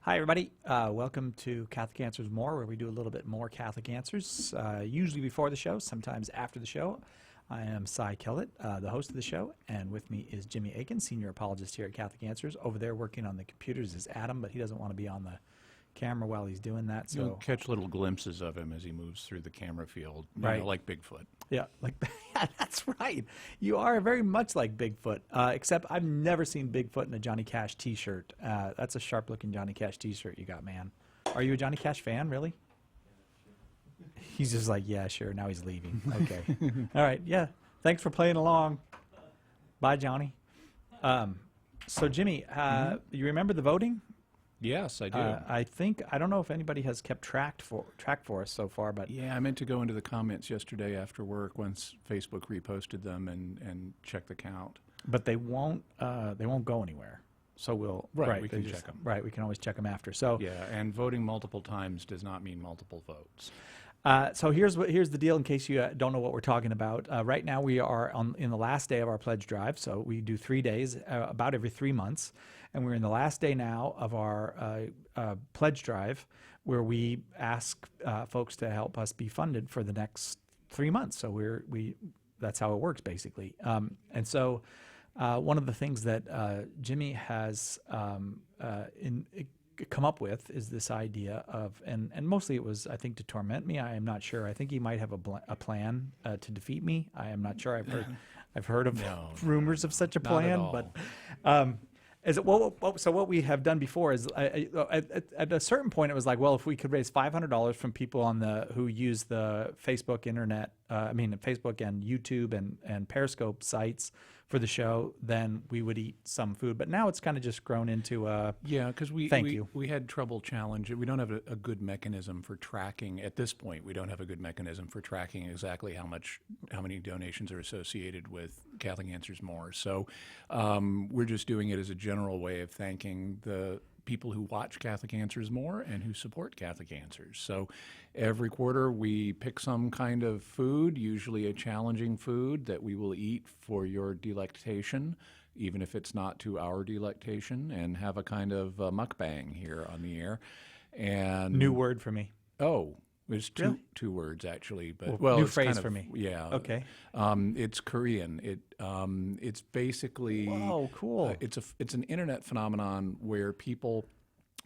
Hi, everybody. Welcome to Catholic Answers More, where we do a little bit more Catholic Answers, usually before the show, sometimes after the show. I am Cy Kellett, the host of the show, and with me is Jimmy Aiken, senior apologist here at Catholic Answers. Over there working on the computers is Adam, but he doesn't want to be on the camera while he's doing that. So You'll catch little glimpses of him as he moves through the camera field, Right. like Bigfoot. yeah, yeah, that's right. You are very much like Bigfoot, except I've never seen Bigfoot in a Johnny Cash T-shirt. That's a sharp-looking Johnny Cash T-shirt you got, man. Are you a Johnny Cash fan, really? He's just like, yeah, sure. Now he's leaving. Okay. All right. Yeah. Thanks for playing along. Bye, Johnny. So, Jimmy, you remember the voting? Yes, I do. I don't know if anybody has kept track for us so far, but Yeah, I meant to go into the comments yesterday after work once Facebook reposted them and check the count. they won't go anywhere. So We can check them. Right, we can always check them after. So Yeah, and voting multiple times does not mean multiple votes. So here's the deal. In case you don't know what we're talking about, right now we are in the last day of our pledge drive. So we do 3 days, about every 3 months, and we're in the last day now of our pledge drive, where we ask folks to help us be funded for the next 3 months. So that's how it works basically. And so one of the things that Jimmy has come up with is this idea of, and mostly it was, I think, to torment me. I am not sure. I think he might have a plan to defeat me. I am not sure. I've heard of rumors of such a plan, but so what we have done before is at a certain point it was like, well, if we could raise $500 from people who use the Facebook Facebook and YouTube and Periscope sites for the show, then we would eat some food. But now it's kind of just grown into because we had trouble challenging. We don't have a good mechanism for tracking at this point. We don't have a good mechanism for tracking exactly how many donations are associated with Catholic Answers More. So we're just doing it as a general way of thanking the people who watch Catholic Answers More and who support Catholic Answers. So every quarter we pick some kind of food, usually a challenging food that we will eat for your delectation, even if it's not to our delectation, and have a kind of mukbang here on the air. And new word for me. Oh, it's Really? two words actually, but New it's phrase kind of, for me. Yeah. Okay. It's Korean. It's basically Whoa, cool. it's an internet phenomenon where people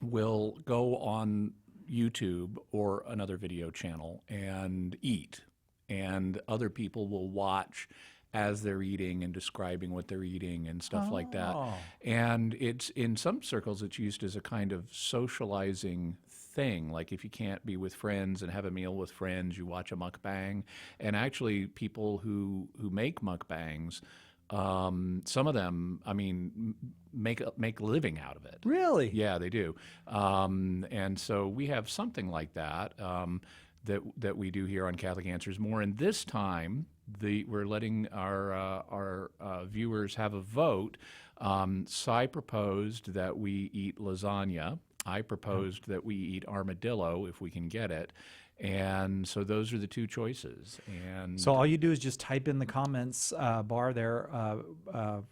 will go on YouTube or another video channel and eat, and other people will watch as they're eating and describing what they're eating and stuff like that. Oh. And it's in some circles it's used as a kind of socializing thing. Like if you can't be with friends and have a meal with friends, you watch a mukbang. And actually people who make mukbangs, some of them, make a living out of it. Really? Yeah, they do. And so we have something like that that we do here on Catholic Answers More. And this time, we're letting our viewers have a vote. Cy proposed that we eat lasagna. I proposed that we eat armadillo if we can get it. And so those are the two choices. And So all you do is just type in the comments bar there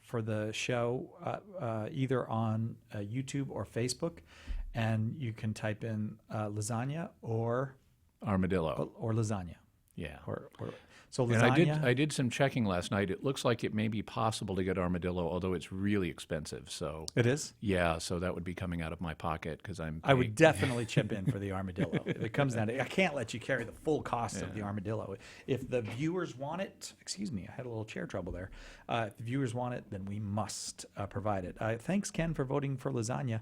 for the show, either on YouTube or Facebook, and you can type in lasagna or armadillo. lasagna. Yeah. So And lasagna. I did some checking last night. It looks like it may be possible to get armadillo, although it's really expensive. So It is. yeah, so that would be coming out of my pocket because I would definitely chip in for the armadillo. If it comes down to, I can't let you carry the full cost of the armadillo. If the viewers want it, excuse me, I had a little chair trouble there. If the viewers want it, then we must provide it. Thanks, Ken, for voting for lasagna.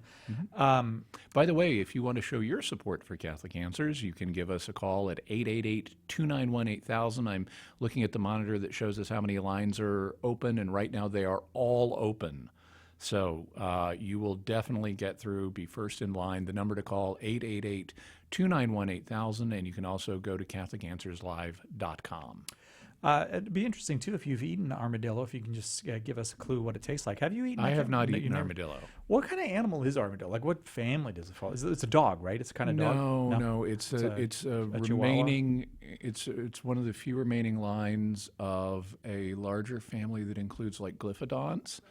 By the way, if you want to show your support for Catholic Answers, you can give us a call at 888-291-8000. I'm looking at the monitor that shows us how many lines are open, and right now they are all open. So you will definitely get through, be first in line. The number to call, 888-291-8000, and you can also go to CatholicAnswersLive.com. It'd be interesting, too, if you've eaten armadillo, if you can just give us a clue what it tastes like. Have you eaten I like have a- not you eaten never- armadillo. What kind of animal is armadillo? Like, what family does it fall? It's a dog, right? It's a kind of dog? No, it's a chihuahua? remaining. It's one of the few remaining lines of a larger family that includes like glyphodonts,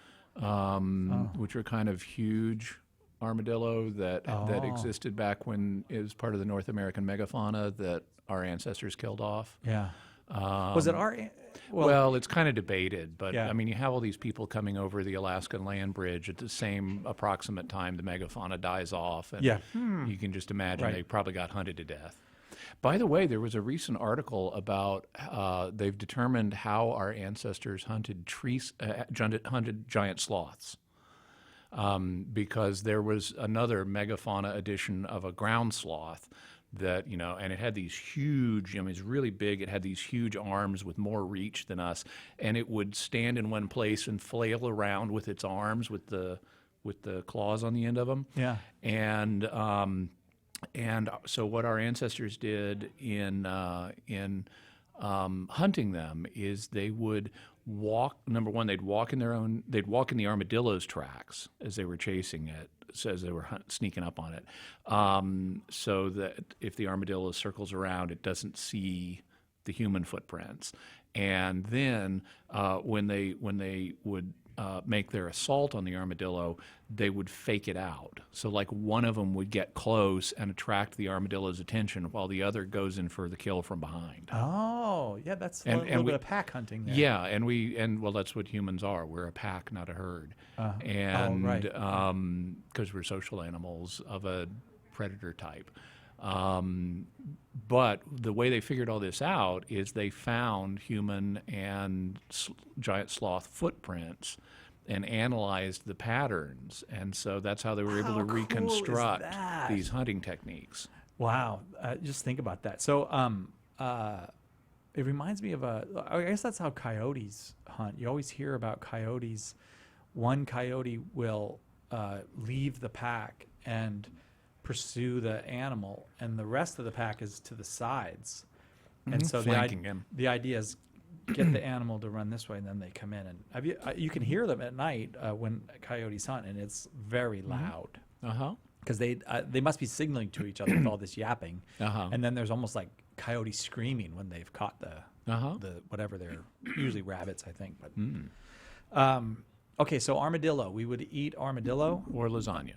which are kind of huge armadillo that Oh. existed back when it was part of the North American megafauna that our ancestors killed off. Yeah. Was it our? Well, it's kind of debated, but Yeah. I mean, you have all these people coming over the Alaskan land bridge at the same approximate time the megafauna dies off, and Yeah. you can just imagine Right. they probably got hunted to death. By the way, there was a recent article about they've determined how our ancestors hunted hunted giant sloths. Because there was another megafauna edition of a ground sloth that, and it had these huge, it was really big. It had these huge arms with more reach than us, and it would stand in one place and flail around with its arms with the claws on the end of them. Yeah. And so what our ancestors did in hunting them is they would walk. Number one, they'd walk in the armadillo's tracks as they were chasing it, as they were sneaking up on it, so that if the armadillo circles around, it doesn't see the human footprints. And then when they would make their assault on the armadillo, they would fake it out. So like one of them would get close and attract the armadillo's attention while the other goes in for the kill from behind. Oh, yeah. That's a little bit of pack hunting there. Yeah, and well, that's what humans are. We're a pack, not a herd. And right. because we're social animals of a predator type. But the way they figured all this out is they found human and giant sloth footprints and analyzed the patterns. And so that's how they were able to How cool is reconstruct that? these hunting techniques. Wow. Just think about that. So, it reminds me of I guess that's how coyotes hunt. You always hear about coyotes. One coyote will leave the pack and pursue the animal, and the rest of the pack is to the sides. And so Flanking him. the idea is get the animal to run this way, and then they come in. And you can hear them at night when coyotes hunt, and it's very loud. Because they must be signaling to each other with all this yapping, and then there's almost like coyotes screaming when they've caught the whatever they're usually rabbits, I think. But okay, so armadillo, we would eat armadillo Or lasagna.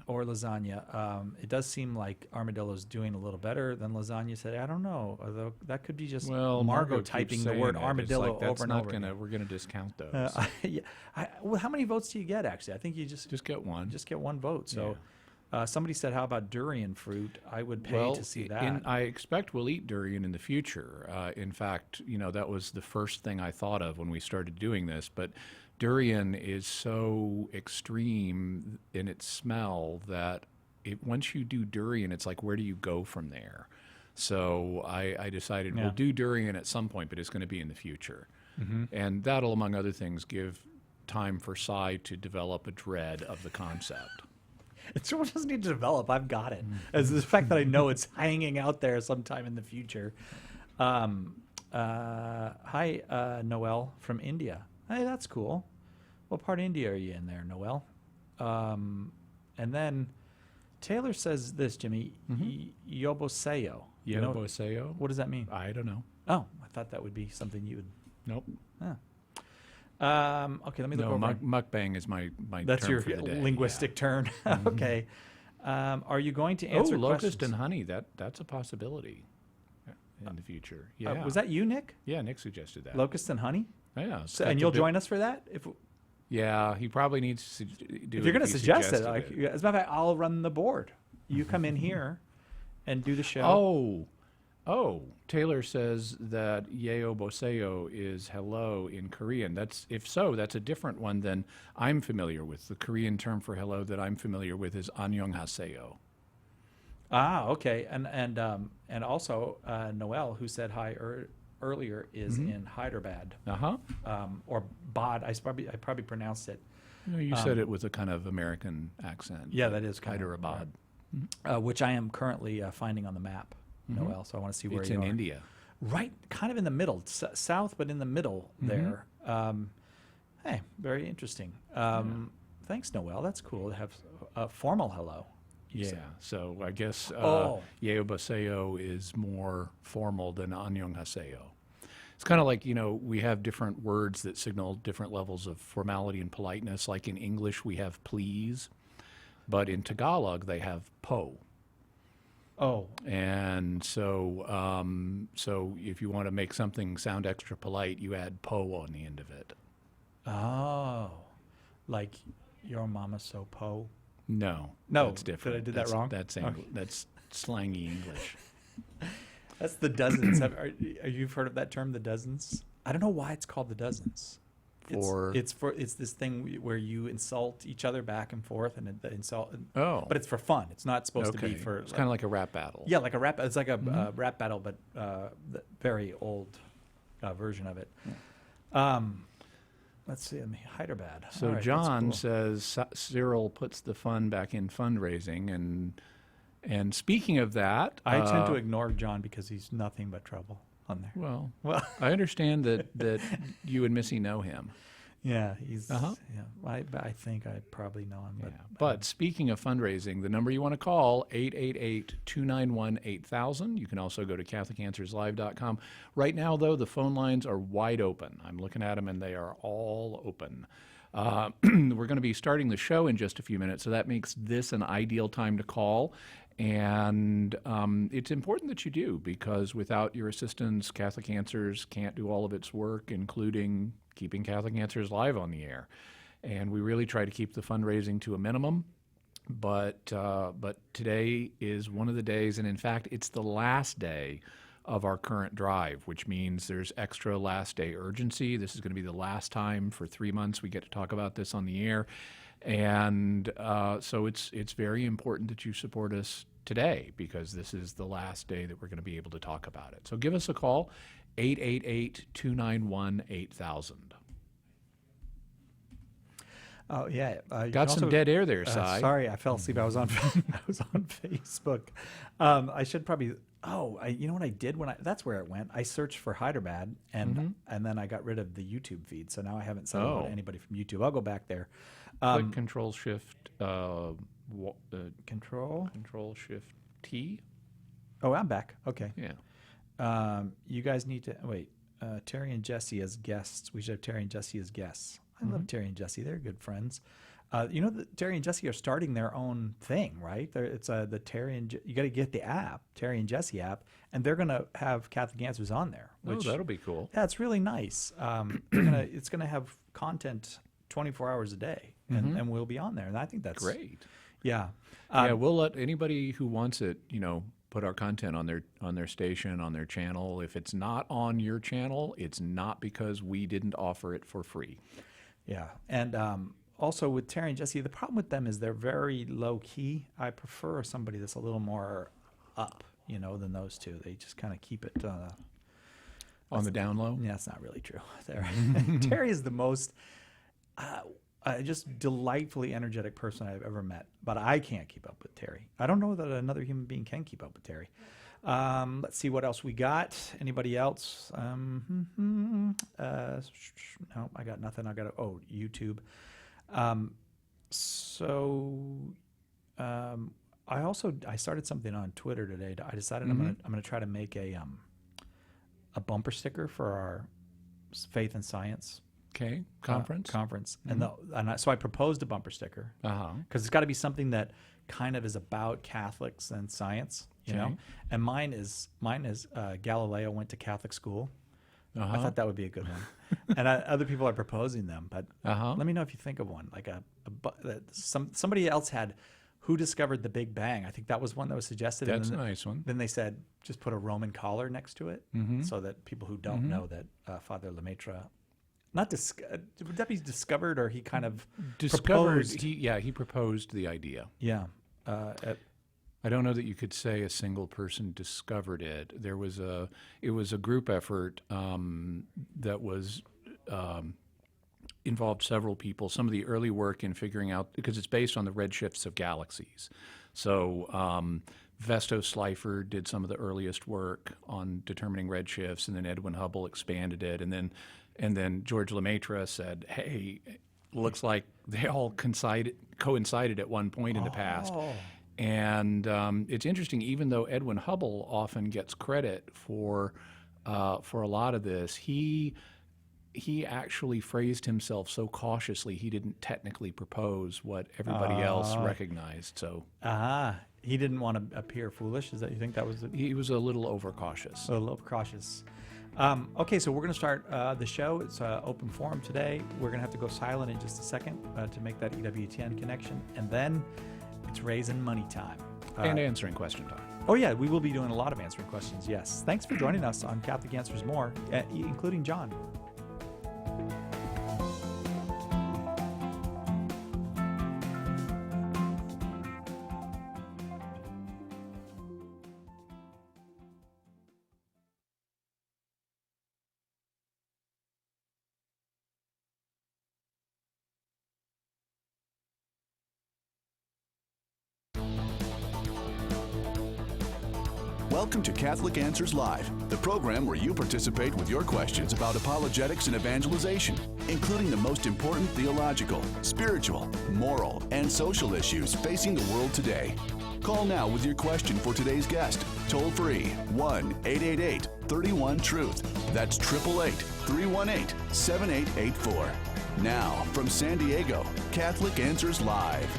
It does seem like armadillo's doing a little better than lasagna today. I don't know, although that could be just Well, Margot keeps typing the saying word it. It's armadillo like, that's over and not over gonna, again. We're going to discount those. Yeah, well, how many votes do you get? Actually, I think you just Just get one. vote. So. Somebody said, "How about durian fruit?" I would pay to see that. I expect we'll eat durian in the future. In fact, that was the first thing I thought of when we started doing this. But durian is so extreme in its smell that once you do durian, it's like, where do you go from there? So I decided we'll do durian at some point, but it's going to be in the future. And that'll, among other things, give time for Cy to develop a dread of the concept. It sure doesn't need to develop. I've got it. As the fact that I know it's hanging out there sometime in the future. Hi, Noel from India. Hey, that's cool. What part of India are you in there, Noel? And then Taylor says this, Jimmy. Yoboseo. Yoboseo? What does that mean? I don't know. Oh, I thought that would be something you would. Nope. Okay, let me look over. Mukbang is my That's term your for the day. linguistic turn. Okay. Are you going to answer locust questions? and honey. That's a possibility in the future. Yeah. Was that you, Nick? Yeah, Nick suggested that. Locust and honey? Yeah. So, and you'll join us for that? Yeah, he probably needs to do If it you're going to he suggest it, suggested as a matter of fact, I'll run the board. You come in here and do the show. Oh, Taylor says that Yeoboseo is hello in Korean. If so, that's a different one than I'm familiar with. The Korean term for hello that I'm familiar with is annyeonghaseyo. Ah, okay. And also Noel, who said hi earlier, is in Hyderabad. Or Bod. I probably pronounced it. You said it with a kind of American accent. Yeah, that is kind Hyderabad. Which I am currently finding on the map, Noel. So I want to see where it's you in are. India. Right, kind of in the middle, south, but in the middle there. Hey, very interesting. Thanks, Noel. That's cool to have a formal hello. Yeah, so I guess Yeoboseo is more formal than annyeonghaseyo. It's kind of like, we have different words that signal different levels of formality and politeness. Like in English, we have please. but in Tagalog they have po. Oh, And so if you want to make something sound extra polite, you add po on the end of it. oh, like your mama's so po. No, No, that's different. did I do that wrong? That's slangy English. That's the dozens. You've heard of that term, the dozens? I don't know why it's called the dozens. It's this thing where you insult each other back and forth, and the insult. Oh, But it's for fun. It's not supposed to be for. It's kind of like a rap battle. Yeah, like a rap. It's like a rap battle, but the very old version of it. Let's see. Hyderabad. So All right, John that's cool. says Cyril puts the fun back in fundraising, and speaking of that, I tend to ignore John because he's nothing but trouble on there. well, Well, I understand that you and Missy know him. yeah, he's. Uh-huh. Yeah, I think I probably know him. Yeah. But speaking of fundraising, the number you want to call, 888-291-8000. You can also go to CatholicAnswersLive.com. Right now, though, the phone lines are wide open. I'm looking at them, and they are all open. We're going to be starting the show in just a few minutes, so that makes this an ideal time to call. And it's important that you do, because without your assistance, Catholic Answers can't do all of its work, including keeping Catholic Answers Live on the air. And we really try to keep the fundraising to a minimum. But today is one of the days, and in fact, it's the last day of our current drive, which means there's extra last day urgency. This is going to be the last time for 3 months we get to talk about this on the air. And so it's very important that you support us today, because this is the last day that we're going to be able to talk about it. So give us a call, 888-291-8000. Oh yeah, you Got can some also- dead air there, Si. Sorry, I fell asleep. I was on I was on Facebook. I should probably. Oh, you know what I did that's where it went. I searched for Hyderabad, and then I got rid of the YouTube feed. So now I haven't sent it to anybody from YouTube. I'll go back there. Click Control Shift Control. Control Shift T. Oh, I'm back. Okay. Yeah. You guys need to wait. Terry and Jesse as guests. We should have Terry and Jesse as guests. I love Terry and Jesse. They're good friends. You know that Terry and Jesse are starting their own thing, right? It's the Terry and you got to get the app, Terry and Jesse app, and they're going to have Catholic Answers on there. Which, that'll be cool. yeah, it's really nice. It's gonna have content 24 hours a day, and we'll be on there, and I think that's Great. Yeah. Yeah, we'll let anybody who wants it, put our content on their station, on their channel. If it's not on your channel, it's not because we didn't offer it for free. Yeah, and also with Terry and Jesse, the problem with them is they're very low key. I prefer somebody that's a little more up, than those two. They just kind of keep it On the down low? Yeah, that's not really true. Terry is the most just delightfully energetic person I've ever met, but I can't keep up with Terry. I don't know that another human being can keep up with Terry. Let's see what else we got. Anybody else? No, I got nothing. YouTube. I started something on Twitter today. I decided I'm gonna try to make a bumper sticker for our Faith and Science Okay, conference. So I proposed a bumper sticker because it's got to be something that kind of is about Catholics and science, you know. And mine is Galileo went to Catholic school. I thought that would be a good one. And other people are proposing them, but let me know if you think of one. Like somebody else had who discovered the Big Bang. I think that was one that was suggested. That's a nice one. Then they said just put a Roman collar next to it, so that people who don't know that Father Lemaitre. Would that be discovered, or he kind of proposed? He proposed the idea. Yeah. I don't know that you could say a single person discovered it. It was a group effort that was involved several people. Some of the early work in figuring out, because it's based on the redshifts of galaxies. So Vesto Slipher did some of the earliest work on determining redshifts, and then Edwin Hubble expanded it, and then George Lemaitre said, "Hey, looks like they all coincided at one point in the past." And it's interesting, even though Edwin Hubble often gets credit for a lot of this, he he actually phrased himself so cautiously he didn't technically propose what everybody else recognized. So he didn't want to appear foolish. Is that, you think that was it? he was a little overcautious. A little cautious. Okay, so we're going to start the show. It's open forum today. We're going to have to go silent in just a second to make that EWTN connection, and then it's raising money time. And answering question time. Oh, yeah, we will be doing a lot of answering questions, yes. Thanks for joining us on Catholic Answers More, including John. Welcome to Catholic Answers Live, the program where you participate with your questions about apologetics and evangelization, including the most important theological, spiritual, moral, and social issues facing the world today. Call now with your question for today's guest. Toll free 1-888-31-TRUTH. That's 888-318-7884. Now, from San Diego, Catholic Answers Live.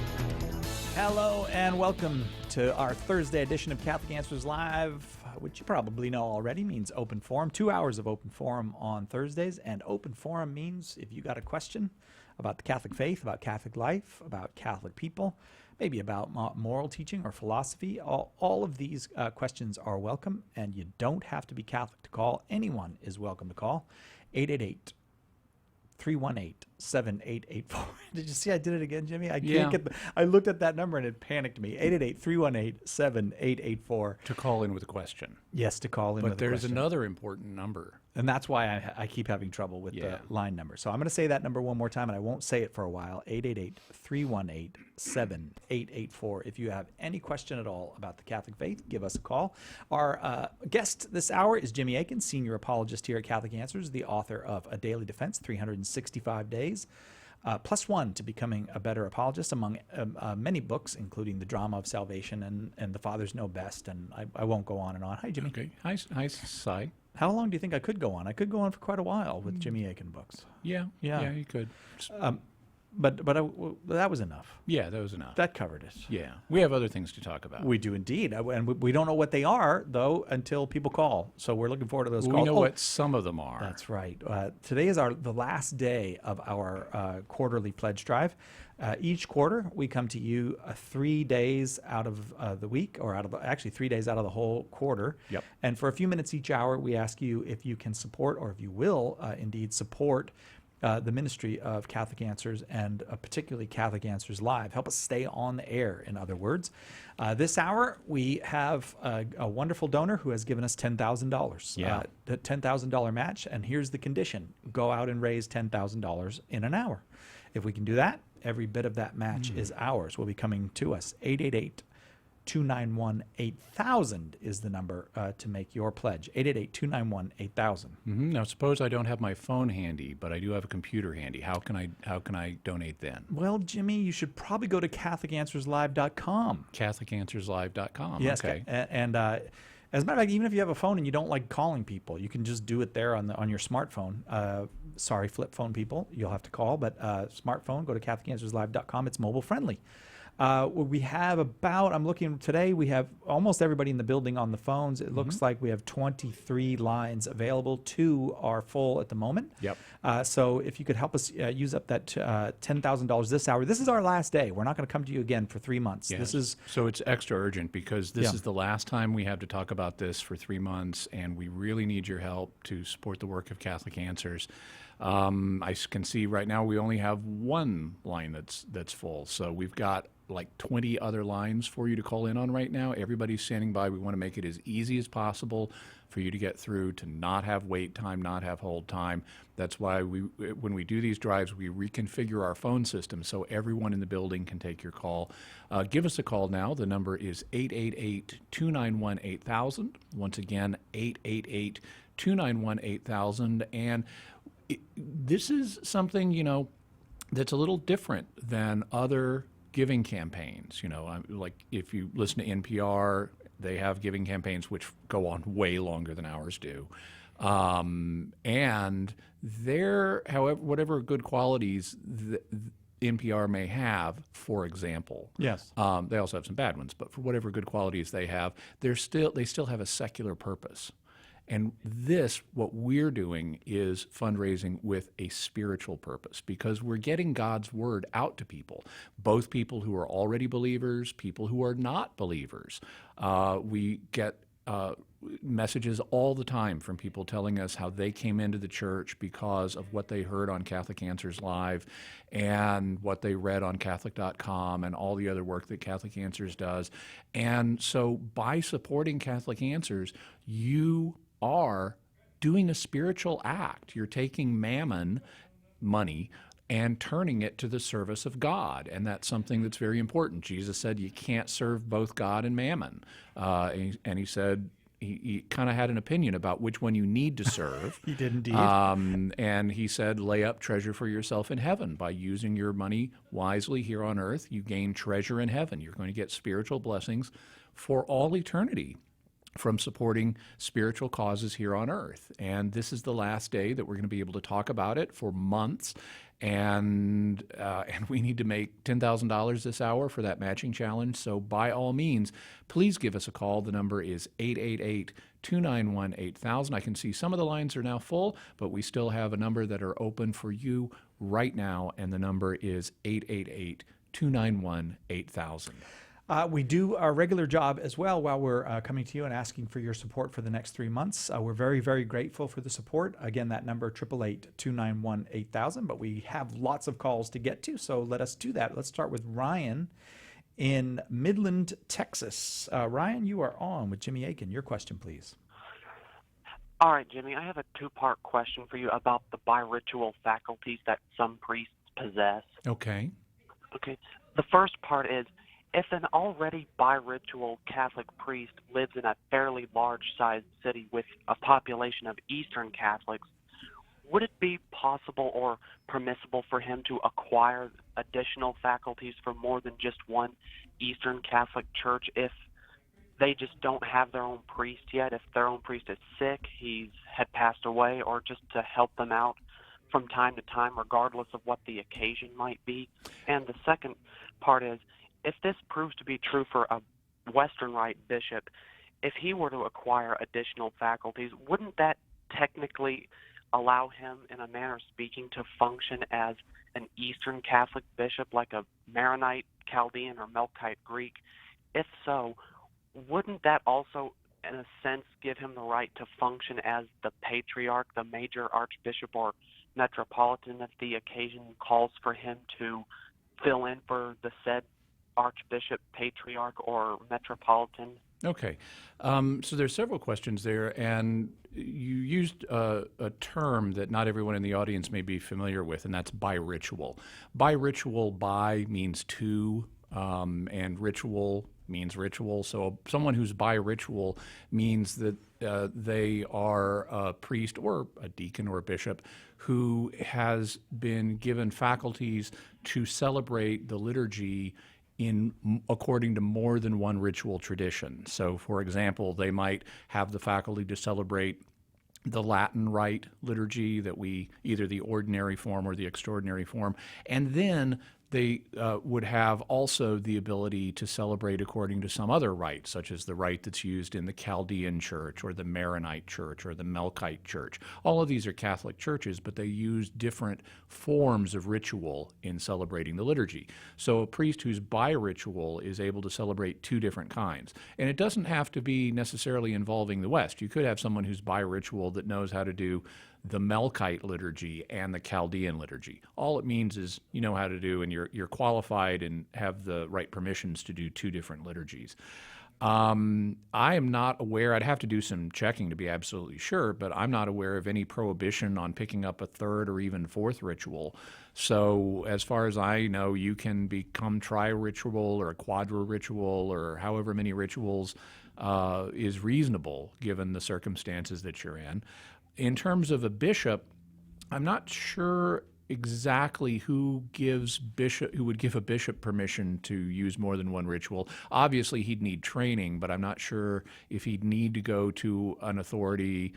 Hello and welcome to our Thursday edition of Catholic Answers Live, which you probably know already means open forum. 2 hours of open forum on Thursdays, and open forum means if you got a question about the Catholic faith, about Catholic life, about Catholic people, maybe about moral teaching or philosophy, all of these questions are welcome, and you don't have to be Catholic to call. Anyone is welcome to call. 888-318-7884. Did you see I did it again, Jimmy? I can't get I looked at that number and it panicked me. 888-318-7884. To call in with a question. Yes, to call in with a question. But there's another important number. And that's why I keep having trouble with the line number. So I'm going to say that number one more time, and I won't say it for a while. 888-318-7884. If you have any question at all about the Catholic faith, give us a call. Our guest this hour is Jimmy Akin, senior apologist here at Catholic Answers, the author of A Daily Defense, 365 Days. +1 to becoming a better apologist, among many books, including The Drama of Salvation and The Fathers Know Best. And I won't go on and on. Hi, Jimmy. Okay. Hi, Cy. How long do you think I could go on? I could go on for quite a while with Jimmy Akin books. Yeah, you could. But that was enough. Yeah, that was enough. That covered it. Yeah, we have other things to talk about. We do indeed, and we don't know what they are though until people call. So we're looking forward to those calls. We know what some of them are. That's right. Today is the last day of our quarterly pledge drive. Each quarter, we come to you 3 days out of the week, or actually 3 days out of the whole quarter. Yep. And for a few minutes each hour, we ask you if you can support, or if you will indeed support, the ministry of Catholic Answers, and particularly Catholic Answers Live. Help us stay on the air, in other words. This hour, we have a wonderful donor who has given us $10,000. Yeah. The $10,000 match, and here's the condition. Go out and raise $10,000 in an hour. If we can do that, every bit of that match is ours, will be coming to us. 888-291-8000 is the number to make your pledge. 888-291-8000. Mm-hmm. Now, suppose I don't have my phone handy, but I do have a computer handy. How can I donate then? Well, Jimmy, you should probably go to CatholicAnswersLive.com. CatholicAnswersLive.com. Yes, okay. And as a matter of fact, even if you have a phone and you don't like calling people, you can just do it there on your smartphone. Sorry, flip phone people, you'll have to call, but smartphone, go to CatholicAnswersLive.com. It's mobile friendly. We have I'm looking today, we have almost everybody in the building on the phones. It looks like we have 23 lines available. 2 are full at the moment. Yep. So if you could help us use up that $10,000 this hour. This is our last day. We're not going to come to you again for 3 months. Yes. This is So it's extra urgent because this is the last time we have to talk about this for 3 months, and we really need your help to support the work of Catholic Answers. I can see right now we only have 1 line that's full. So we've got like 20 other lines for you to call in on right now. Everybody's standing by. We want to make it as easy as possible for you to get through, to not have wait time, not have hold time. That's why when we do these drives, we reconfigure our phone system so everyone in the building can take your call. Give us a call now. The number is 888-291-8000. Once again, 888-291-8000. And this is something, that's a little different than other giving campaigns. Like if you listen to NPR, they have giving campaigns which go on way longer than ours do. And their, however, whatever good qualities NPR may have, for example, Yes. they also have some bad ones, but for whatever good qualities they have, they still have a secular purpose. And what we're doing is fundraising with a spiritual purpose, because we're getting God's word out to people, both people who are already believers, people who are not believers. We get messages all the time from people telling us how they came into the church because of what they heard on Catholic Answers Live and what they read on Catholic.com and all the other work that Catholic Answers does. And so by supporting Catholic Answers, you are doing a spiritual act. You're taking mammon, money, and turning it to the service of God. And that's something that's very important. Jesus said you can't serve both God and mammon. And he said, he kind of had an opinion about which one you need to serve. He did indeed. And he said, lay up treasure for yourself in heaven. By using your money wisely here on earth, you gain treasure in heaven. You're going to get spiritual blessings for all eternity from supporting spiritual causes here on earth. And this is the last day that we're going to be able to talk about it for months. And we need to make $10,000 this hour for that matching challenge. So by all means, please give us a call. The number is 888-291-8000. I can see some of the lines are now full, but we still have a number that are open for you right now. And the number is 888-291-8000. We do our regular job as well while we're coming to you and asking for your support for the next 3 months. We're very, very grateful for the support. Again, that number, 888-291-8000. But we have lots of calls to get to, so let us do that. Let's start with Ryan in Midland, Texas. Ryan, you are on with Jimmy Akin. Your question, please. All right, Jimmy, I have a two-part question for you about the bi-ritual faculties that some priests possess. Okay. Okay. The first part is, if an already bi-ritual Catholic priest lives in a fairly large-sized city with a population of Eastern Catholics, would it be possible or permissible for him to acquire additional faculties for more than just one Eastern Catholic church if they just don't have their own priest yet? If their own priest is sick, had passed away, or just to help them out from time to time, regardless of what the occasion might be? And the second part is, if this proves to be true for a Western Rite bishop, if he were to acquire additional faculties, wouldn't that technically allow him, in a manner of speaking, to function as an Eastern Catholic bishop, like a Maronite, Chaldean, or Melkite Greek? If so, wouldn't that also, in a sense, give him the right to function as the patriarch, the major archbishop or metropolitan, if the occasion calls for him to fill in for the said archbishop, patriarch, or metropolitan? Okay. So there's several questions there, and you used a term that not everyone in the audience may be familiar with, and that's bi-ritual. Bi-ritual, bi means two, and ritual means ritual. So someone who's bi-ritual means that they are a priest or a deacon or a bishop who has been given faculties to celebrate the liturgy according to more than one ritual tradition. So, for example, they might have the faculty to celebrate the Latin Rite liturgy, that either the ordinary form or the extraordinary form, and then they would have also the ability to celebrate according to some other rite, such as the rite that's used in the Chaldean Church or the Maronite Church or the Melkite Church. All of these are Catholic churches, but they use different forms of ritual in celebrating the liturgy. So a priest who's bi-ritual is able to celebrate two different kinds. And it doesn't have to be necessarily involving the West. You could have someone who's bi-ritual that knows how to do the Melkite liturgy and the Chaldean liturgy. All it means is you know how to do, and you're qualified and have the right permissions to do two different liturgies. I am not aware, I'd have to do some checking to be absolutely sure, but I'm not aware of any prohibition on picking up a third or even fourth ritual. So as far as I know, you can become tri-ritual or a quadra-ritual or however many rituals is reasonable given the circumstances that you're in. In terms of a bishop, I'm not sure exactly who would give a bishop permission to use more than one ritual. Obviously, he'd need training, but I'm not sure if he'd need to go to an authority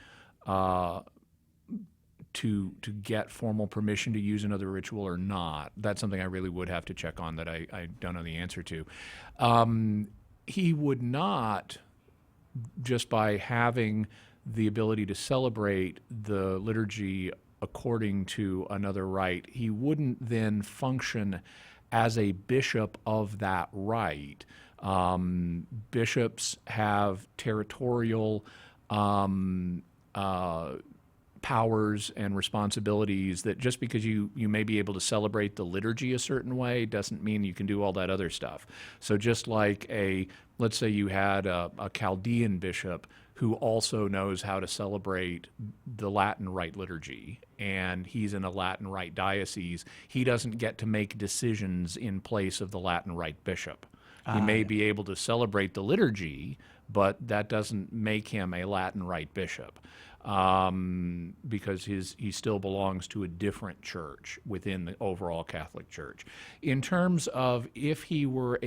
to get formal permission to use another ritual or not. That's something I really would have to check on that I don't know the answer to. He would not, just by having the ability to celebrate the liturgy according to another rite, he wouldn't then function as a bishop of that rite. Bishops have territorial powers and responsibilities that just because you may be able to celebrate the liturgy a certain way doesn't mean you can do all that other stuff. So just like let's say you had a Chaldean bishop who also knows how to celebrate the Latin Rite liturgy, and he's in a Latin Rite diocese, he doesn't get to make decisions in place of the Latin Rite bishop. He may be able to celebrate the liturgy, but that doesn't make him a Latin Rite bishop. Because he still belongs to a different church within the overall Catholic Church. In terms of if he were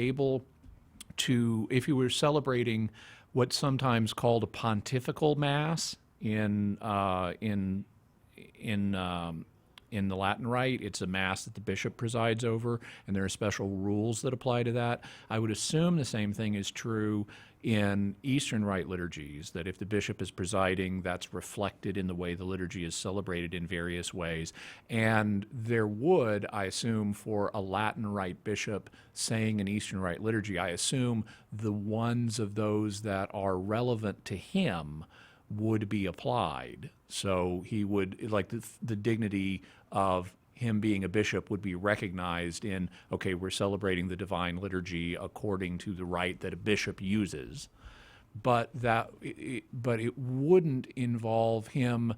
celebrating what's sometimes called a pontifical mass in the Latin Rite, it's a mass that the bishop presides over, and there are special rules that apply to that. I would assume the same thing is true in Eastern Rite liturgies, that if the bishop is presiding, that's reflected in the way the liturgy is celebrated in various ways. And there would, I assume, for a Latin Rite bishop saying an Eastern Rite liturgy, I assume the ones of those that are relevant to him would be applied. So he would, like the dignity of him being a bishop would be recognized in, okay, we're celebrating the divine liturgy according to the rite that a bishop uses, but it wouldn't involve him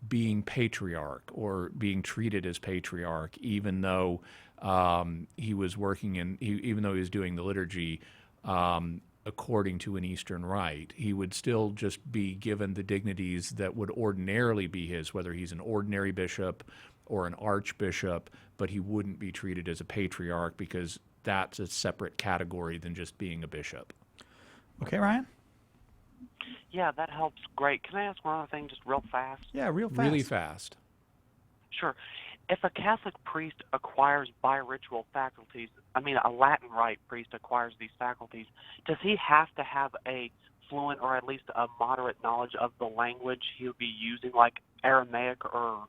being patriarch or being treated as patriarch, even though he was even though he was doing the liturgy according to an Eastern rite. He would still just be given the dignities that would ordinarily be his, whether he's an ordinary bishop or an archbishop, but he wouldn't be treated as a patriarch because that's a separate category than just being a bishop. Okay, Ryan? Yeah, that helps great. Can I ask one other thing just real fast? Yeah, real fast. Really fast. Sure. If a Catholic priest acquires bi-ritual faculties, a Latin Rite priest acquires these faculties, does he have to have a fluent or at least a moderate knowledge of the language he would be using, like Aramaic or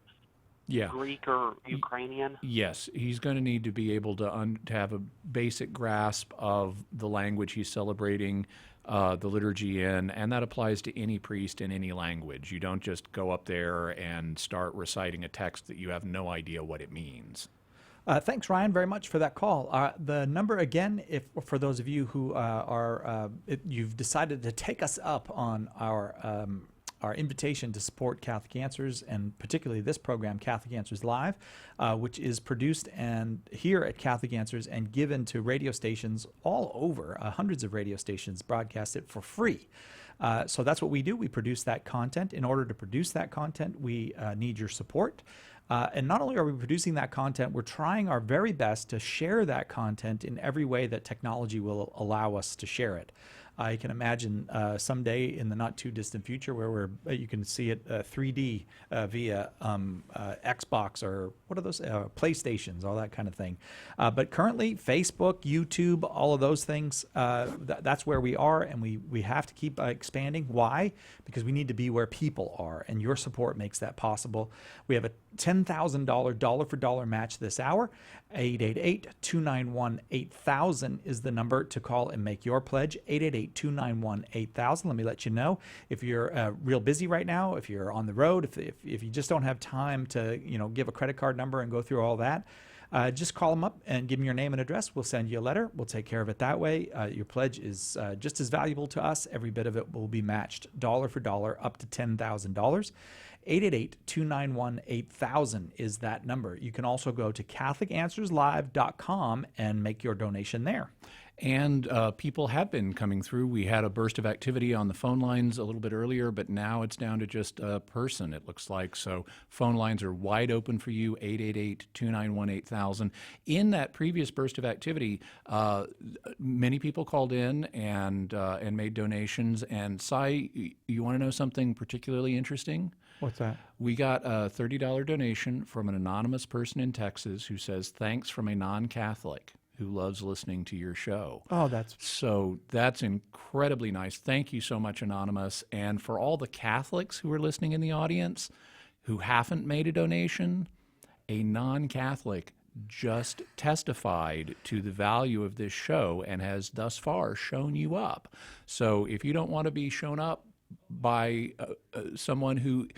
Greek or Ukrainian? Yes, he's going to need to be able to have a basic grasp of the language he's celebrating the liturgy in, and that applies to any priest in any language. You don't just go up there and start reciting a text that you have no idea what it means. Thanks, Ryan, very much for that call. The number again, if for those of you who you've decided to take us up on our invitation to support Catholic Answers, and particularly this program, Catholic Answers Live, which is produced and here at Catholic Answers and given to radio stations all over, hundreds of radio stations broadcast it for free. So that's what we do. We produce that content. In order to produce that content, we need your support. And not only are we producing that content, we're trying our very best to share that content in every way that technology will allow us to share it. I can imagine someday in the not too distant future where you can see it 3D via Xbox or what are those PlayStations, all that kind of thing. But currently, Facebook, YouTube, all of those things, that's where we are, and we have to keep expanding. Why? Because we need to be where people are, and your support makes that possible. We have a $10,000 dollar-for-dollar match this hour. 888-291-8000 is the number to call and make your pledge. 888-291-8000. Let me let you know if you're real busy right now, if you're on the road, if you just don't have time to give a credit card number and go through all that. Just call them up and give them your name and address. We'll send you a letter. We'll take care of it that way. Your pledge is just as valuable to us. Every bit of it will be matched dollar for dollar up to $10,000. 888-291-8000 is that number. You can also go to CatholicAnswersLive.com and make your donation there. And people have been coming through. We had a burst of activity on the phone lines a little bit earlier, but now it's down to just a person, it looks like. So phone lines are wide open for you, 888-291-8000. In that previous burst of activity, many people called in and made donations. And Cy, you want to know something particularly interesting? What's that? We got a $30 donation from an anonymous person in Texas who says, thanks from a non-Catholic who loves listening to your show. Oh, So that's incredibly nice. Thank you so much, Anonymous. And for all the Catholics who are listening in the audience who haven't made a donation, a non-Catholic just testified to the value of this show and has thus far shown you up. So if you don't want to be shown up by someone who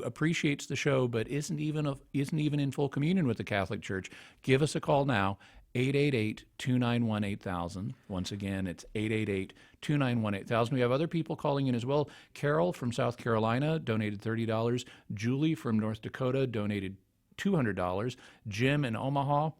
appreciates the show but isn't even in full communion with the Catholic Church, give us a call now. 888-291-8000. Once again, it's 888-291-8000. We have other people calling in as well. Carol from South Carolina donated $30. Julie from North Dakota donated $200. Jim in Omaha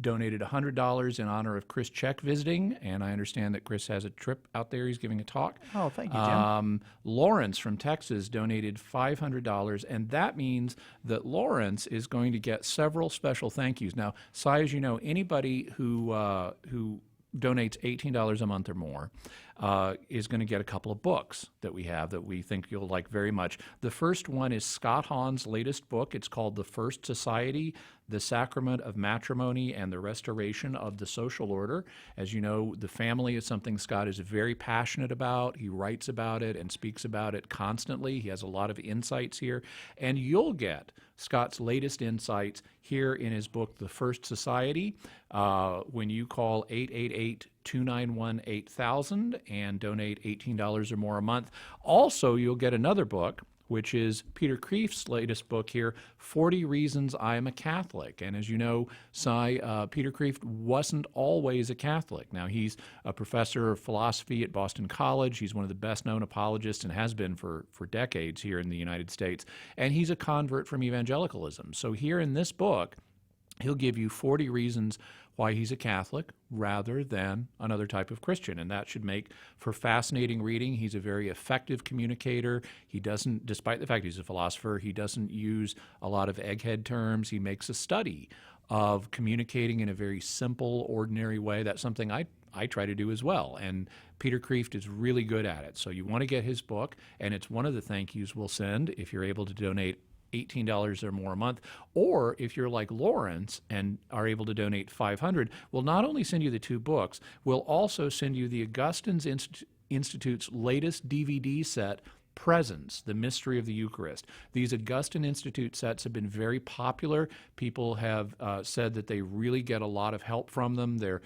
donated $100 in honor of Chris Check visiting, and I understand that Chris has a trip out there. He's giving a talk. Oh, thank you, Jim. Lawrence from Texas donated $500, and that means that Lawrence is going to get several special thank yous. Now, Cy, as you know, anybody who donates $18 a month or more is going to get a couple of books that we have that we think you'll like very much. The first one is Scott Hahn's latest book. It's called The First Society, The Sacrament of Matrimony and the Restoration of the Social Order. As you know, the family is something Scott is very passionate about. He writes about it and speaks about it constantly. He has a lot of insights here. And you'll get Scott's latest insights here in his book, The First Society, when you call 888-291-8000 and donate $18 or more a month. Also, you'll get another book, which is Peter Kreeft's latest book here, 40 Reasons I Am a Catholic. And as you know, Cy, Peter Kreeft wasn't always a Catholic. Now, he's a professor of philosophy at Boston College. He's one of the best-known apologists and has been for decades here in the United States. And he's a convert from evangelicalism. So here in this book, he'll give you 40 reasons why he's a Catholic rather than another type of Christian. And that should make for fascinating reading. He's a very effective communicator. He doesn't, despite the fact he's a philosopher, he doesn't use a lot of egghead terms. He makes a study of communicating in a very simple, ordinary way. That's something I try to do as well. And Peter Kreeft is really good at it. So you want to get his book, and it's one of the thank yous we'll send if you're able to donate $18 or more a month, or if you're like Lawrence and are able to donate $500, we'll not only send you the two books, we'll also send you the Augustine's Institute's latest DVD set, Presence, The Mystery of the Eucharist. These Augustine Institute sets have been very popular. People have said that they really get a lot of help from them. They're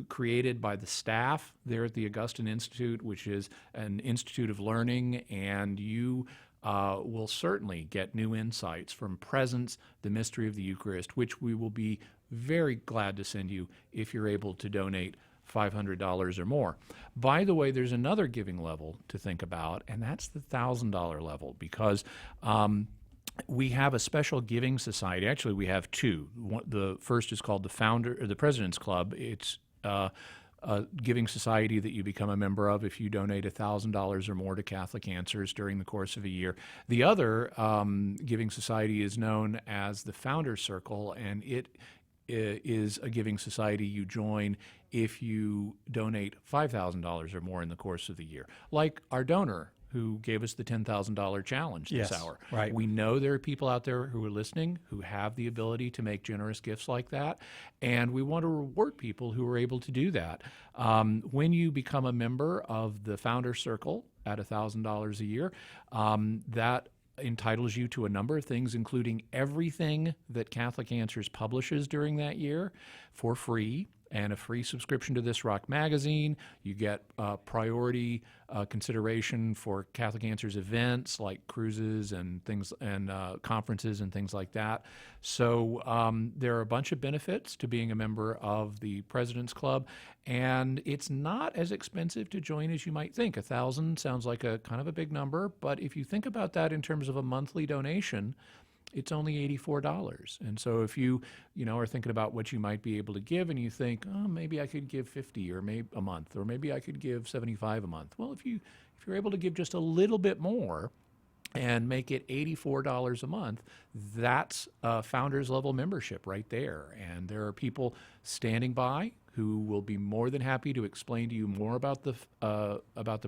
created by the staff there at the Augustine Institute, which is an institute of learning, and you will certainly get new insights from Presence, the Mystery of the Eucharist, which we will be very glad to send you if you're able to donate $500 or more. By the way, there's another giving level to think about, and that's the $1,000 level, because we have a special giving society. Actually, we have two. The first is called the President's Club. It's a giving society that you become a member of if you donate $1,000 or more to Catholic Answers during the course of a year. The other giving society is known as the Founders Circle, and it is a giving society you join if you donate $5,000 or more in the course of the year, like our donor who gave us the $10,000 challenge this hour. Right. We know there are people out there who are listening who have the ability to make generous gifts like that, and we want to reward people who are able to do that. When you become a member of the Founder Circle at $1,000 a year, that entitles you to a number of things, including everything that Catholic Answers publishes during that year for free, and a free subscription to This Rock magazine. You get priority consideration for Catholic Answers events like cruises and things, and conferences and things like that. So there are a bunch of benefits to being a member of the President's Club, and it's not as expensive to join as you might think. $1,000 sounds like a kind of a big number, but if you think about that in terms of a monthly donation, it's only $84. And so if you are thinking about what you might be able to give and you think, oh, maybe I could give 50 or maybe a month, or maybe I could give 75 a month. Well, if you're able to give just a little bit more and make it $84 a month, that's a founders level membership right there. And there are people standing by who will be more than happy to explain to you more about the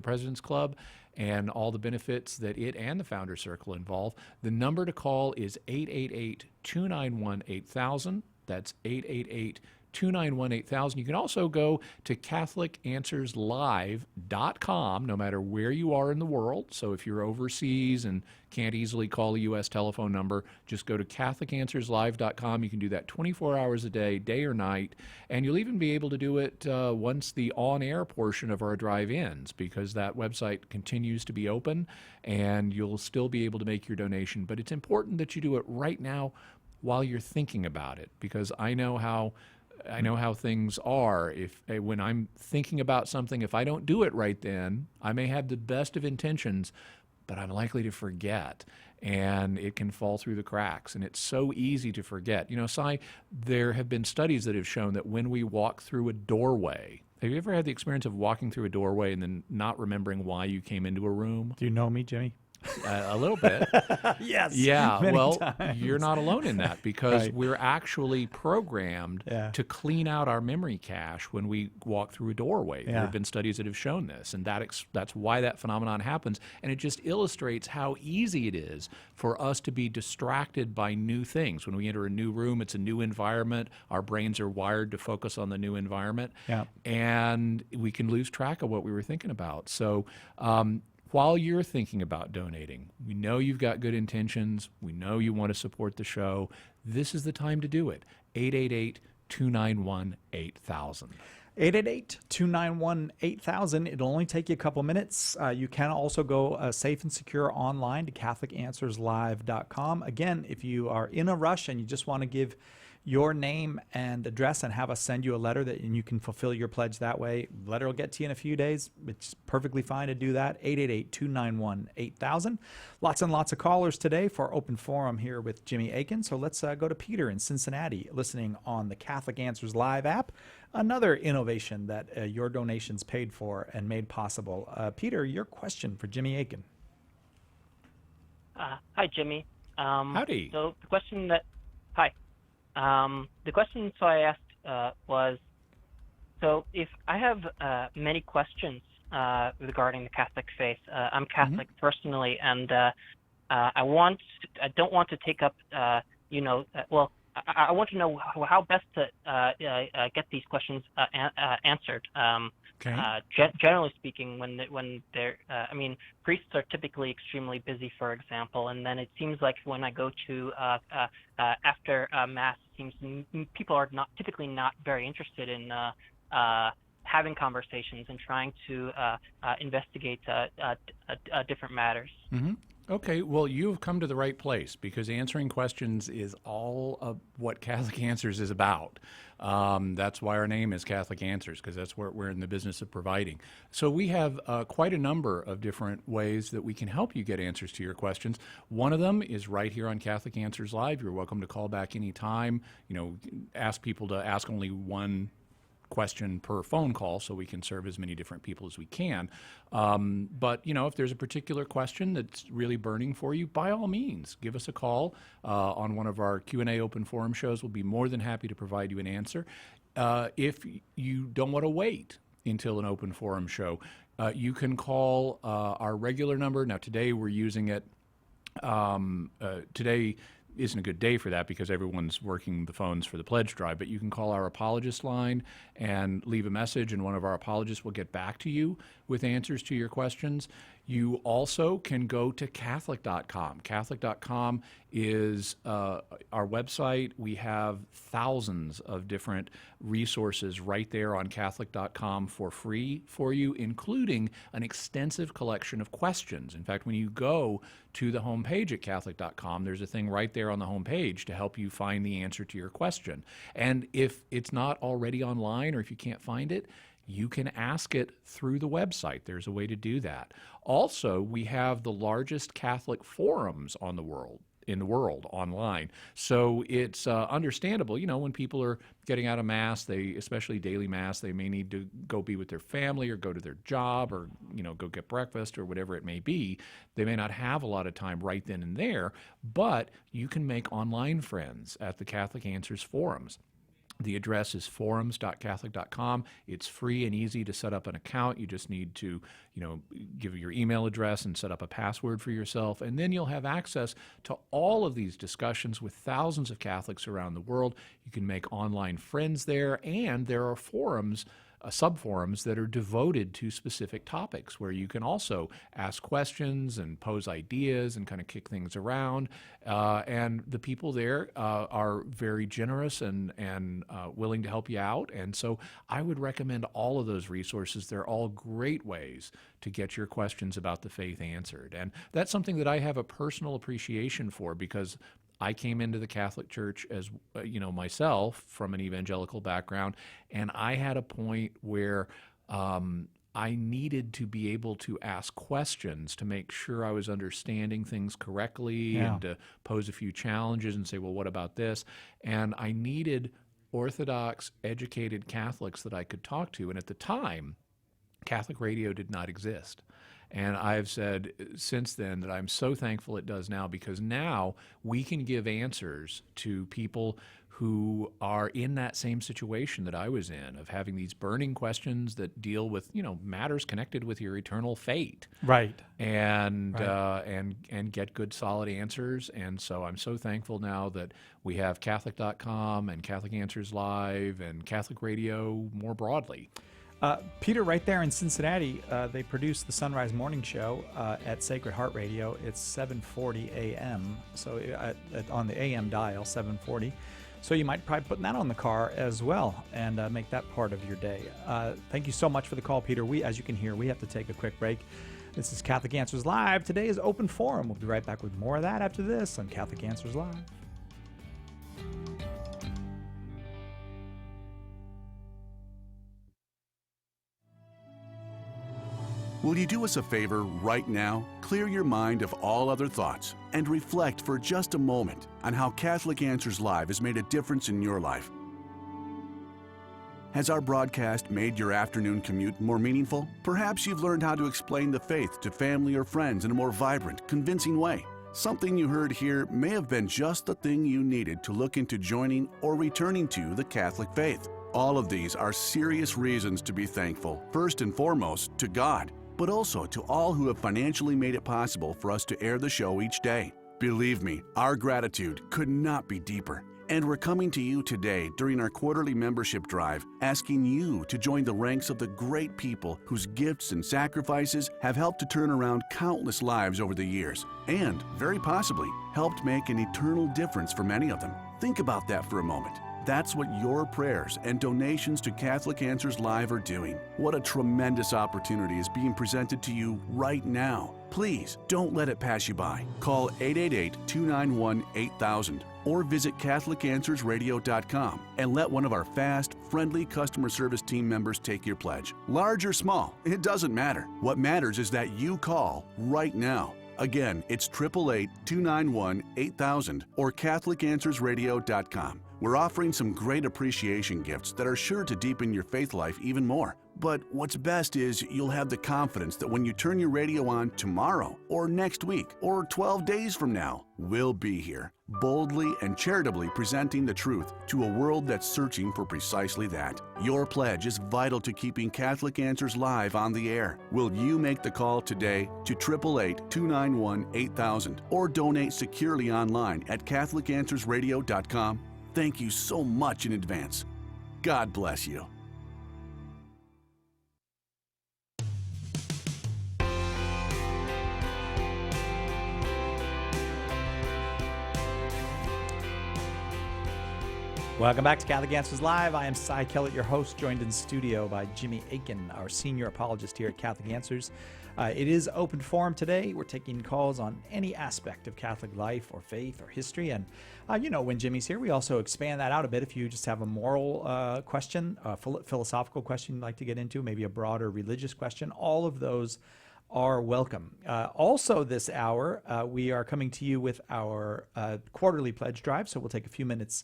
President's Club and all the benefits that it and the Founders Circle involve. The number to call is 888-291-8000. That's 888-291-8000. You can also go to CatholicAnswersLive.com, no matter where you are in the world. So if you're overseas and can't easily call a U.S. telephone number, just go to CatholicAnswersLive.com. You can do that 24 hours a day, day or night, and you'll even be able to do it once the on-air portion of our drive ends, because that website continues to be open, and you'll still be able to make your donation. But it's important that you do it right now while you're thinking about it, because I know how things are. When I'm thinking about something, if I don't do it right then, I may have the best of intentions, but I'm likely to forget, and it can fall through the cracks, and it's so easy to forget. Cy, there have been studies that have shown that when we walk through a doorway, have you ever had the experience of walking through a doorway and then not remembering why you came into a room? Do you know me, Jimmy? A little bit. Yes. Yeah. Well, times. You're not alone in that, because Right. we're actually programmed to clean out our memory cache when we walk through a doorway. There have been studies that have shown this, and that's why that phenomenon happens. And it just illustrates how easy it is for us to be distracted by new things. When we enter a new room, it's a new environment. Our brains are wired to focus on the new environment, and we can lose track of what we were thinking about. So, while you're thinking about donating, we know you've got good intentions. We know you want to support the show. This is the time to do it. 888-291-8000. 888-291-8000. It'll only take you a couple minutes. You can also go safe and secure online to CatholicAnswersLive.com. Again, if you are in a rush and you just want to give your name and address and have us send you a letter and you can fulfill your pledge that way, the letter will get to you in a few days. It's perfectly fine to do that. 888-291-8000. Lots and lots of callers today for Open Forum here with Jimmy Akin. So let's go to Peter in Cincinnati, listening on the Catholic Answers Live app. Another innovation that your donations paid for and made possible. Peter, your question for Jimmy Akin. Hi, Jimmy. Howdy. So the question I asked was, so if I have many questions regarding the Catholic faith, I'm Catholic personally, and I don't want to take up, I want to know how best to get these questions answered. Generally speaking, when they're, priests are typically extremely busy, for example, and then it seems like when I go to after Mass, it seems people are typically not very interested in having conversations and trying to investigate different matters. Mm-hmm. Okay, well, you've come to the right place, because answering questions is all of what Catholic Answers is about. That's why our name is Catholic Answers, because that's what we're in the business of providing. So we have quite a number of different ways that we can help you get answers to your questions. One of them is right here on Catholic Answers Live. You're welcome to call back anytime. Ask people to ask only one question per phone call, so we can serve as many different people as we can. But if there's a particular question that's really burning for you, by all means, give us a call on one of our Q&A open forum shows. We'll be more than happy to provide you an answer. If you don't want to wait until an open forum show, you can call our regular number. Now, today we're using it. Today isn't a good day for that, because everyone's working the phones for the pledge drive, but you can call our apologist line and leave a message, and one of our apologists will get back to you with answers to your questions. You also can go to Catholic.com. Catholic.com is our website. We have thousands of different resources right there on Catholic.com for free for you, including an extensive collection of questions. In fact, when you go to the homepage at Catholic.com, there's a thing right there on the homepage to help you find the answer to your question. And if it's not already online, or if you can't find it, you can ask it through the website. There's a way to do that. Also, we have the largest Catholic forums on the world. in the world online. So it's understandable, when people are getting out of Mass, especially daily Mass, they may need to go be with their family or go to their job or, go get breakfast or whatever it may be. They may not have a lot of time right then and there, but you can make online friends at the Catholic Answers forums. The address is forums.catholic.com. It's free and easy to set up an account. You just need to, give your email address and set up a password for yourself. And then you'll have access to all of these discussions with thousands of Catholics around the world. You can make online friends there, and there are forums, subforums that are devoted to specific topics where you can also ask questions and pose ideas and kind of kick things around. And the people there are very generous and willing to help you out. And so I would recommend all of those resources. They're all great ways to get your questions about the faith answered. And that's something that I have a personal appreciation for, because I came into the Catholic Church as, myself from an evangelical background, and I had a point where I needed to be able to ask questions to make sure I was understanding things correctly and to pose a few challenges and say, well, what about this? And I needed Orthodox, educated Catholics that I could talk to. And at the time, Catholic radio did not exist. And I've said since then that I'm so thankful it does now, because now we can give answers to people who are in that same situation that I was in, of having these burning questions that deal with, matters connected with your eternal fate. Right. And get good, solid answers. And so I'm so thankful now that we have Catholic.com and Catholic Answers Live and Catholic Radio more broadly. Peter, right there in Cincinnati, they produce the Sunrise Morning Show at Sacred Heart Radio. It's 7:40 a.m. So on the AM dial, 7:40. So you might probably put that on the car as well and make that part of your day. Thank you so much for the call, Peter. As you can hear, we have to take a quick break. This is Catholic Answers Live. Today is Open Forum. We'll be right back with more of that after this on Catholic Answers Live. Will you do us a favor right now? Clear your mind of all other thoughts and reflect for just a moment on how Catholic Answers Live has made a difference in your life. Has our broadcast made your afternoon commute more meaningful? Perhaps you've learned how to explain the faith to family or friends in a more vibrant, convincing way. Something you heard here may have been just the thing you needed to look into joining or returning to the Catholic faith. All of these are serious reasons to be thankful, first and foremost, to God, but also to all who have financially made it possible for us to air the show each day. Believe me, our gratitude could not be deeper. And we're coming to you today during our quarterly membership drive, asking you to join the ranks of the great people whose gifts and sacrifices have helped to turn around countless lives over the years, and, very possibly, helped make an eternal difference for many of them. Think about that for a moment. That's what your prayers and donations to Catholic Answers Live are doing. What a tremendous opportunity is being presented to you right now. Please don't let it pass you by. Call 888-291-8000 or visit CatholicAnswersRadio.com and let one of our fast, friendly customer service team members take your pledge. Large or small, it doesn't matter. What matters is that you call right now. Again, it's 888-291-8000 or CatholicAnswersRadio.com. We're offering some great appreciation gifts that are sure to deepen your faith life even more. But what's best is you'll have the confidence that when you turn your radio on tomorrow, or next week, or 12 days from now, we'll be here, boldly and charitably presenting the truth to a world that's searching for precisely that. Your pledge is vital to keeping Catholic Answers Live on the air. Will you make the call today to 888-291-8000 or donate securely online at CatholicAnswersRadio.com? Thank you so much in advance. God bless you. Welcome back to Catholic Answers Live. I am Cy Kellett, your host, joined in studio by Jimmy Aiken, our senior apologist here at Catholic Answers. It is open forum today. We're taking calls on any aspect of Catholic life or faith or history. And, when Jimmy's here, we also expand that out a bit. If you just have a moral question, a philosophical question you'd like to get into, maybe a broader religious question, all of those are welcome. Also, this hour, we are coming to you with our quarterly pledge drive. So we'll take a few minutes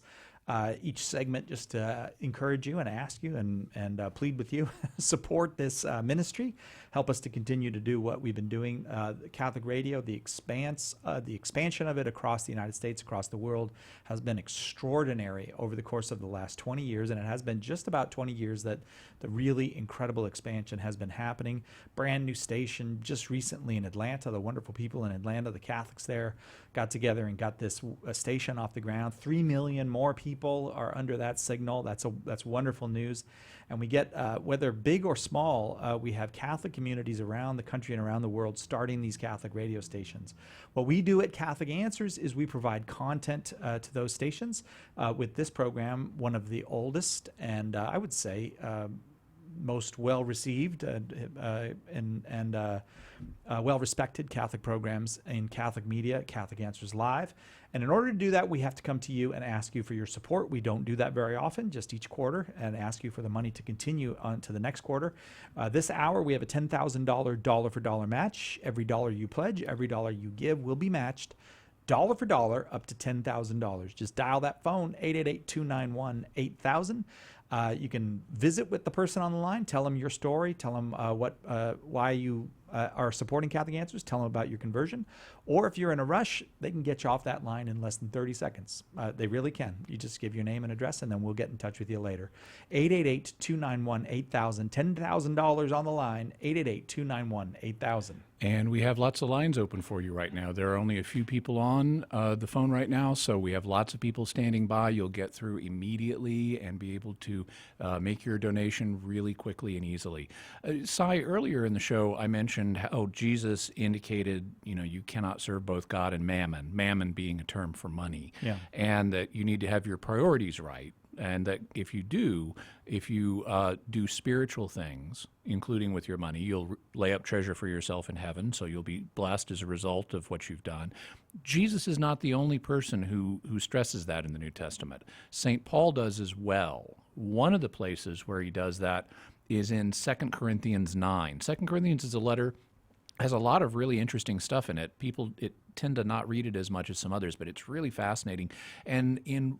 each segment just to encourage you and ask you and plead with you. Support this ministry. Help us to continue to do what we've been doing. Catholic Radio, the expansion of it across the United States, across the world, has been extraordinary over the course of the last 20 years. And it has been just about 20 years that the really incredible expansion has been happening. Brand new station just recently in Atlanta. The wonderful people in Atlanta, the Catholics there, got together and got this station off the ground. 3 million more people are under that signal. That's wonderful news. And we get, whether big or small, we have Catholic communities around the country and around the world starting these Catholic radio stations. What we do at Catholic Answers is we provide content to those stations. With this program, one of the oldest and I would say most well-received and well-respected Catholic programs in Catholic media, Catholic Answers Live. And in order to do that, we have to come to you and ask you for your support. We don't do that very often, just each quarter, and ask you for the money to continue on to the next quarter. This hour, we have a $10,000 dollar-for-dollar match. Every dollar you pledge, every dollar you give will be matched dollar for dollar up to $10,000. Just dial that phone, 888-291-8000. You can visit with the person on the line, tell them your story, tell them why you are supporting Catholic Answers, tell them about your conversion. Or if you're in a rush, they can get you off that line in less than 30 seconds. They really can. You just give your name and address, and then we'll get in touch with you later. 888-291-8000. $10,000 on the line, 888-291-8000. And we have lots of lines open for you right now. There are only a few people on the phone right now, so we have lots of people standing by. You'll get through immediately and be able to make your donation really quickly and easily. Cy, earlier in the show, I mentioned how Jesus indicated, you cannot serve both God and mammon being a term for money, and that you need to have your priorities right. And that if you do spiritual things, including with your money, you'll lay up treasure for yourself in heaven, so you'll be blessed as a result of what you've done. Jesus is not the only person who stresses that in the New Testament. St. Paul does as well. One of the places where he does that is in 2 Corinthians 9. 2 Corinthians is a letter, has a lot of really interesting stuff in it. People tend to not read it as much as some others, but it's really fascinating. And in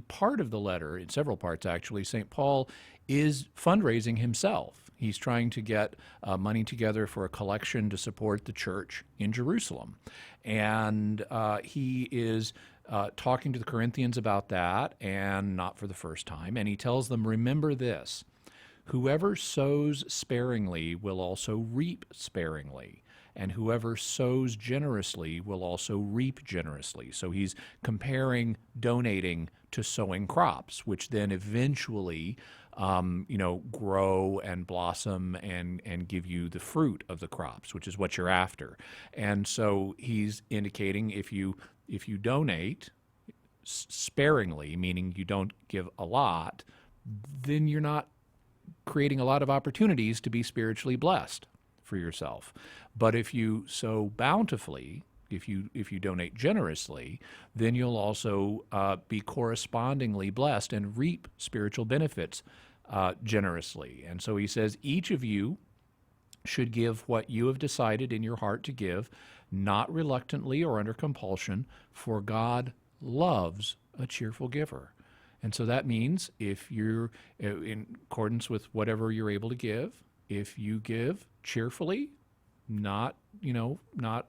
part of the letter, in several parts actually, St. Paul is fundraising himself. He's trying to get money together for a collection to support the church in Jerusalem. And he is talking to the Corinthians about that, and not for the first time. And he tells them, remember this, whoever sows sparingly will also reap sparingly, and whoever sows generously will also reap generously. So he's comparing donating to sowing crops, which then eventually grow and blossom and give you the fruit of the crops, which is what you're after. And so he's indicating if you donate sparingly, meaning you don't give a lot, then you're not creating a lot of opportunities to be spiritually blessed for yourself. But if you sow bountifully, if you donate generously, then you'll also be correspondingly blessed and reap spiritual benefits generously. And so he says, each of you should give what you have decided in your heart to give, not reluctantly or under compulsion, for God loves a cheerful giver. And so that means if you're in accordance with whatever you're able to give, if you give cheerfully, not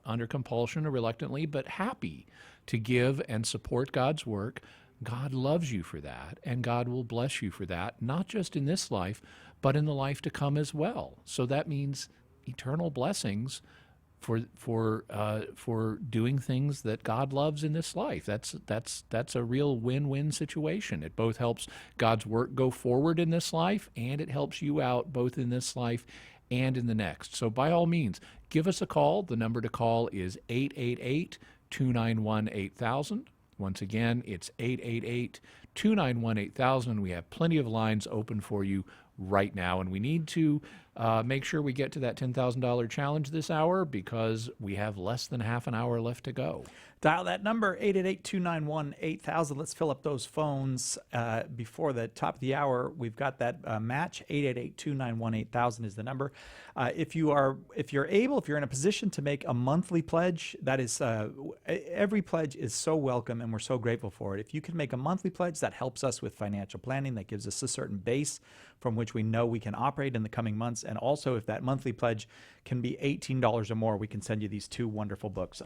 under compulsion or reluctantly, but happy to give and support God's work, God loves you for that, and God will bless you for that, not just in this life, but in the life to come as well. So that means eternal blessings for doing things that God loves in this life. That's a real win-win situation. It both helps God's work go forward in this life, and it helps you out both in this life and in the next. So by all means, give us a call. The number to call is 888-291-8000. Once again, it's 888-291-8000. We have plenty of lines open for you right now, and we need to Make sure we get to that $10,000 challenge this hour because we have less than half an hour left to go. Dial that number, 888-291-8000. Let's fill up those phones before the top of the hour. We've got that match. 888-291-8000 is the number. If you're in a position to make a monthly pledge, that is, every pledge is so welcome and we're so grateful for it. If you can make a monthly pledge, that helps us with financial planning. That gives us a certain base from which we know we can operate in the coming months. And also, if that monthly pledge can be $18 or more, we can send you these two wonderful books.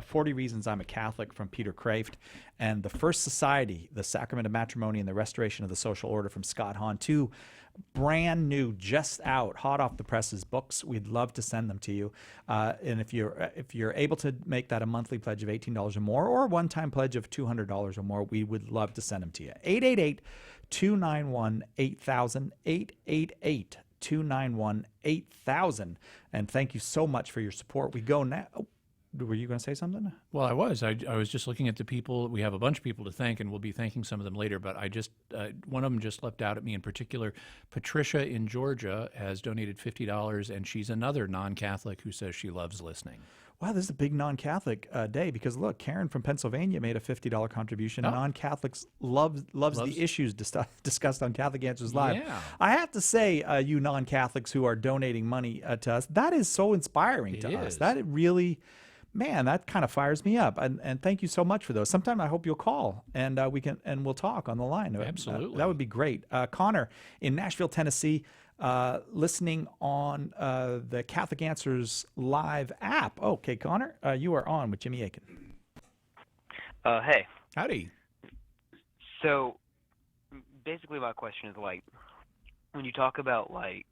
40 Reasons I'm a Catholic from Peter Kraft, and The First Society, The Sacrament of Matrimony and the Restoration of the Social Order from Scott Hahn. Two brand new, just out, hot off the presses books. We'd love to send them to you. And if you're able to make that a monthly pledge of $18 or more, or a one-time pledge of $200 or more, we would love to send them to you. 888-291-8000, 888-291-8000. And thank you so much for your support. We go now. Were you going to say something? Well, I was. I was just looking at the people. We have a bunch of people to thank, and we'll be thanking some of them later. But I just one of them just leapt out at me in particular. Patricia in Georgia has donated $50, and she's another non-Catholic who says she loves listening. Wow, this is a big non-Catholic day because look, Karen from Pennsylvania made a $50 contribution. Oh. Non-Catholics loves the issues discussed on Catholic Answers Live. Yeah. I have to say, you non-Catholics who are donating money to us, that is so inspiring to us. That really, man, that kind of fires me up. And thank you so much for those. Sometime I hope you'll call and we'll talk on the line. Absolutely, that would be great. Connor in Nashville, Tennessee. Listening on the Catholic Answers Live app. Okay, Connor, you are on with Jimmy Akin. Hey. Howdy. So, basically my question is, like, when you talk about, like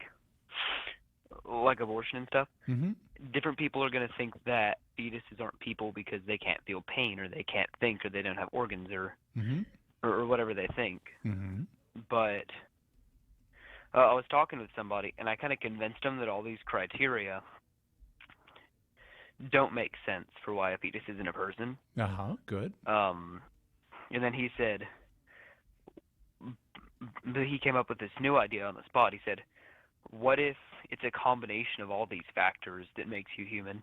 abortion and stuff, mm-hmm. different people are going to think that fetuses aren't people because they can't feel pain or they can't think or they don't have organs or mm-hmm. or whatever they think. Mm-hmm. But I was talking with somebody, and I kind of convinced them that all these criteria don't make sense for why a fetus isn't a person. Good. And then he said, he came up with this new idea on the spot. He said, what if it's a combination of all these factors that makes you human?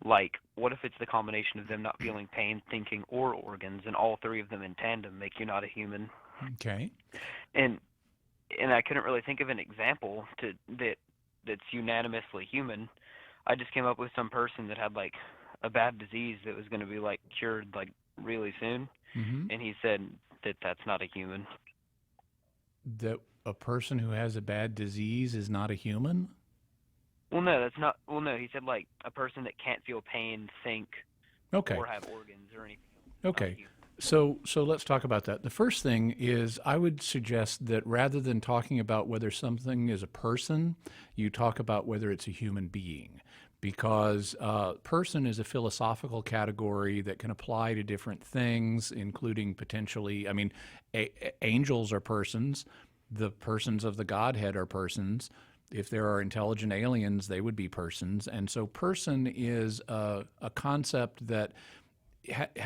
Like, what if it's the combination of them not feeling pain, thinking, or organs, and all three of them in tandem make you not a human? Okay. And I couldn't really think of an example that's unanimously human. I just came up with some person that had like a bad disease that was going to be like cured like really soon, mm-hmm. and he said that that's not a human. That a person who has a bad disease is not a human? Well, no, that's not. Well, no, he said like a person that can't feel pain, think, okay, or have organs or anything. Okay. So let's talk about that. The first thing is I would suggest that rather than talking about whether something is a person, you talk about whether it's a human being, because person is a philosophical category that can apply to different things, including potentially, angels are persons, the persons of the Godhead are persons. If there are intelligent aliens, they would be persons. And so person is a concept that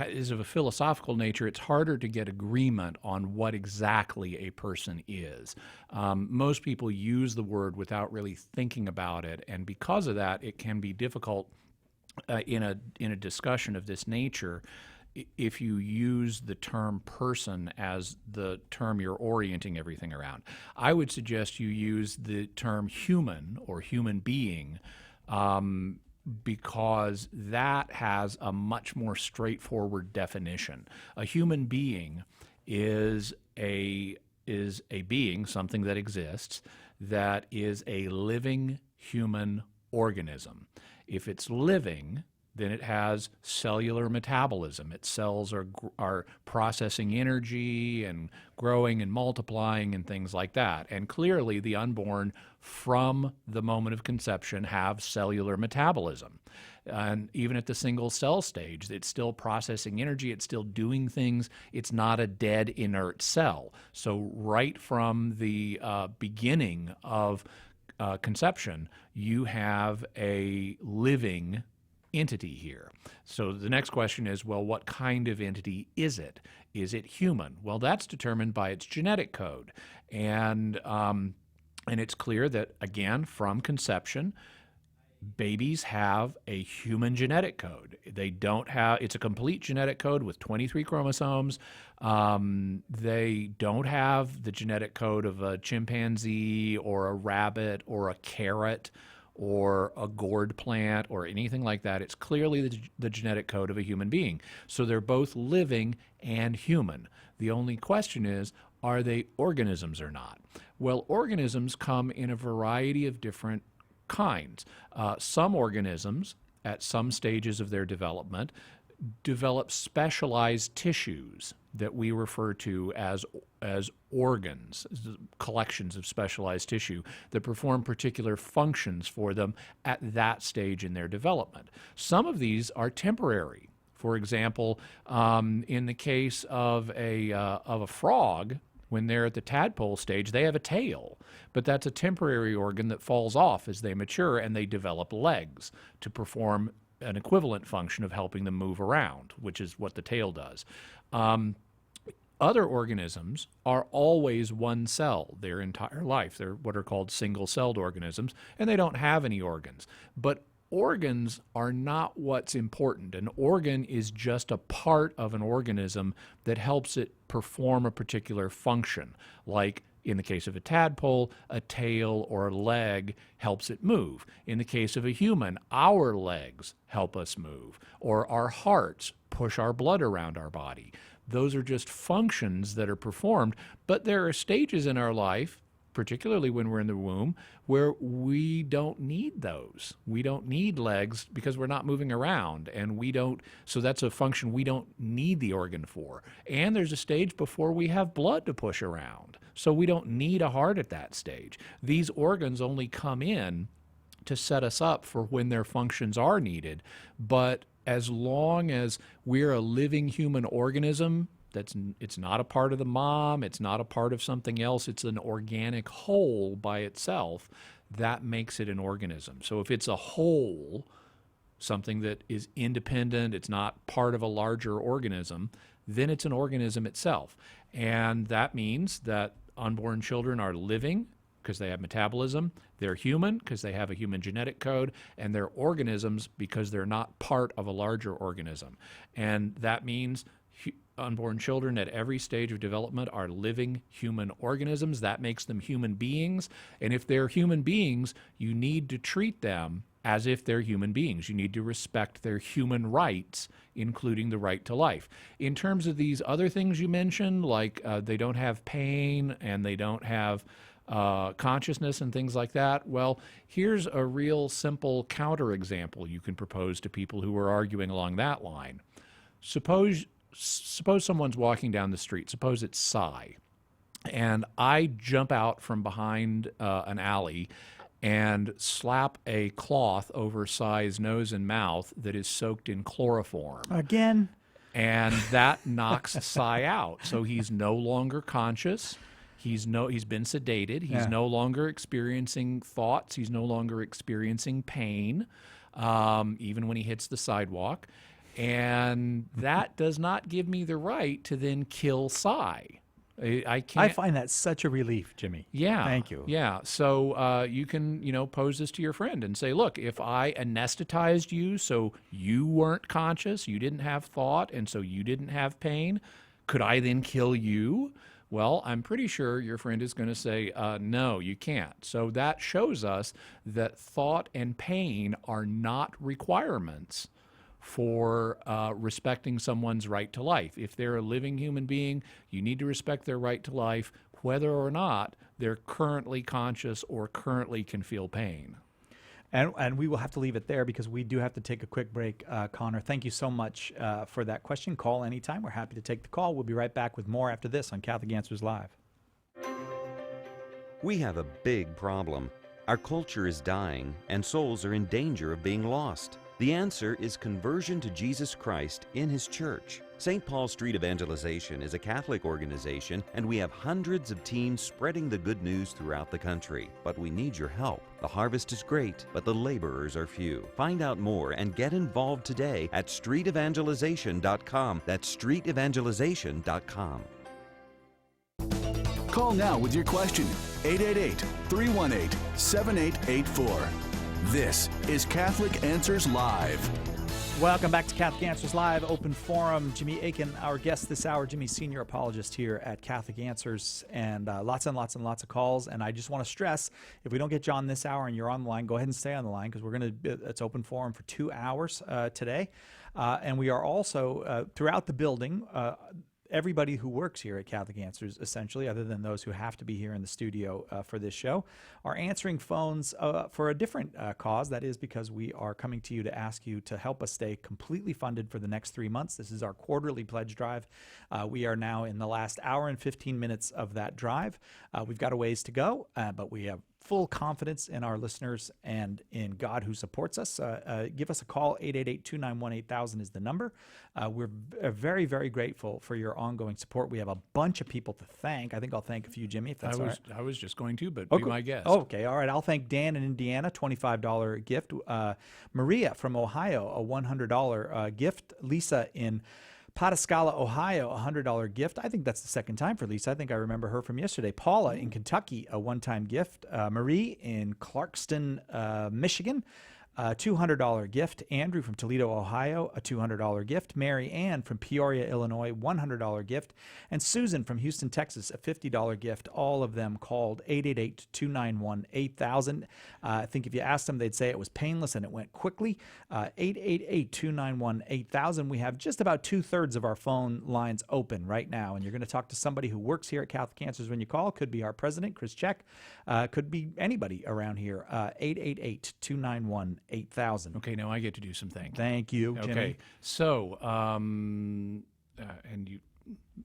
is of a philosophical nature. It's harder to get agreement on what exactly a person is. Most people use the word without really thinking about it, and because of that, it can be difficult in a discussion of this nature if you use the term person as the term you're orienting everything around. I would suggest you use the term human or human being, because that has a much more straightforward definition. A human being is a being, something that exists, that is a living human organism. If it's living, then it has cellular metabolism. Its cells are processing energy and growing and multiplying and things like that. And clearly the unborn from the moment of conception have cellular metabolism. And even at the single cell stage, it's still processing energy, it's still doing things. It's not a dead inert cell. So right from the beginning of conception, you have a living entity here. So the next question is, well, what kind of entity is it? Is it human? Well, that's determined by its genetic code. And And it's clear that, again, from conception, babies have a human genetic code. They don't have, it's a complete genetic code with 23 chromosomes. They don't have the genetic code of a chimpanzee or a rabbit or a carrot or a gourd plant or anything like that. It's clearly the genetic code of a human being. So they're both living and human. The only question is, are they organisms or not? Well, organisms come in a variety of different kinds. Some organisms, at some stages of their development, develop specialized tissues that we refer to as organs, collections of specialized tissue that perform particular functions for them at that stage in their development. Some of these are temporary. For example, in the case of a frog, when they're at the tadpole stage, they have a tail, but that's a temporary organ that falls off as they mature and they develop legs to perform an equivalent function of helping them move around, which is what the tail does. Other organisms are always one cell their entire life. They're what are called single-celled organisms, and they don't have any organs. But organs are not what's important. An organ is just a part of an organism that helps it perform a particular function. Like in the case of a tadpole, a tail or a leg helps it move. In the case of a human, our legs help us move, or our hearts push our blood around our body. Those are just functions that are performed, but there are stages in our life, particularly when we're in the womb, where we don't need those. We don't need legs because we're not moving around, and so that's a function we don't need the organ for. And there's a stage before we have blood to push around, so we don't need a heart at that stage. These organs only come in to set us up for when their functions are needed, but as long as we're a living human organism, it's not a part of the mom, it's not a part of something else, it's an organic whole by itself, that makes it an organism. So if it's a whole, something that is independent, it's not part of a larger organism, then it's an organism itself. And that means that unborn children are living because they have metabolism, they're human because they have a human genetic code, and they're organisms because they're not part of a larger organism. And that means unborn children at every stage of development are living human organisms. That makes them human beings. And if they're human beings, you need to treat them as if they're human beings. You need to respect their human rights, including the right to life. In terms of these other things you mentioned, like they don't have pain and they don't have consciousness and things like that, well, here's a real simple counterexample you can propose to people who are arguing along that line. Suppose someone's walking down the street, suppose it's Cy, and I jump out from behind an alley and slap a cloth over Cy's nose and mouth that is soaked in chloroform. Again? And that knocks Cy out. So he's no longer conscious. He's been sedated. He's no longer experiencing thoughts. He's no longer experiencing pain, even when he hits the sidewalk. And that does not give me the right to then kill Cy. I can't. I find that such a relief, Jimmy. Yeah. Thank you. Yeah. So you can, pose this to your friend and say, look, if I anesthetized you so you weren't conscious, you didn't have thought, and so you didn't have pain, could I then kill you? Well, I'm pretty sure your friend is going to say, no, you can't. So that shows us that thought and pain are not requirements for respecting someone's right to life. If they're a living human being, you need to respect their right to life, whether or not they're currently conscious or currently can feel pain. And we will have to leave it there because we do have to take a quick break. Connor, thank you so much for that question. Call anytime. We're happy to take the call. We'll be right back with more after this on Catholic Answers Live. We have a big problem. Our culture is dying, and souls are in danger of being lost. The answer is conversion to Jesus Christ in His church. St. Paul Street Evangelization is a Catholic organization, and we have hundreds of teams spreading the good news throughout the country. But we need your help. The harvest is great, but the laborers are few. Find out more and get involved today at streetevangelization.com. That's streetevangelization.com. Call now with your question. 888-318-7884. This is Catholic Answers Live. Welcome back to Catholic Answers Live, Open Forum. Jimmy Akin, our guest this hour. Jimmy's senior apologist here at Catholic Answers, and lots and lots of calls. And I just want to stress, if we don't get John this hour and you're on the line, go ahead and stay on the line, because it's Open Forum for 2 hours today. And we are also, throughout the building, everybody who works here at Catholic Answers, essentially, other than those who have to be here in the studio for this show, are answering phones for a different cause. That is because we are coming to you to ask you to help us stay completely funded for the next 3 months. This is our quarterly pledge drive. We are now in the last hour and 15 minutes of that drive. We've got a ways to go, but we have full confidence in our listeners and in God who supports us. Give us a call. 888-291-8000 is the number. We're very, very grateful for your ongoing support. We have a bunch of people to thank. I think I'll thank a few, Jimmy, if that's all right. I was just going to, but Oh, be my guest. Okay, all right. I'll thank Dan in Indiana, $25 gift. Maria from Ohio, a $100 gift. Lisa in Pataskala, Ohio, a $100 gift. I think that's the second time for Lisa. I think I remember her from yesterday. Paula in Kentucky, a one-time gift. Marie in Clarkston, Michigan, a $200 gift. Andrew from Toledo, Ohio, a $200 gift. Mary Ann from Peoria, Illinois, $100 gift. And Susan from Houston, Texas, a $50 gift. All of them called 888-291-8000. I think if you asked them, they'd say it was painless and it went quickly. 888-291-8000. We have just about 2/3 of our phone lines open right now, and you're going to talk to somebody who works here at Catholic Answers when you call. Could be our president, Chris Check. Could be anybody around here. 888-291-8000. Okay, now I get to do some thanking. Thank you, Jimmy. Okay, so,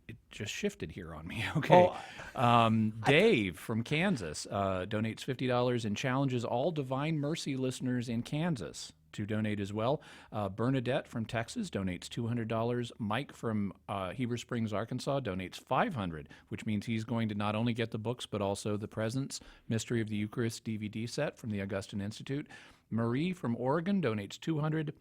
it just shifted here on me. Okay. Dave from Kansas donates $50 and challenges all Divine Mercy listeners in Kansas to donate as well. Bernadette from Texas donates $200. Mike from Heber Springs, Arkansas donates $500, which means he's going to not only get the books, but also the Presence, Mystery of the Eucharist DVD set from the Augustine Institute. Marie from Oregon donates $200.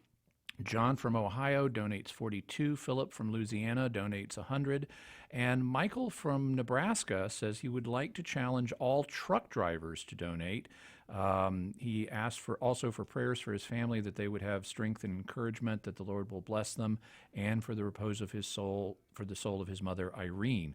John from Ohio donates $42. Philip from Louisiana donates $100. And Michael from Nebraska says he would like to challenge all truck drivers to donate. He asked also for prayers for his family, that they would have strength and encouragement, that the Lord will bless them, and for the repose of his soul, for the soul of his mother, Irene.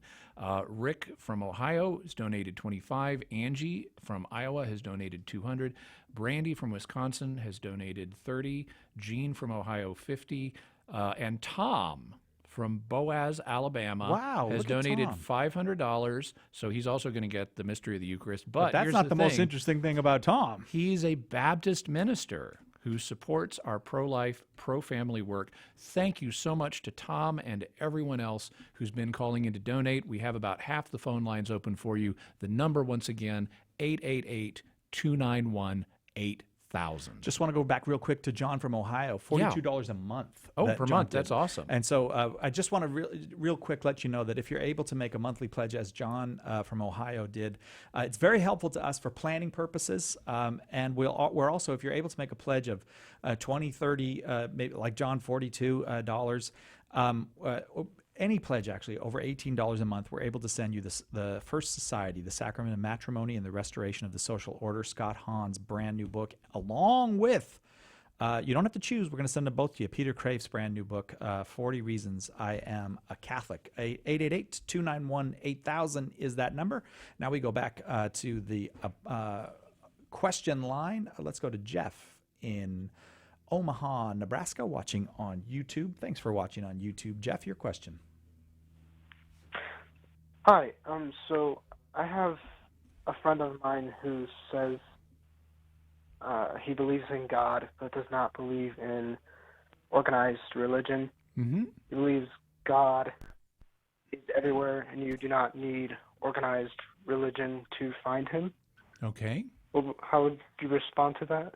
Rick from Ohio has donated $25. Angie from Iowa has donated $200. Brandy from Wisconsin has donated $30. Jean from Ohio, $50. And Tom from Boaz, Alabama, has donated $500. So he's also going to get the Mystery of the Eucharist. But that's not the most interesting thing about Tom. He's a Baptist minister who supports our pro-life, pro-family work. Thank you so much to Tom and everyone else who's been calling in to donate. We have about half the phone lines open for you. The number, once again, 888-291-8000. Just want to go back real quick to John from Ohio. $42 a month. Oh, per month. That's awesome. And so I just want to real quick let you know that if you're able to make a monthly pledge, as John from Ohio did, it's very helpful to us for planning purposes. And we're also, if you're able to make a pledge of $20, $30, maybe like John, $42, any pledge, actually, over $18 a month, we're able to send you the First Society, the Sacrament of Matrimony and the Restoration of the Social Order, Scott Hahn's brand new book, along with, you don't have to choose, we're going to send them both to you, Peter Crave's brand new book, 40 Reasons I Am a Catholic. 888-291-8000 is that number. Now we go back to the question line. Let's go to Jeff in Omaha, Nebraska, watching on YouTube. Thanks for watching on YouTube. Jeff, your question. Hi. So I have a friend of mine who says he believes in God but does not believe in organized religion. Mm-hmm. He believes God is everywhere and you do not need organized religion to find him. Okay. Well, how would you respond to that?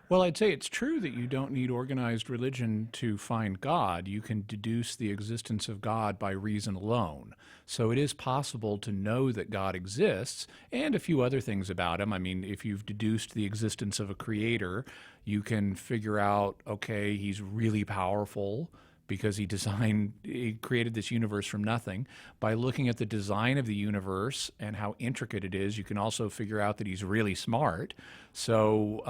Well, I'd say it's true that you don't need organized religion to find God. You can deduce the existence of God by reason alone. So it is possible to know that God exists and a few other things about him. I mean, if you've deduced the existence of a creator, you can figure out, okay, he's really powerful, because he created this universe from nothing. By looking at the design of the universe and how intricate it is, you can also figure out that he's really smart. So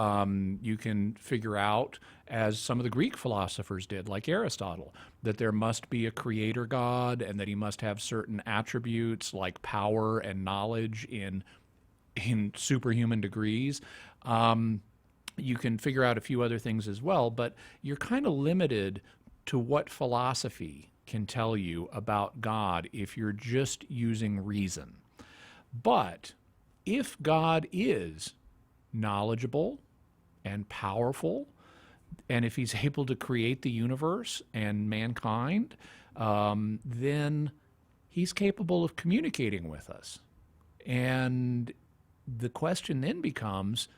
you can figure out, as some of the Greek philosophers did, like Aristotle, that there must be a creator God and that he must have certain attributes like power and knowledge in superhuman degrees. You can figure out a few other things as well, but you're kind of limited to what philosophy can tell you about God if you're just using reason. But if God is knowledgeable and powerful, and if he's able to create the universe and mankind, then he's capable of communicating with us. And the question then becomes,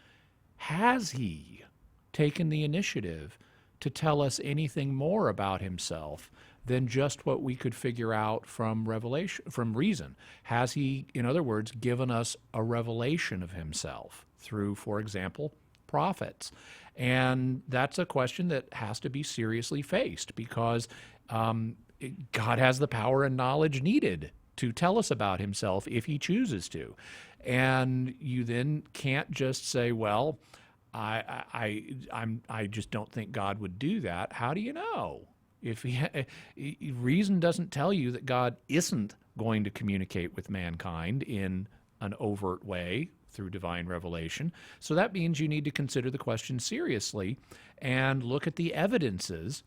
has he taken the initiative to tell us anything more about himself than just what we could figure out from revelation, from reason? Has he, in other words, given us a revelation of himself through, for example, prophets? And that's a question that has to be seriously faced, because God has the power and knowledge needed to tell us about himself if he chooses to. And you then can't just say, well, I just don't think God would do that. How do you know? If reason doesn't tell you that God isn't going to communicate with mankind in an overt way through divine revelation. So that means you need to consider the question seriously and look at the evidences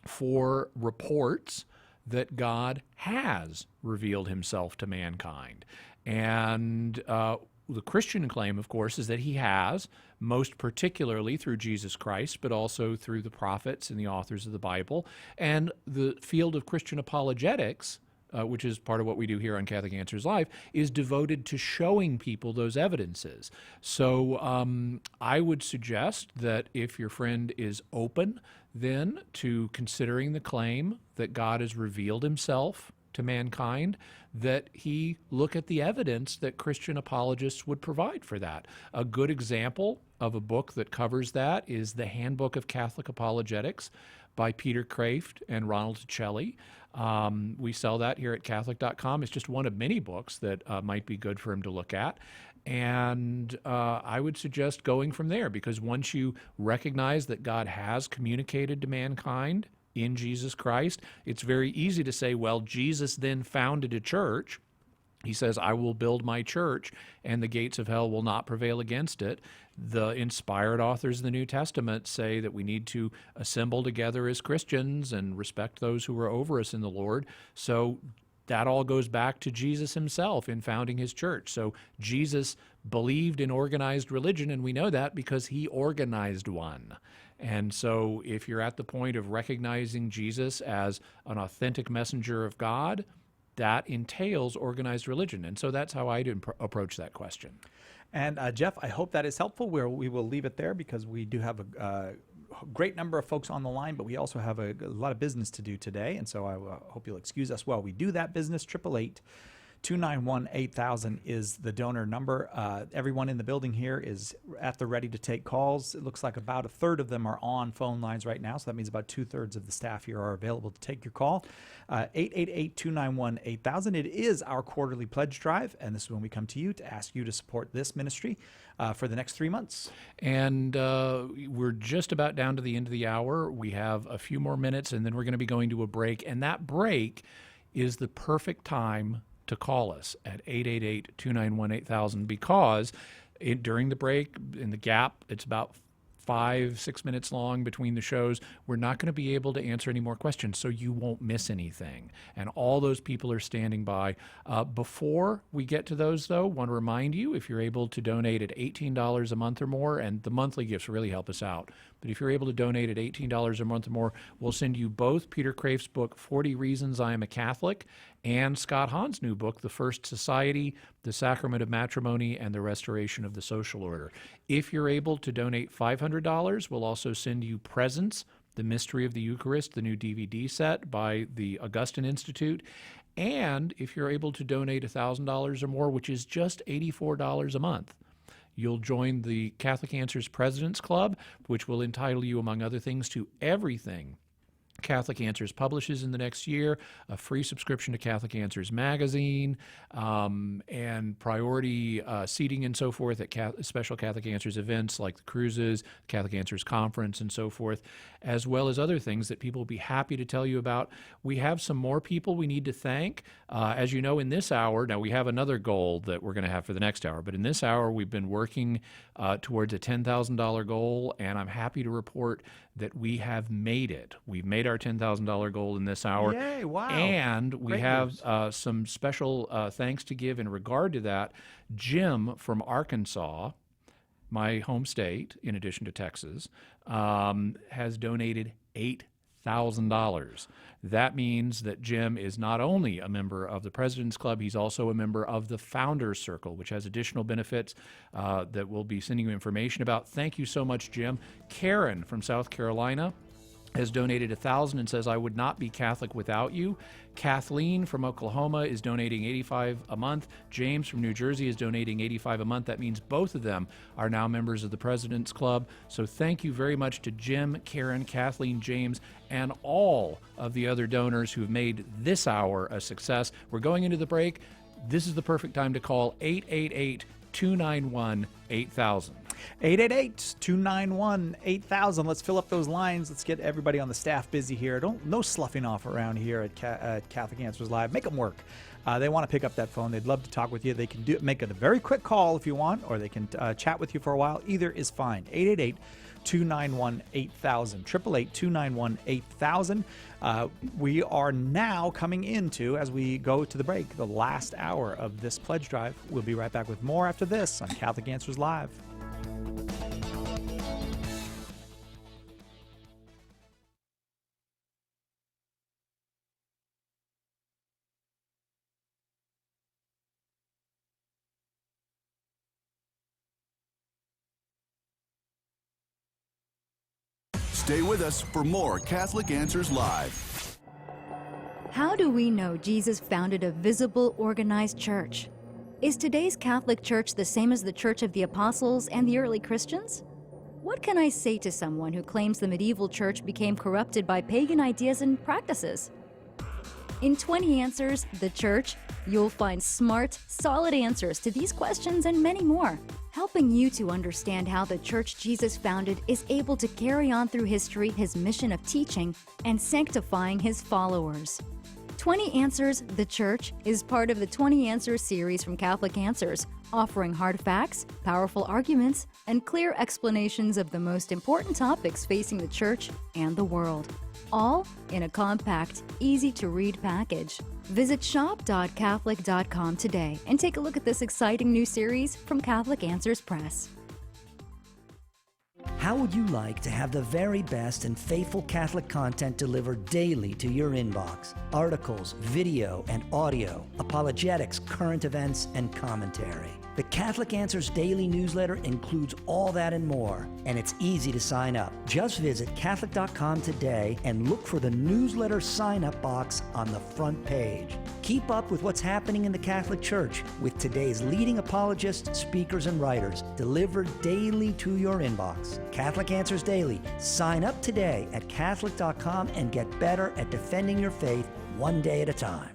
for reports that God has revealed himself to mankind. And the Christian claim, of course, is that he has, most particularly through Jesus Christ, but also through the prophets and the authors of the Bible. And the field of Christian apologetics, which is part of what we do here on Catholic Answers Live, is devoted to showing people those evidences. So I would suggest that if your friend is open then to considering the claim that God has revealed himself to mankind, that he look at the evidence that Christian apologists would provide for that. A good example of a book that covers that is the Handbook of Catholic Apologetics by Peter Kraft and Ronald Ticelli. We sell that here at Catholic.com. It's just one of many books that might be good for him to look at. And I would suggest going from there, because once you recognize that God has communicated to mankind in Jesus Christ, it's very easy to say, well, Jesus then founded a church. He says, I will build my church, and the gates of hell will not prevail against it. The inspired authors of the New Testament say that we need to assemble together as Christians and respect those who are over us in the Lord. So that all goes back to Jesus himself in founding his church. So Jesus believed in organized religion, and we know that because he organized one. And so if you're at the point of recognizing Jesus as an authentic messenger of God, that entails organized religion. And so that's how I'd approach that question. And Jeff, I hope that is helpful. We will leave it there because we do have a great number of folks on the line, but we also have a lot of business to do today. And so I hope you'll excuse us while we do that business. 888-291-8000 is the donor number. Everyone in the building here is at the ready to take calls. It looks like about a third of them are on phone lines right now, so that means about 2/3 of the staff here are available to take your call. 888-291-8000. It is our quarterly pledge drive, and this is when we come to you to ask you to support this ministry for the next 3 months. And we're just about down to the end of the hour. We have a few more minutes, and then we're going to be going to a break. And that break is the perfect time to call us at 888-291-8000, because during the break, in the gap, it's about 5-6 minutes long between the shows, we're not going to be able to answer any more questions, so you won't miss anything. And all those people are standing by. Before we get to those, though, I want to remind you, if you're able to donate at $18 a month or more, and the monthly gifts really help us out, but if you're able to donate at $18 a month or more, we'll send you both Peter Kraft's book, 40 Reasons I Am a Catholic, and Scott Hahn's new book, The First Society, The Sacrament of Matrimony, and the Restoration of the Social Order. If you're able to donate $500, we'll also send you Presence, The Mystery of the Eucharist, the new DVD set by the Augustine Institute. And if you're able to donate $1,000 or more, which is just $84 a month, you'll join the Catholic Answers President's Club, which will entitle you, among other things, to everything Catholic Answers publishes in the next year, a free subscription to Catholic Answers magazine, and priority seating and so forth at special Catholic Answers events like the cruises, Catholic Answers Conference, and so forth, as well as other things that people will be happy to tell you about. We have some more people we need to thank. As you know, in this hour, now we have another goal that we're going to have for the next hour, but in this hour, we've been working towards a $10,000 goal, and I'm happy to report that we have made it. We've made our $10,000 goal in this hour. Yay, wow. And we Great have news. some special thanks to give in regard to that. Jim from Arkansas, my home state, in addition to Texas, has donated $8,000. That means that Jim is not only a member of the President's Club, he's also a member of the Founders Circle, which has additional benefits that we'll be sending you information about. Thank you so much, Jim. Karen from South Carolina has donated $1,000 and says, I would not be Catholic without you. Kathleen from Oklahoma is donating $85 a month. James from New Jersey is donating $85 a month. That means both of them are now members of the President's Club. So thank you very much to Jim, Karen, Kathleen, James, and all of the other donors who have made this hour a success. We're going into the break. This is the perfect time to call 888-291-8000. 888-291-8000. Let's fill up those lines. Let's get everybody on the staff busy here. No sloughing off around here at Catholic Answers Live. Make them work. They want to pick up that phone. They'd love to talk with you. They can make it a very quick call if you want, or they can chat with you for a while. Either is fine. 888-291-8000. 888-291-8000. We are now coming into, as we go to the break, the last hour of this pledge drive. We'll be right back with more after this on Catholic Answers Live. Stay with us for more Catholic Answers Live. How do we know Jesus founded a visible, organized church? Is today's Catholic Church the same as the Church of the Apostles and the early Christians? What can I say to someone who claims the medieval church became corrupted by pagan ideas and practices? In 20 Answers, The Church, you'll find smart, solid answers to these questions and many more, helping you to understand how the church Jesus founded is able to carry on through history his mission of teaching and sanctifying his followers. 20 Answers, The Church is part of the 20 Answers series from Catholic Answers, offering hard facts, powerful arguments, and clear explanations of the most important topics facing the church and the world, all in a compact, easy-to-read package. Visit shop.catholic.com today and take a look at this exciting new series from Catholic Answers Press. How would you like to have the very best and faithful Catholic content delivered daily to your inbox? Articles, video, and audio, apologetics, current events, and commentary. The Catholic Answers Daily newsletter includes all that and more, and it's easy to sign up. Just visit Catholic.com today and look for the newsletter sign-up box on the front page. Keep up with what's happening in the Catholic Church with today's leading apologists, speakers, and writers, delivered daily to your inbox. Catholic Answers Daily. Sign up today at Catholic.com and get better at defending your faith one day at a time.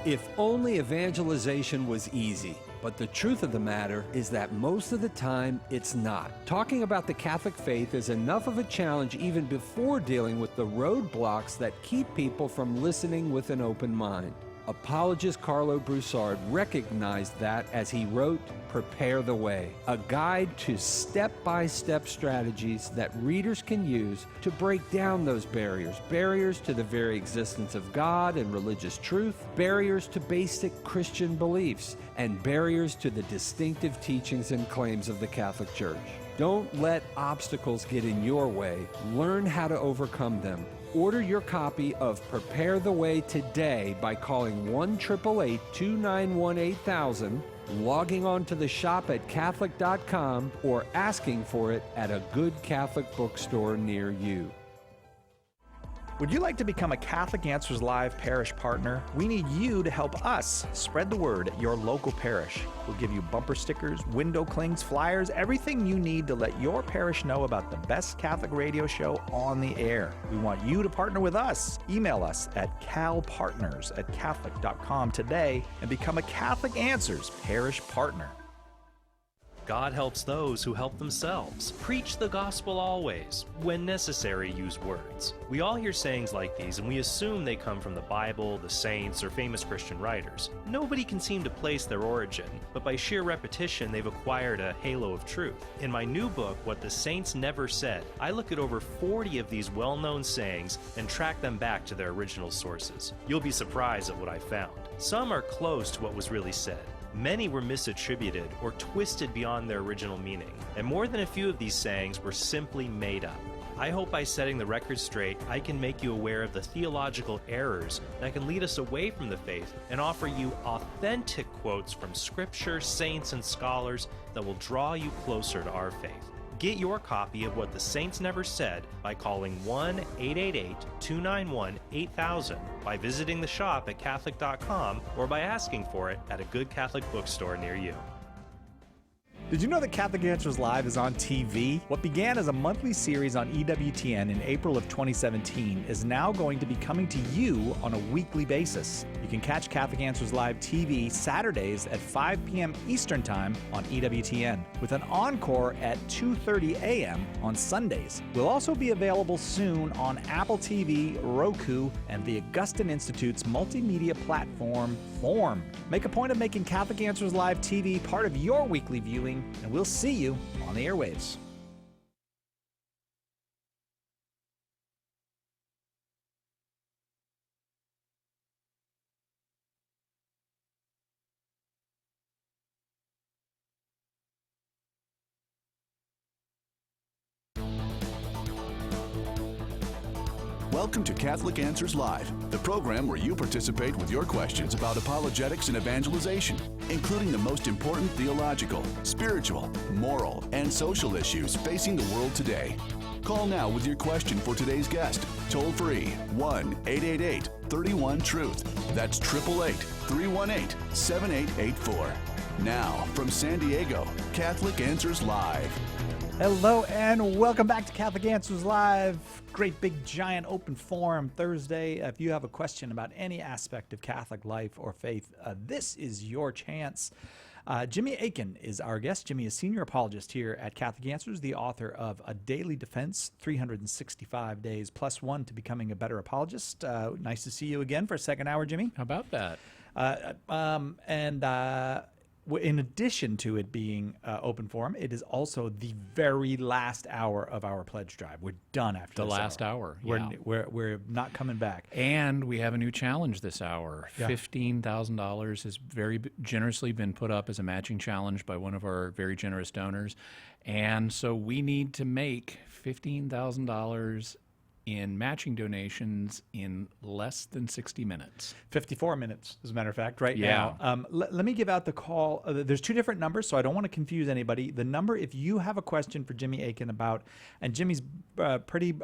If only evangelization was easy. But the truth of the matter is that most of the time it's not. Talking about the Catholic faith is enough of a challenge even before dealing with the roadblocks that keep people from listening with an open mind. Apologist Carlo Broussard recognized that as he wrote Prepare the Way, a guide to step-by-step strategies that readers can use to break down those barriers to the very existence of God and religious truth, barriers to basic Christian beliefs, and barriers to the distinctive teachings and claims of the Catholic Church. Don't let obstacles get in your way. Learn how to overcome them. Order your copy of Prepare the Way today by calling 1-888-291-8000, logging on to the shop at Catholic.com, or asking for it at a good Catholic bookstore near you. Would you like to become a Catholic Answers Live parish partner? We need you to help us spread the word at your local parish. We'll give you bumper stickers, window clings, flyers, everything you need to let your parish know about the best Catholic radio show on the air. We want you to partner with us. Email us at calpartners@catholic.com today and become a Catholic Answers parish partner. God helps those who help themselves. Preach the gospel always. When necessary, use words. We all hear sayings like these, and we assume they come from the Bible, the saints, or famous Christian writers. Nobody can seem to place their origin, but by sheer repetition, they've acquired a halo of truth. In my new book, What the Saints Never Said, I look at over 40 of these well-known sayings and track them back to their original sources. You'll be surprised at what I found. Some are close to what was really said. Many were misattributed or twisted beyond their original meaning, and more than a few of these sayings were simply made up. I hope by setting the record straight, I can make you aware of the theological errors that can lead us away from the faith and offer you authentic quotes from Scripture, saints, and scholars that will draw you closer to our faith. Get your copy of What the Saints Never Said by calling 1-888-291-8000, by visiting the shop at Catholic.com, or by asking for it at a good Catholic bookstore near you. Did you know that Catholic Answers Live is on TV? What began as a monthly series on EWTN in April of 2017 is now going to be coming to you on a weekly basis. You can catch Catholic Answers Live TV Saturdays at 5 p.m. Eastern Time on EWTN, with an encore at 2:30 a.m. on Sundays. We'll also be available soon on Apple TV, Roku, and the Augustine Institute's multimedia platform, Form. Make a point of making Catholic Answers Live TV part of your weekly viewing, and we'll see you on the airwaves. Welcome to Catholic Answers Live, the program where you participate with your questions about apologetics and evangelization, including the most important theological, spiritual, moral, and social issues facing the world today. Call now with your question for today's guest. Toll free 1-888-31-TRUTH. That's 888-318-7884. Now, from San Diego, Catholic Answers Live. Hello and welcome back to Catholic Answers Live. Great big giant open forum Thursday. If you have a question about any aspect of Catholic life or faith, this is your chance. Jimmy Akin is our guest. Jimmy is senior apologist here at Catholic Answers, the author of A Daily Defense, 365 Days Plus One to Becoming a Better Apologist. Nice to see you again for a second hour, Jimmy. How about that? In addition to it being open forum, it is also the very last hour of our pledge drive. We're done after the this last hour. Yeah. We're not coming back. And we have a new challenge this hour. Yeah. $15,000 has very generously been put up as a matching challenge by one of our very generous donors. And so we need to make $15,000 in matching donations in less than 60 minutes. 54 minutes, as a matter of fact, right Yeah. now. Let me give out the call. There's two different numbers, so I don't want to confuse anybody. The number, if you have a question for Jimmy Akin about, and Jimmy's pretty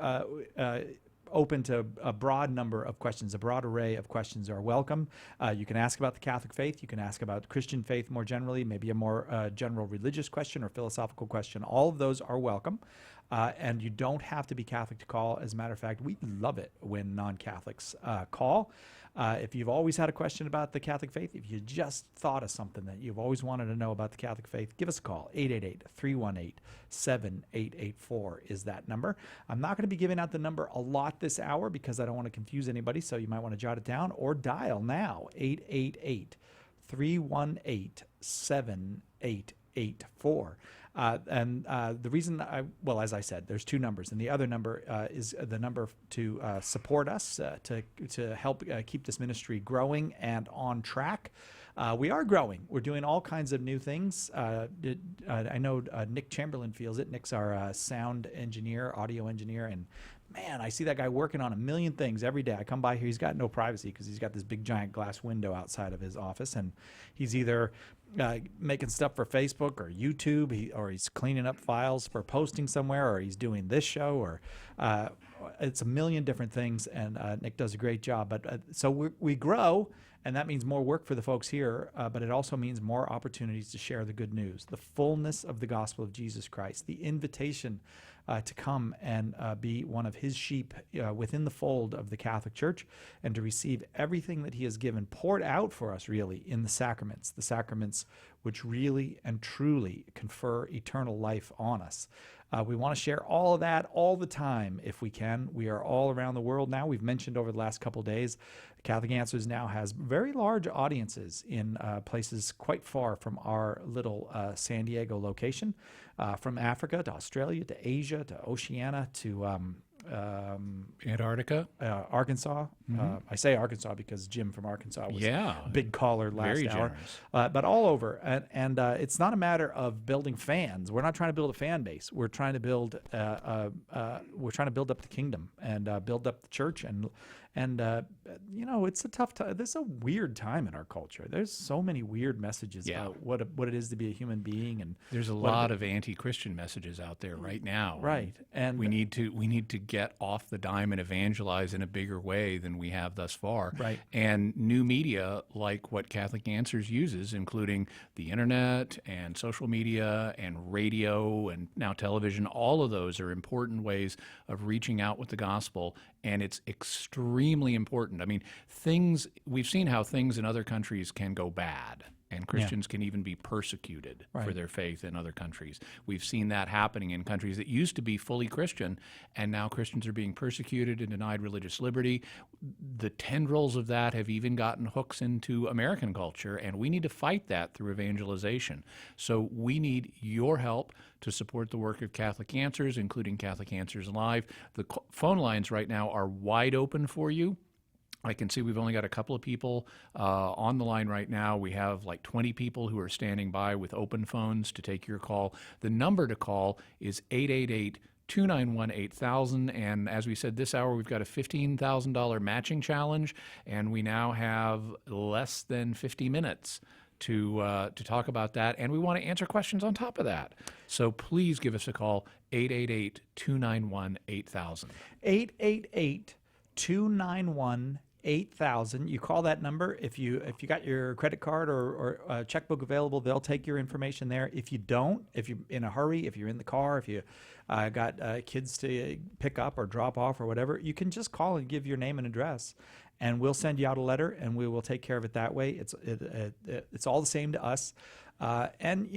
open to a broad number of questions, a broad array of questions are welcome. You can ask about the Catholic faith. You can ask about Christian faith more generally, maybe a more general religious question or philosophical question. All of those are welcome. And you don't have to be Catholic to call. As a matter of fact, we love it when non-Catholics call. If you've always had a question about the Catholic faith, if you just thought of something that you've always wanted to know about the Catholic faith, give us a call. 888-318-7884 is that number. I'm not going to be giving out the number a lot this hour because I don't want to confuse anybody, so you might want to jot it down or dial now, 888-318-7884. The reason as I said, there's two numbers, and the other number is the number to support us, to help keep this ministry growing and on track. We are growing. We're doing all kinds of new things. I know Nick Chamberlain feels it. Nick's our sound engineer, audio engineer, and man, I see that guy working on a million things every day. I come by here, he's got no privacy because he's got this big giant glass window outside of his office, and he's either making stuff for Facebook or YouTube, or he's cleaning up files for posting somewhere, or he's doing this show, or it's a million different things, and Nick does a great job. But so we grow, and that means more work for the folks here, but it also means more opportunities to share the good news, the fullness of the gospel of Jesus Christ, the invitation to come and be one of his sheep within the fold of the Catholic Church, and to receive everything that he has given poured out for us, really, in the sacraments which really and truly confer eternal life on us. We want to share all of that all the time if we can. We are all around the world now. We've mentioned over the last couple of days, Catholic Answers now has very large audiences in places quite far from our little San Diego location, from Africa to Australia to Asia to Oceania to Antarctica, Arkansas. I say Arkansas because Jim from Arkansas was a big caller last very hour. generous. But all over, and it's not a matter of building fans. We're not trying to build a fan base. We're trying to build build up the kingdom and build up the church. And it's a tough time. This is a weird time in our culture. There's so many weird messages about what it is to be a human being, and there's a lot of anti-Christian messages out there right now. Right, and we need to get off the dime and evangelize in a bigger way than we have thus far. Right, and new media like what Catholic Answers uses, including the internet and social media and radio and now television. All of those are important ways of reaching out with the gospel, and it's extremely important. I mean, we've seen how things in other countries can go bad, and Christians can even be persecuted for their faith in other countries. We've seen that happening in countries that used to be fully Christian, and now Christians are being persecuted and denied religious liberty. The tendrils of that have even gotten hooks into American culture, and we need to fight that through evangelization. So we need your help to support the work of Catholic Answers, including Catholic Answers Live. The phone lines right now are wide open for you. I can see we've only got a couple of people on the line right now. We have like 20 people who are standing by with open phones to take your call. The number to call is 888-291-8000. And as we said, this hour we've got a $15,000 matching challenge, and we now have less than 50 minutes to talk about that, and we want to answer questions on top of that. So please give us a call, 888-291-8000. 888-291-8000. 8,000. You call that number. If you got your credit card or a checkbook available, they'll take your information there. If you don't, if you're in a hurry, if you're in the car, if you got kids to pick up or drop off or whatever, you can just call and give your name and address, and we'll send you out a letter, and we will take care of it that way. It's all the same to us. And,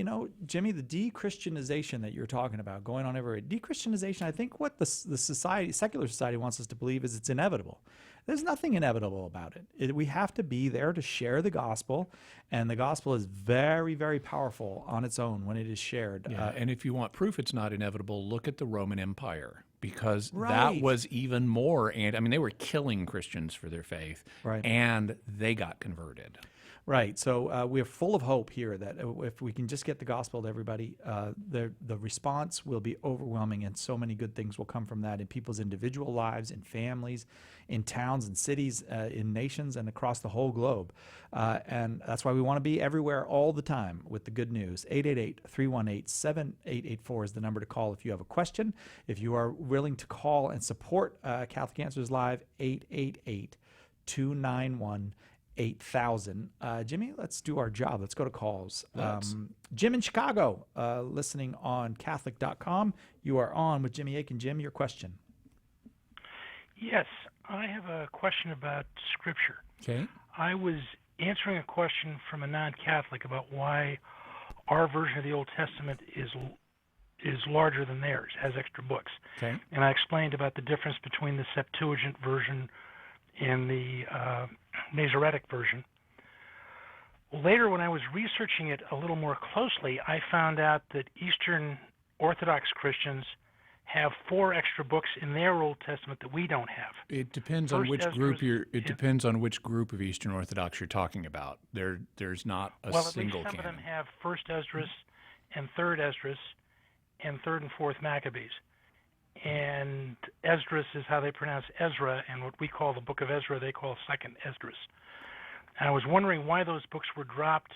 Jimmy, the de-Christianization that you're talking about going on everywhere, de-Christianization, I think what the secular society wants us to believe is it's inevitable. There's nothing inevitable about it. We have to be there to share the gospel, and the gospel is very, very powerful on its own when it is shared. And if you want proof it's not inevitable, look at the Roman Empire, because that was even more. And I mean, they were killing Christians for their faith, and they got converted. Right. So we're full of hope here that if we can just get the gospel to everybody, the response will be overwhelming, and so many good things will come from that in people's individual lives, in families, in towns and cities, in nations, and across the whole globe. And that's why we want to be everywhere all the time with the good news. 888-318-7884 is the number to call if you have a question. If you are willing to call and support Catholic Answers Live, 888-291-8000. Jimmy, let's do our job. Let's go to calls. Jim in Chicago, listening on Catholic.com. You are on with Jimmy Akin. Jim, your question. Yes, I have a question about Scripture. Okay. I was answering a question from a non-Catholic about why our version of the Old Testament is larger than theirs, has extra books. Okay. And I explained about the difference between the Septuagint version and the Masoretic version. Later, when I was researching it a little more closely, I found out that Eastern Orthodox Christians have 4 extra books in their Old Testament that we don't have. It depends on which group depends on which group of Eastern Orthodox you're talking about. There's not a single canon. Well, at least some of them have First Esdras and Third Esdras and Third and Fourth Maccabees. And Esdras is how they pronounce Ezra, and what we call the Book of Ezra, they call Second Esdras. And I was wondering why those books were dropped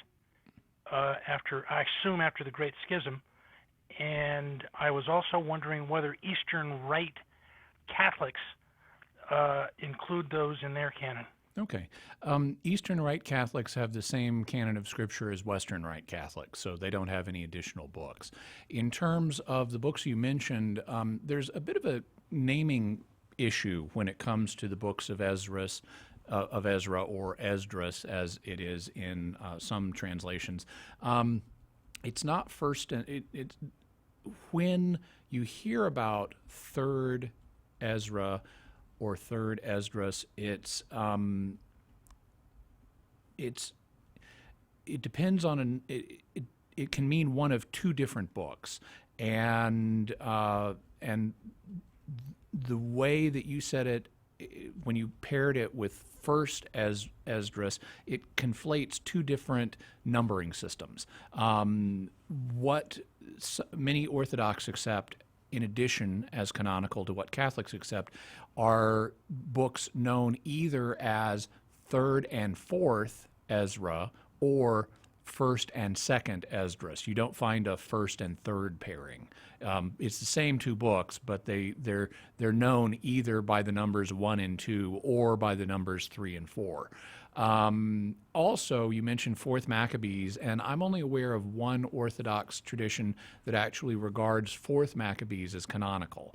after the Great Schism, and I was also wondering whether Eastern Rite Catholics include those in their canon? Okay. Eastern Rite Catholics have the same canon of Scripture as Western Rite Catholics, so they don't have any additional books. In terms of the books you mentioned, there's a bit of a naming issue when it comes to the books of Ezra or Esdras, as it is in some translations. It's not first. It's when you hear about Third Ezra or Third Esdras, it depends on it can mean one of two different books, and the way that you said it, when you paired it with First Esdras, it conflates two different numbering systems. What many Orthodox accept, in addition as canonical to what Catholics accept, are books known either as Third and Fourth Ezra or First and Second Esdras. You don't find a first and third pairing. It's the same two books, but they're known either by the numbers 1 and 2 or by the numbers 3 and 4. Also, you mentioned Fourth Maccabees, and I'm only aware of one Orthodox tradition that actually regards Fourth Maccabees as canonical.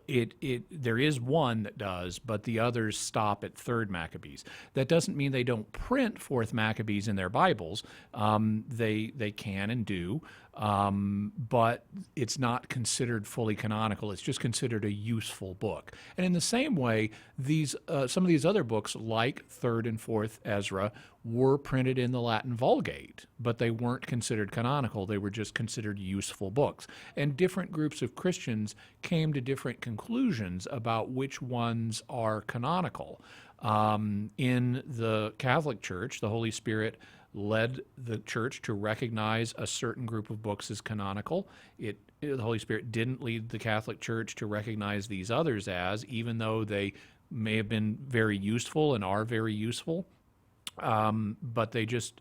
There is one that does, but the others stop at Third Maccabees. That doesn't mean they don't print Fourth Maccabees in their Bibles. They can and do, but it's not considered fully canonical. It's just considered a useful book. And in the same way, some of these other books, like Third and Fourth Ezra, were printed in the Latin Vulgate, but they weren't considered canonical. They were just considered useful books. And different groups of Christians came to different conclusions about which ones are canonical. In the Catholic Church, the Holy Spirit led the Church to recognize a certain group of books as canonical. The Holy Spirit didn't lead the Catholic Church to recognize these others as, even though they may have been very useful and are very useful. But the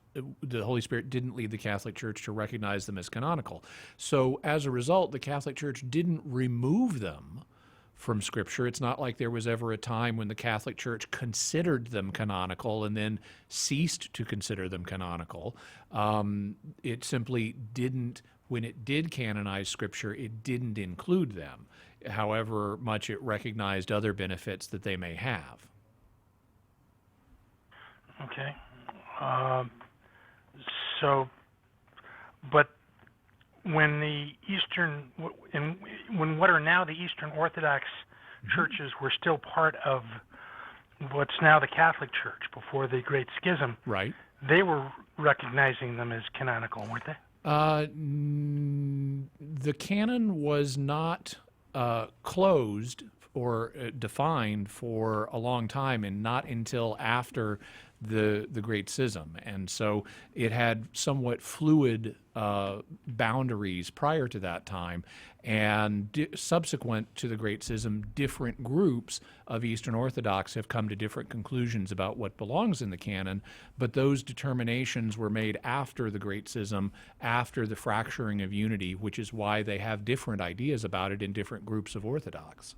Holy Spirit didn't lead the Catholic Church to recognize them as canonical. So as a result, the Catholic Church didn't remove them from Scripture. It's not like there was ever a time when the Catholic Church considered them canonical and then ceased to consider them canonical. It simply didn't, when it did canonize Scripture, it didn't include them, however much it recognized other benefits that they may have. Okay. But when the when what are now the Eastern Orthodox churches were still part of what's now the Catholic Church before the Great Schism, right? They were recognizing them as canonical, weren't they? The canon was not closed or defined for a long time, and not until after the Great Schism. And so it had somewhat fluid boundaries prior to that time. And subsequent to the Great Schism, different groups of Eastern Orthodox have come to different conclusions about what belongs in the canon, but those determinations were made after the Great Schism, after the fracturing of unity, which is why they have different ideas about it in different groups of Orthodox.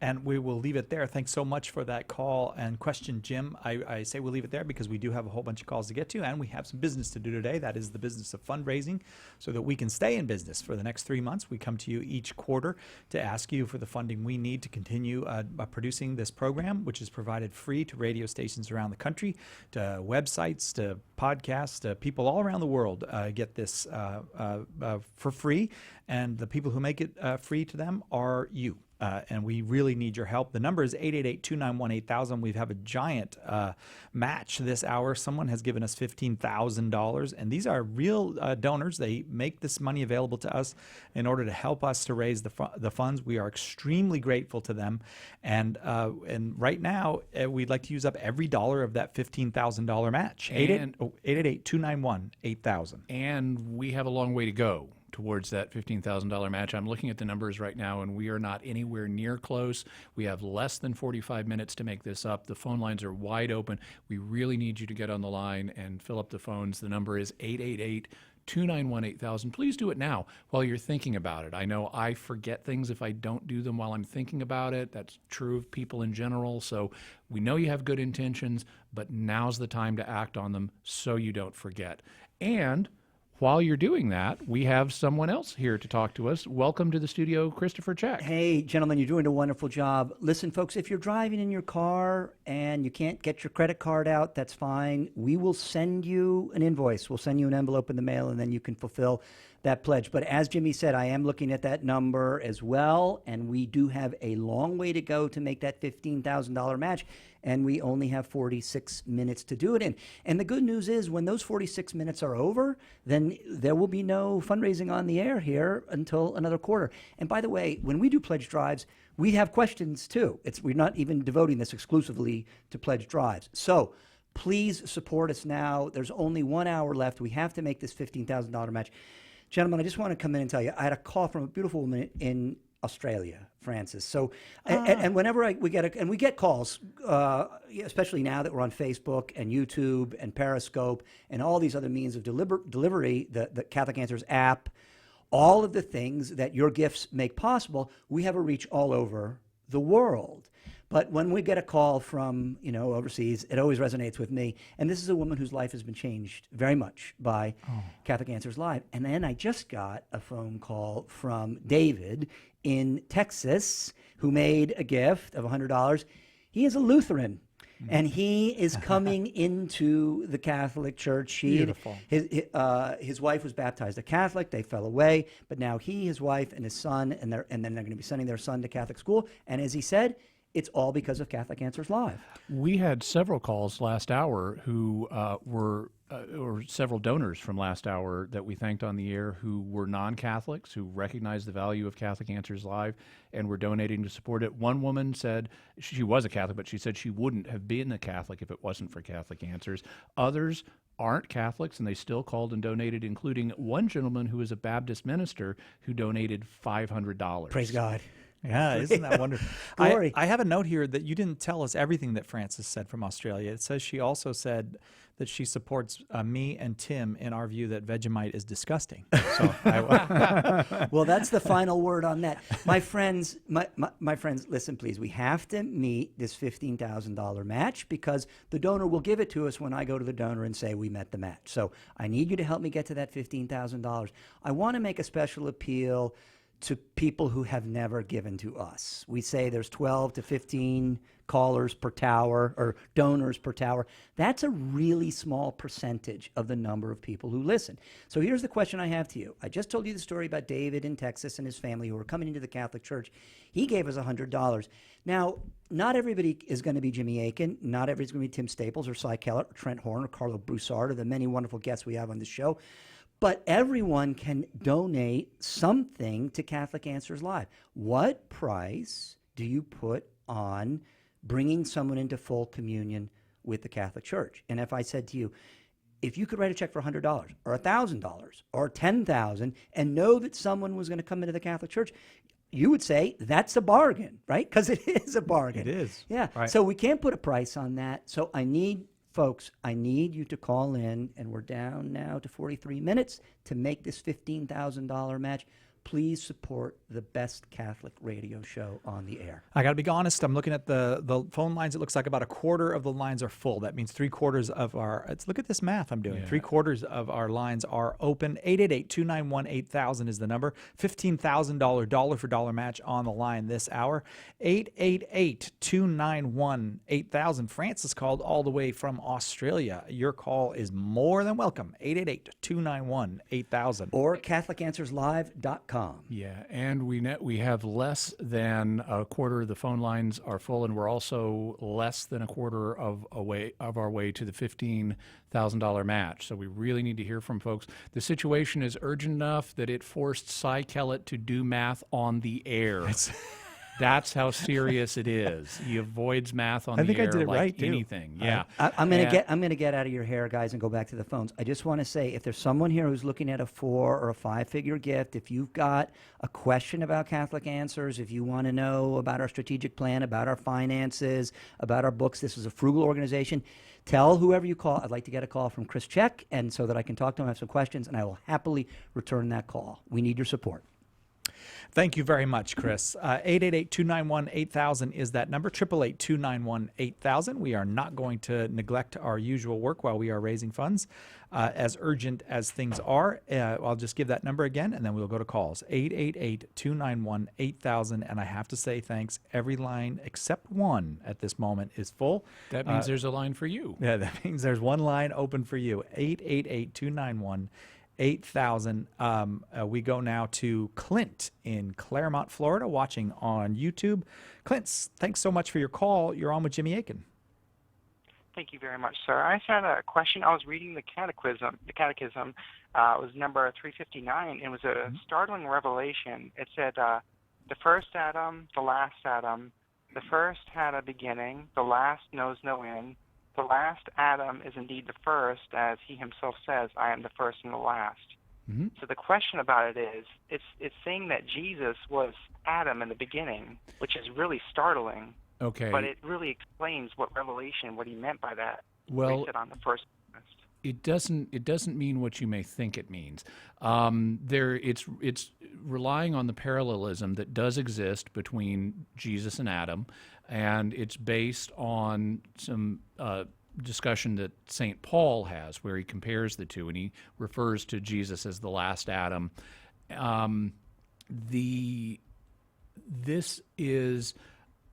And we will leave it there. Thanks so much for that call and question, Jim. I say we'll leave it there because we do have a whole bunch of calls to get to, and we have some business to do today. That is the business of fundraising, so that we can stay in business for the next 3 months. We come to you each quarter to ask you for the funding we need to continue producing this program, which is provided free to radio stations around the country, to websites, to podcasts, to people all around the world get this for free. And the people who make it free to them are you. And we really need your help. The number is 888-291-8000. We have a giant match this hour. Someone has given us $15,000, and these are real donors. They make this money available to us in order to help us to raise the funds. We are extremely grateful to them. And right now, we'd like to use up every dollar of that $15,000 match. 888-291-8000. And we have a long way to go towards that $15,000 match. I'm looking at the numbers right now, and we are not anywhere near close. We have less than 45 minutes to make this up. The phone lines are wide open. We really need you to get on the line and fill up the phones. The number is 291-8000. Please do it now while you're thinking about it. I know I forget things if I don't do them while I'm thinking about it. That's true of people in general. So we know you have good intentions, but now's the time to act on them so you don't forget. And while you're doing that, we have someone else here to talk to us. Welcome to the studio, Christopher Check. Hey, gentlemen, you're doing a wonderful job. Listen, folks, if you're driving in your car and you can't get your credit card out, that's fine. We will send you an invoice. We'll send you an envelope in the mail, and then you can fulfill that pledge. But as Jimmy said, I am looking at that number as well, and we do have a long way to go to make that $15,000 match, and we only have 46 minutes to do it in. And the good news is when those 46 minutes are over, then there will be no fundraising on the air here until another quarter. And by the way, when we do pledge drives, we have questions too. We're not even devoting this exclusively to pledge drives. So please support us now. There's only 1 hour left. We have to make this $15,000 match. Gentlemen, I just want to come in and tell you, I had a call from a beautiful woman in Australia, Francis. So, and whenever we get calls, especially now that we're on Facebook and YouTube and Periscope and all these other means of delivery, the Catholic Answers app, all of the things that your gifts make possible, we have a reach all over the world. But when we get a call from, overseas, it always resonates with me. And this is a woman whose life has been changed very much by Catholic Answers Live. And then I just got a phone call from David in Texas, who made a gift of $100. He is a Lutheran. And he is coming into the Catholic Church. Beautiful. His wife was baptized a Catholic. They fell away. But now he, his wife, and his son, and then they're going to be sending their son to Catholic school. And as he said, it's all because of Catholic Answers Live. We had several calls last hour who were several donors from last hour that we thanked on the air who were non-Catholics, who recognized the value of Catholic Answers Live and were donating to support it. One woman said she was a Catholic, but she said she wouldn't have been a Catholic if it wasn't for Catholic Answers. Others aren't Catholics, and they still called and donated, including one gentleman who is a Baptist minister who donated $500. Praise God. Yeah, isn't that wonderful? Glory. I have a note here that you didn't tell us everything that Francis said from Australia. It says she also said that she supports me and Tim in our view that Vegemite is disgusting. So well, that's the final word on that. My friends, my friends, listen, please. We have to meet this $15,000 match because the donor will give it to us when I go to the donor and say we met the match. So I need you to help me get to that $15,000. I want to make a special appeal to people who have never given to us. We say there's 12 to 15 callers per tower or donors per tower. That's a really small percentage of the number of people who listen. So here's the question I have to you. I just told you the story about David in Texas and his family who were coming into the Catholic Church. He gave us $100. Now, not everybody is going to be Jimmy Akin. Not everybody's going to be Tim Staples or Cy Kellett or Trent Horn or Carlo Broussard or the many wonderful guests we have on this show. But everyone can donate something to Catholic Answers Live. What price do you put on bringing someone into full communion with the Catholic Church? And if I said to you, if you could write a check for $100 or $1,000 or $10,000 and know that someone was going to come into the Catholic Church, you would say that's a bargain, right? Because it is a bargain. It is. Yeah. Right. So we can't put a price on that. So folks, I need you to call in, and we're down now to 43 minutes to make this $15,000 match. Please support the best Catholic radio show on the air. I got to be honest. I'm looking at the phone lines. It looks like about a quarter of the lines are full. That means 3/4 of our. Look at this math I'm doing. Yeah. 3/4 of our lines are open. 888-291-8000 is the number. $15,000 dollar for dollar match on the line this hour. 888-291-8000. Francis called all the way from Australia. Your call is more than welcome. 888-291-8000 or CatholicAnswersLive.com. Yeah, and we have less than a quarter of the phone lines are full, and we're also less than a quarter of our way to the $15,000 match. So we really need to hear from folks. The situation is urgent enough that it forced Cy Kellett to do math on the air. That's how serious it is. He avoids math on I the think I air did it like right, too. anything. Yeah. I'm gonna get out of your hair, guys, and go back to the phones. I just want to say, if there's someone here who's looking at a 4 or a 5-figure gift, if you've got a question about Catholic Answers, if you want to know about our strategic plan, about our finances, about our books, this is a frugal organization. Tell whoever you call, I'd like to get a call from Chris Check, and so that I can talk to him, have some questions, and I will happily return that call. We need your support. Thank you very much, Chris. 888-291-8000 is that number, 888-291-8000. We are not going to neglect our usual work while we are raising funds, as urgent as things are. I'll just give that number again, and then we'll go to calls. 888-291-8000. And I have to say thanks. Every line except one at this moment is full. That means there's a line for you. Yeah, that means there's one line open for you. 888-291-8000. 8,000. We go now to Clint in Claremont, Florida, watching on YouTube. Clint, thanks so much for your call. You're on with Jimmy Akin. Thank you very much, sir. I just had a question. I was reading the catechism. It was number 359. It was a startling revelation. It said, the first Adam, the last Adam, the first had a beginning, the last knows no end. The last Adam is indeed the first, as he himself says, I am the first and the last. Mm-hmm. So the question about it is, it's saying that Jesus was Adam in the beginning, which is really startling. Okay. But it really explains what he meant by that. Well, he said on the first list. It doesn't mean what you may think it means. It's relying on the parallelism that does exist between Jesus and Adam, and it's based on some discussion that St. Paul has, where he compares the two, and he refers to Jesus as the last Adam.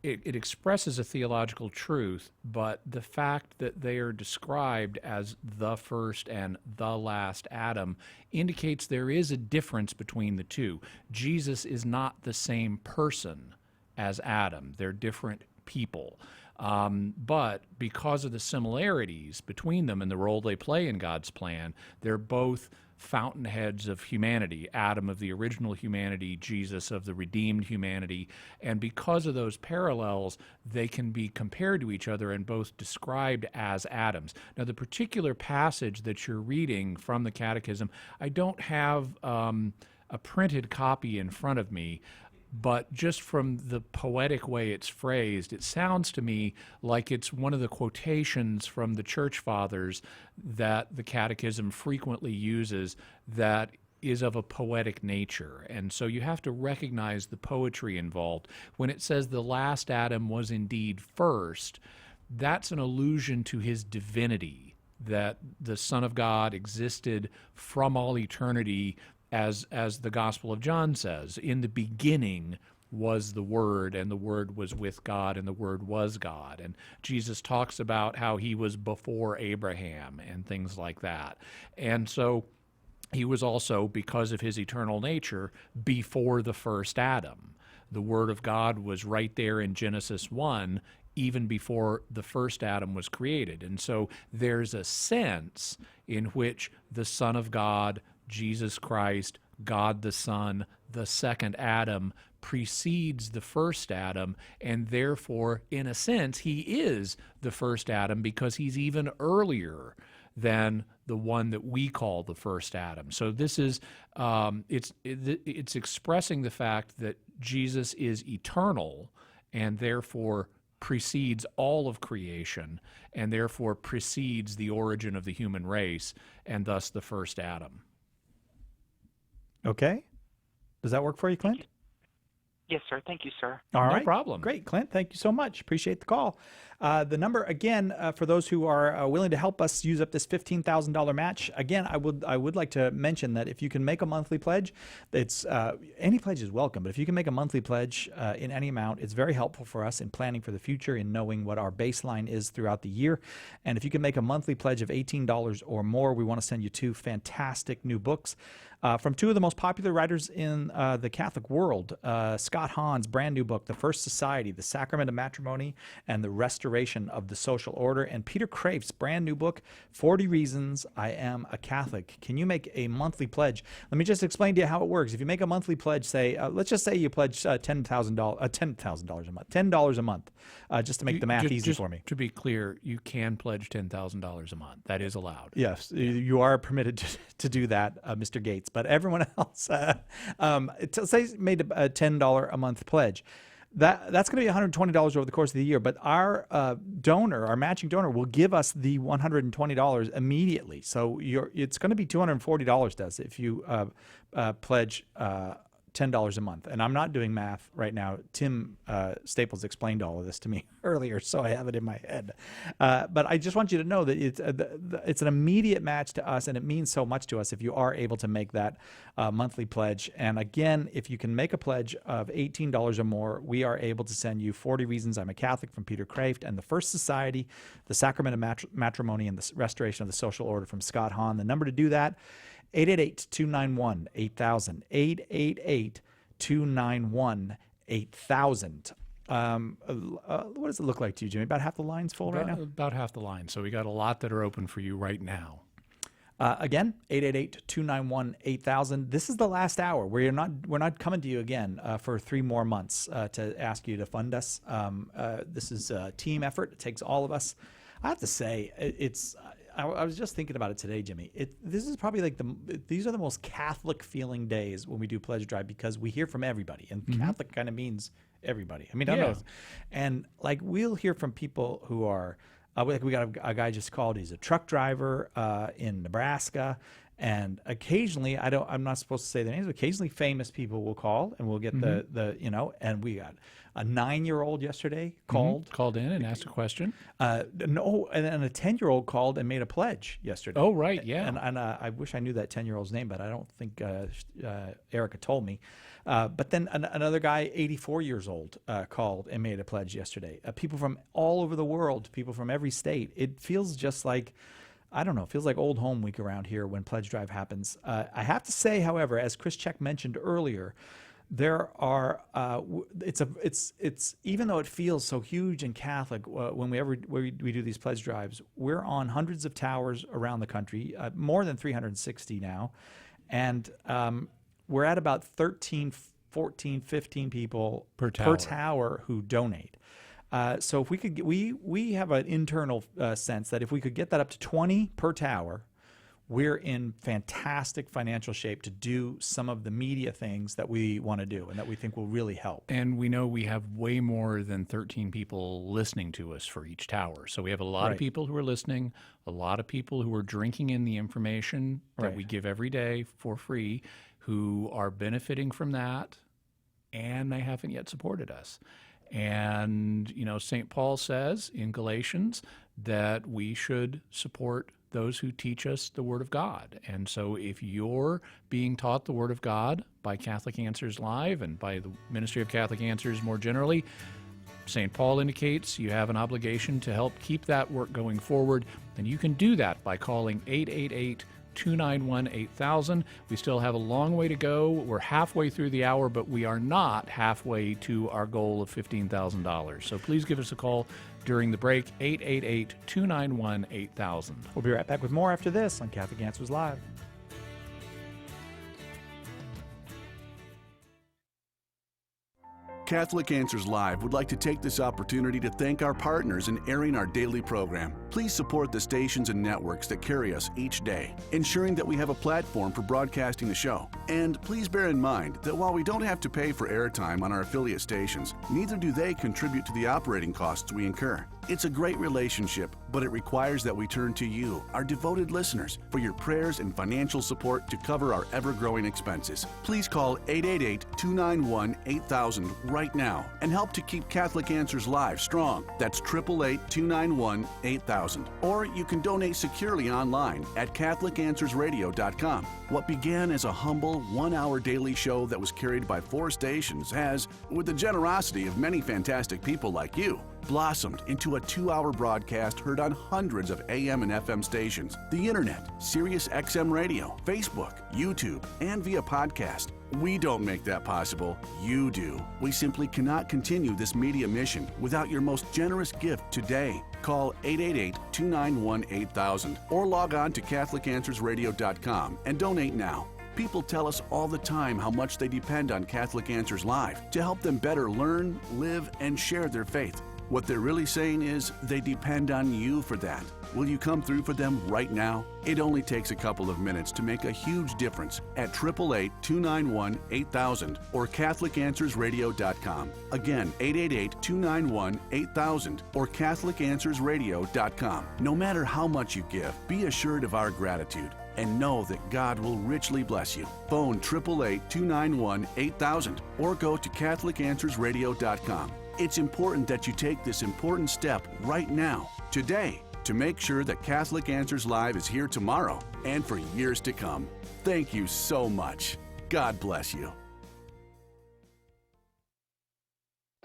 It expresses a theological truth, but the fact that they are described as the first and the last Adam indicates there is a difference between the two. Jesus is not the same person as Adam. They're different people. But because of the similarities between them and the role they play in God's plan, they're both fountainheads of humanity, Adam of the original humanity, Jesus of the redeemed humanity, and because of those parallels, they can be compared to each other and both described as Adams. Now, the particular passage that you're reading from the Catechism, I don't have a printed copy in front of me, but just from the poetic way it's phrased, it sounds to me like it's one of the quotations from the Church Fathers that the Catechism frequently uses that is of a poetic nature. And so you have to recognize the poetry involved. When it says the last Adam was indeed first, that's an allusion to his divinity, that the Son of God existed from all eternity. As the Gospel of John says, in the beginning was the Word, and the Word was with God, and the Word was God. And Jesus talks about how he was before Abraham and things like that. And so he was also, because of his eternal nature, before the first Adam. The Word of God was right there in Genesis 1, even before the first Adam was created. And so there's a sense in which the Son of God, Jesus Christ, God the Son, the second Adam, precedes the first Adam, and therefore, in a sense, he is the first Adam because he's even earlier than the one that we call the first Adam. So this is, it's expressing the fact that Jesus is eternal and therefore precedes all of creation and therefore precedes the origin of the human race and thus the first Adam. Okay. Does that work for you, Clint? Yes, sir. Thank you, sir. All right. No problem. Great, Clint. Thank you so much. Appreciate the call. The number, again, for those who are willing to help us use up this $15,000 match, again, I would like to mention that if you can make a monthly pledge, it's any pledge is welcome, but if you can make a monthly pledge in any amount, it's very helpful for us in planning for the future, in knowing what our baseline is throughout the year. And if you can make a monthly pledge of $18 or more, we want to send you 2 fantastic new books. from two of the most popular writers in the Catholic world, Scott Hahn's brand new book, The First Society, The Sacrament of Matrimony and the Restoration of the Social Order, and Peter Kreeft's brand new book, 40 Reasons I Am a Catholic. Can you make a monthly pledge? Let me just explain to you how it works. If you make a monthly pledge, say, let's just say you pledge $10,000 a month, $10 a month, just to make the math easy for me. To be clear, you can pledge $10,000 a month. That is allowed. Yes, you are permitted to do that, Mr. Gates. But everyone else, say made a $10 a month pledge. That's going to be $120 over the course of the year. But our donor, our matching donor, will give us the $120 immediately. So it's going to be $240 to us if you pledge $10 a month. And I'm not doing math right now. Tim Staples explained all of this to me earlier, so I have it in my head. But I just want you to know that it's an immediate match to us, and it means so much to us if you are able to make that monthly pledge. And again, if you can make a pledge of $18 or more, we are able to send you 40 Reasons I'm a Catholic from Peter Kreeft, and The First Society, The Sacrament of Matrimony and the Restoration of the Social Order from Scott Hahn. The number to do that, 888-291-8000, 888-291-8000. What does it look like to you, Jimmy? About half the line's full right now? About half the line. So we got a lot that are open for you right now. Again, 888-291-8000. This is the last hour. We're not coming to you again for 3 more months to ask you to fund us. This is a team effort. It takes all of us. I have to say, I was just thinking about it today, Jimmy. This is probably these are the most Catholic feeling days when we do Pledge Drive, because we hear from everybody, and Catholic kind of means everybody. I mean, I don't know. And like, we'll hear from people who are, we got a guy just called. He's a truck driver in Nebraska, and occasionally, I'm not supposed to say their names, but occasionally famous people will call, and we'll get and we got a 9-year-old yesterday called in and asked a question. No, and then a 10-year-old called and made a pledge yesterday. Oh, right, yeah. And I wish I knew that 10-year-old's name, but I don't think Erica told me. But then another guy, 84 years old, called and made a pledge yesterday. People from all over the world, people from every state. It feels just like, I don't know, it feels like old home week around here when Pledge Drive happens. I have to say, however, as Chris Check mentioned earlier, there are it's even though it feels so huge and Catholic when we do these pledge drives, we're on hundreds of towers around the country, more than 360 now, and we're at about 13, 14, 15 people per tower who donate. So if we could, we have an internal sense that if we could get that up to 20 per tower, we're in fantastic financial shape to do some of the media things that we want to do and that we think will really help. And we know we have way more than 13 people listening to us for each tower. So we have a lot of people who are listening, a lot of people who are drinking in the information that we give every day for free, who are benefiting from that, and they haven't yet supported us. And, St. Paul says in Galatians that we should support those who teach us the Word of God. And so if you're being taught the Word of God by Catholic Answers Live and by the Ministry of Catholic Answers more generally, St. Paul indicates you have an obligation to help keep that work going forward. And you can do that by calling 888-291-8000. We still have a long way to go. We're halfway through the hour, but we are not halfway to our goal of $15,000. So please give us a call during the break, 888-291-8000. We'll be right back with more after this on Catholic Answers Live. Catholic Answers Live would like to take this opportunity to thank our partners in airing our daily program. Please support the stations and networks that carry us each day, ensuring that we have a platform for broadcasting the show. And please bear in mind that while we don't have to pay for airtime on our affiliate stations, neither do they contribute to the operating costs we incur. It's a great relationship, but it requires that we turn to you, our devoted listeners, for your prayers and financial support to cover our ever-growing expenses. Please call 888-291-8000 right now and help to keep Catholic Answers Live strong. That's 888-291-8000. Or you can donate securely online at CatholicAnswersRadio.com. What began as a humble one-hour daily show that was carried by 4 stations has, with the generosity of many fantastic people like you, blossomed into a 2-hour broadcast heard on hundreds of AM and FM stations, the internet, Sirius XM radio, Facebook, YouTube, and via podcast. We don't make that possible. You do. We simply cannot continue this media mission without your most generous gift today. Call 888-291-8000 or log on to CatholicAnswersRadio.com and donate now. People tell us all the time how much they depend on Catholic Answers Live to help them better learn, live, and share their faith. What they're really saying is they depend on you for that. Will you come through for them right now? It only takes a couple of minutes to make a huge difference at 888-291-8000 or CatholicAnswersRadio.com. Again, 888-291-8000 or CatholicAnswersRadio.com. No matter how much you give, be assured of our gratitude and know that God will richly bless you. Phone 888-291-8000 or go to CatholicAnswersRadio.com. It's important that you take this important step right now, today, to make sure that Catholic Answers Live is here tomorrow and for years to come. Thank you so much. God bless you.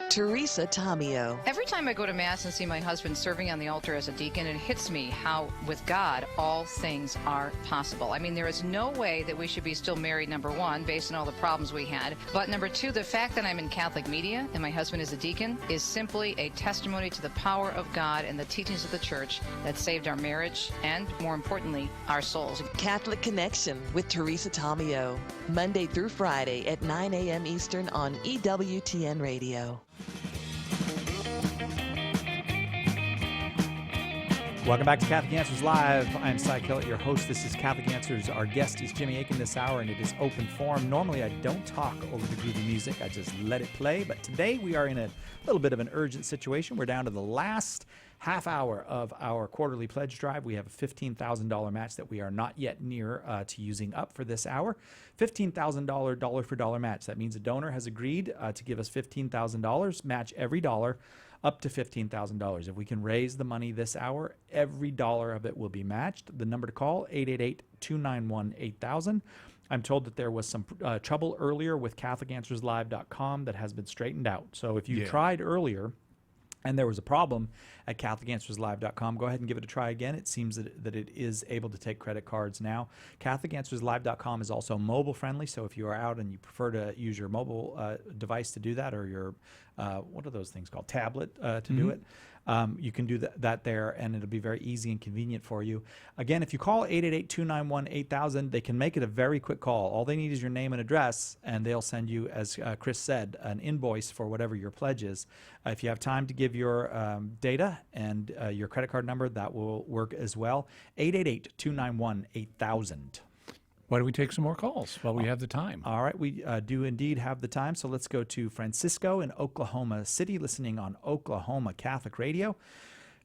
Teresa Tomeo. Every time I go to Mass and see my husband serving on the altar as a deacon, it hits me how, with God, all things are possible. I mean, there is no way that we should be still married, number one, based on all the problems we had. But number two, the fact that I'm in Catholic media and my husband is a deacon is simply a testimony to the power of God and the teachings of the Church that saved our marriage and, more importantly, our souls. Catholic Connection with Teresa Tomeo. Monday through Friday at 9 a.m. Eastern on EWTN Radio. Welcome back to Catholic Answers Live. I'm Cy Kellett, your host. This is Catholic Answers. Our guest is Jimmy Akin this hour, and it is open forum. Normally, I don't talk over the groovy music. I just let it play. But today, we are in a little bit of an urgent situation. We're down to the last half hour of our quarterly pledge drive. We have a $15,000 match that we are not yet near to using up for this hour. $15,000 dollar-for-dollar match. That means a donor has agreed to give us $15,000, match every dollar, up to $15,000. If we can raise the money this hour, every dollar of it will be matched. The number to call, 888-291-8000. I'm told that there was some trouble earlier with CatholicAnswersLive.com that has been straightened out. So if you tried earlier and there was a problem at CatholicAnswersLive.com, go ahead and give it a try again. It seems that it is able to take credit cards now. CatholicAnswersLive.com is also mobile friendly, so if you are out and you prefer to use your mobile device to do that, or your, what are those things called, tablet to do it, you can do that there, and it'll be very easy and convenient for you. Again, if you call 888-291-8000, they can make it a very quick call. All they need is your name and address, and they'll send you, as Chris said, an invoice for whatever your pledge is. If you have time to give your data and your credit card number, that will work as well. 888-291-8000. Why don't we take some more calls while we have the time? All right, we do indeed have the time, so let's go to Francisco in Oklahoma City, listening on Oklahoma Catholic Radio.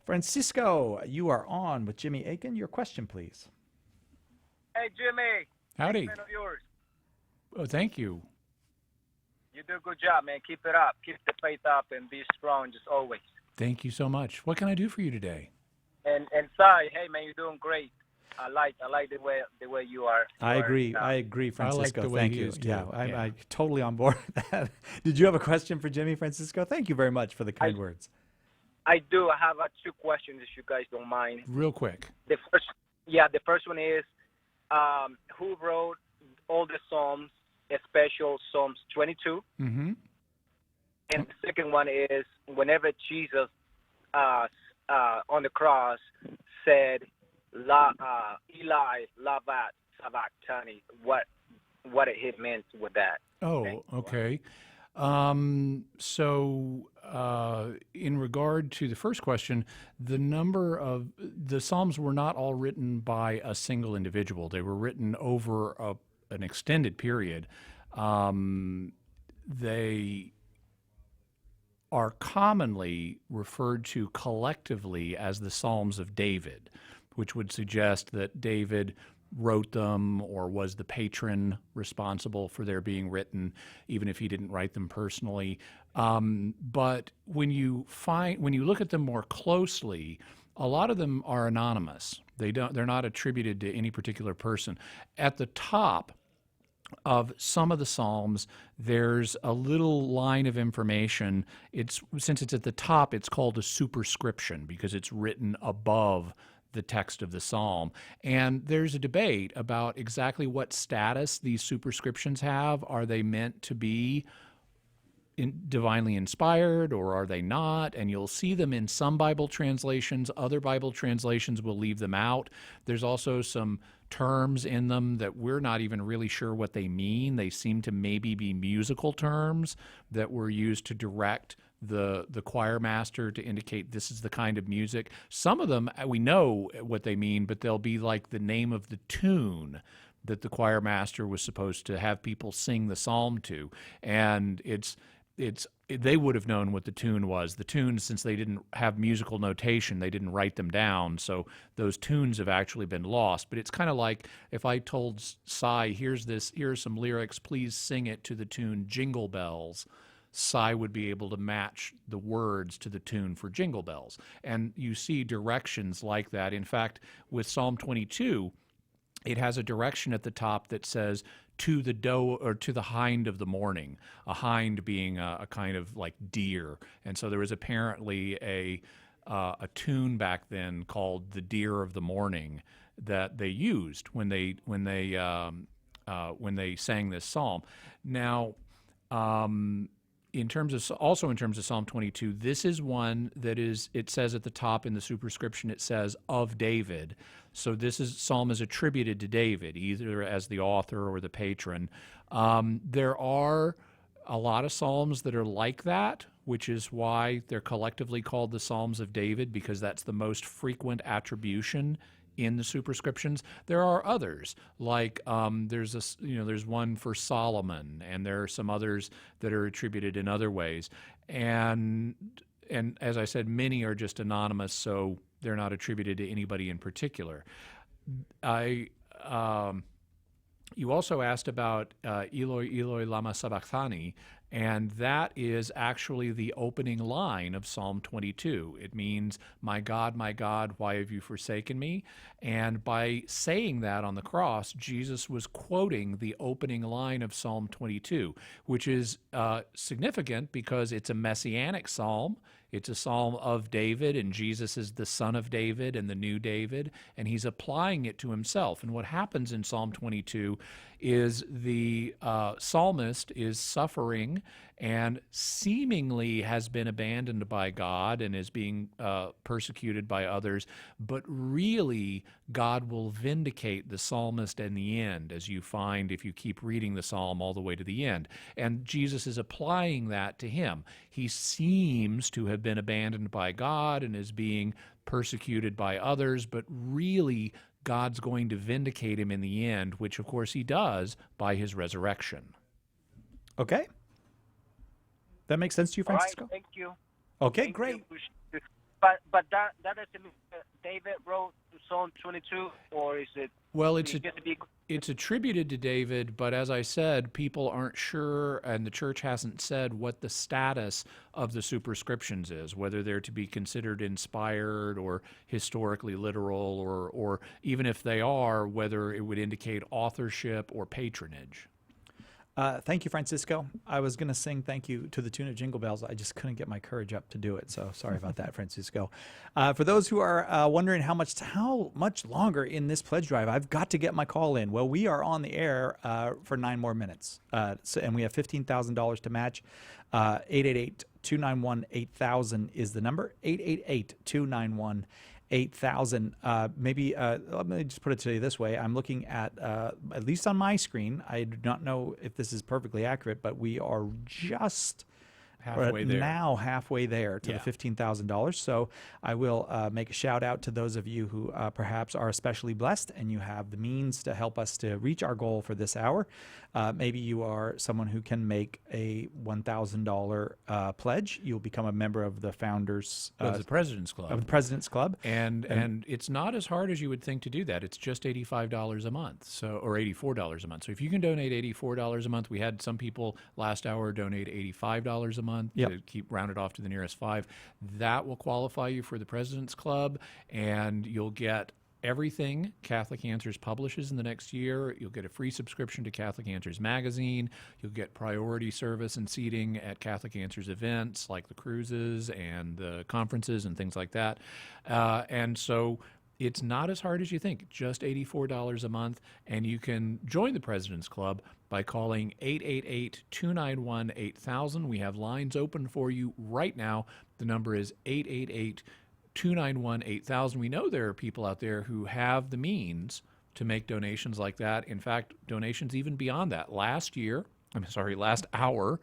Francisco, you are on with Jimmy Akin. Your question, please. Hey, Jimmy. Howdy. Fan of yours. Oh, thank you. You do a good job, man. Keep it up. Keep the faith up and be strong, just always. Thank you so much. What can I do for you today? And Sai, hey, man, you're doing great. I like the way you are. I agree, Francisco. I like the way Thank he you. is, too. Yeah, I'm totally on board with that. Did you have a question for Jimmy, Francisco? Thank you very much for the kind words. I do. I have two questions, if you guys don't mind. Real quick. The first one is, who wrote all the Psalms, especially Psalms 22? Mm-hmm. And the second one is, whenever Jesus on the cross said, Eli, Lavat, Sabachthani, what it meant with that? Oh, okay. So in regard to the first question, the number of the Psalms were not all written by a single individual. They were written over an extended period. They are commonly referred to collectively as the Psalms of David, which would suggest that David wrote them or was the patron responsible for their being written, even if he didn't write them personally. But when you look at them more closely, a lot of them are anonymous. They're not attributed to any particular person. At the top of some of the Psalms, there's a little line of information. Since it's at the top, it's called a superscription because it's written above the text of the psalm. And there's a debate about exactly what status these superscriptions have. Are they meant to be divinely inspired, or are they not? And you'll see them in some Bible translations. Other Bible translations will leave them out. There's also some terms in them that we're not even really sure what they mean. They seem to maybe be musical terms that were used to direct the choir master to indicate this is the kind of music. Some of them, we know what they mean, but they'll be like the name of the tune that the choir master was supposed to have people sing the psalm to. And they would have known what the tune was. The tunes, since they didn't have musical notation, they didn't write them down, so those tunes have actually been lost. But it's kind of like if I told Cy, here's some lyrics, please sing it to the tune Jingle Bells. Cy would be able to match the words to the tune for Jingle Bells. And you see directions like that. In fact, with Psalm 22, it has a direction at the top that says, to the doe or to the hind of the morning, a hind being a kind of like deer. And so there was apparently a tune back then called the Deer of the Morning that they used when they sang this psalm. Now, in terms of Psalm 22, this is one that it says at the top in the superscription, it says of David. So psalm is attributed to David, either as the author or the patron. There are a lot of psalms that are like that, which is why they're collectively called the Psalms of David, because that's the most frequent attribution in the superscriptions. There are others, like there's one for Solomon, and there are some others that are attributed in other ways. And as I said, many are just anonymous, so they're not attributed to anybody in particular. You also asked about Eloi, Eloi, lama sabachthani, and that is actually the opening line of Psalm 22. It means, my God, why have you forsaken me? And by saying that on the cross, Jesus was quoting the opening line of Psalm 22, which is significant because it's a messianic psalm. It's a psalm of David, and Jesus is the son of David and the new David, and he's applying it to himself. And what happens in Psalm 22 is the psalmist is suffering and seemingly has been abandoned by God and is being persecuted by others, but really God will vindicate the psalmist in the end, as you find if you keep reading the psalm all the way to the end. And Jesus is applying that to him. He seems to have been abandoned by God and is being persecuted by others, but really God's going to vindicate him in the end, which of course he does by his resurrection. Okay. That makes sense to you, Francisco? All right, thank you. Okay, Thank great. you. But that doesn't mean that David wrote Psalm 22, or is it? Well, it's attributed to David, but as I said, people aren't sure, and the church hasn't said what the status of the superscriptions is, whether they're to be considered inspired or historically literal, or even if they are, whether it would indicate authorship or patronage. Thank you, Francisco. I was going to sing thank you to the tune of Jingle Bells. I just couldn't get my courage up to do it, so sorry about that, Francisco. For those who are wondering how much longer in this pledge drive, I've got to get my call in. Well, we are on the air for 9 more minutes, and we have $15,000 to match. 888-291-8000 is the number, 888-291-8000. 8,000. Maybe let me just put it to you this way. I'm looking at least on my screen, I do not know if this is perfectly accurate, but we are just halfway there. Now halfway there to the $15,000. So I will make a shout out to those of you who perhaps are especially blessed and you have the means to help us to reach our goal for this hour. Maybe you are someone who can make a $1,000 pledge. You'll become a member of the Founders of the President's Club. Of the President's Club. And it's not as hard as you would think to do that. It's just $85 a month, or $84 a month. So if you can donate $84 a month, we had some people last hour donate $85 a month to keep rounded off to the nearest 5. That will qualify you for the President's Club, and you'll get everything Catholic Answers publishes in the next year. You'll get a free subscription to Catholic Answers magazine. You'll get priority service and seating at Catholic Answers events like the cruises and the conferences and things like that. And so it's not as hard as you think, just $84 a month, and you can join the President's Club by calling 888-291-8000. We have lines open for you right now. The number is 888-291-8000. We know there are people out there who have the means to make donations like that. In fact, donations even beyond that. Last hour,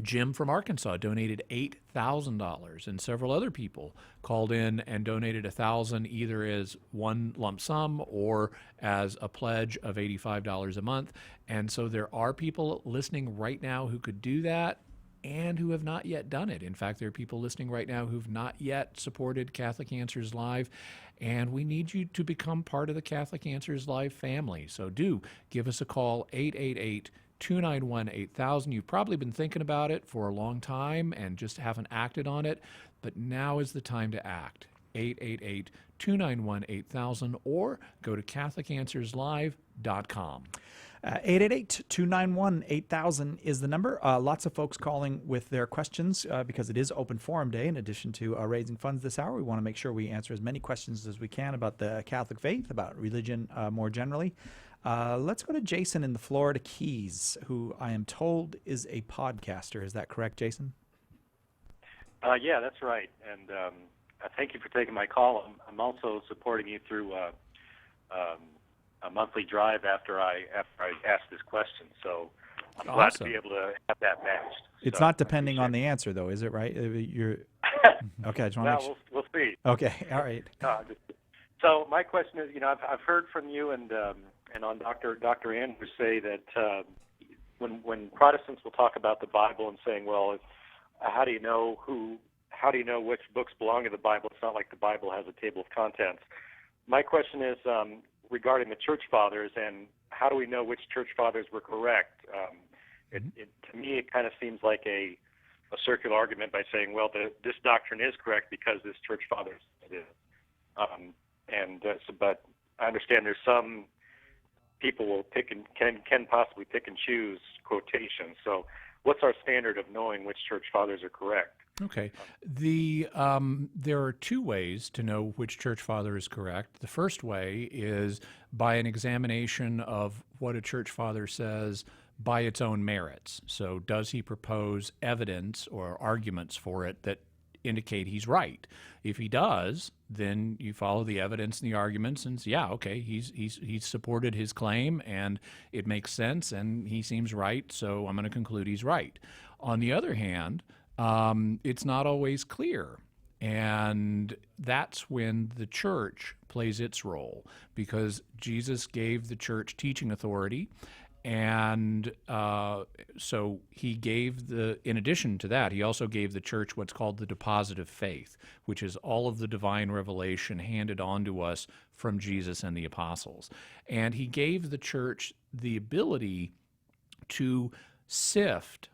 Jim from Arkansas donated $8,000, and several other people called in and donated $1,000 either as one lump sum or as a pledge of $85 a month. And so there are people listening right now who could do that and who have not yet done it. In fact, there are people listening right now who've not yet supported Catholic Answers Live, and we need you to become part of the Catholic Answers Live family. So do give us a call, 888-291-8000. You've probably been thinking about it for a long time and just haven't acted on it, but now is the time to act. 888-291-8000 or go to CatholicAnswersLive.com. 888-291-8000 is the number. Lots of folks calling with their questions because it is Open Forum Day. In addition to raising funds this hour, we want to make sure we answer as many questions as we can about the Catholic faith, about religion more generally. Let's go to Jason in the Florida Keys, who I am told is a podcaster. Is that correct, Jason? Yeah, that's right. And thank you for taking my call. I'm also supporting you through a monthly drive after I ask this question. So I'm glad to be able to have that matched. It's not depending on the answer, though, is it? Right? You're okay. I just want to make sure. We'll see. Okay. All right. So my question is, I've heard from you and on Dr. Andrews say that when Protestants will talk about the Bible and saying, well, how do you know which books belong to the Bible? It's not like the Bible has a table of contents. My question is regarding the church fathers, and how do we know which church fathers were correct? To me, it kind of seems like a circular argument by saying, well, this doctrine is correct because this church father said it. But I understand there's some people will pick and can possibly pick and choose quotations. So what's our standard of knowing which church fathers are correct? Okay. There are two ways to know which church father is correct. The first way is by an examination of what a church father says by its own merits. So does he propose evidence or arguments for it that indicate he's right? If he does, then you follow the evidence and the arguments and say, yeah, okay, he's supported his claim and it makes sense and he seems right, so I'm going to conclude he's right. On the other hand, it's not always clear. And that's when the church plays its role, because Jesus gave the church teaching authority. And so he gave in addition to that, he also gave the church what's called the deposit of faith, which is all of the divine revelation handed on to us from Jesus and the apostles. And he gave the church the ability to sift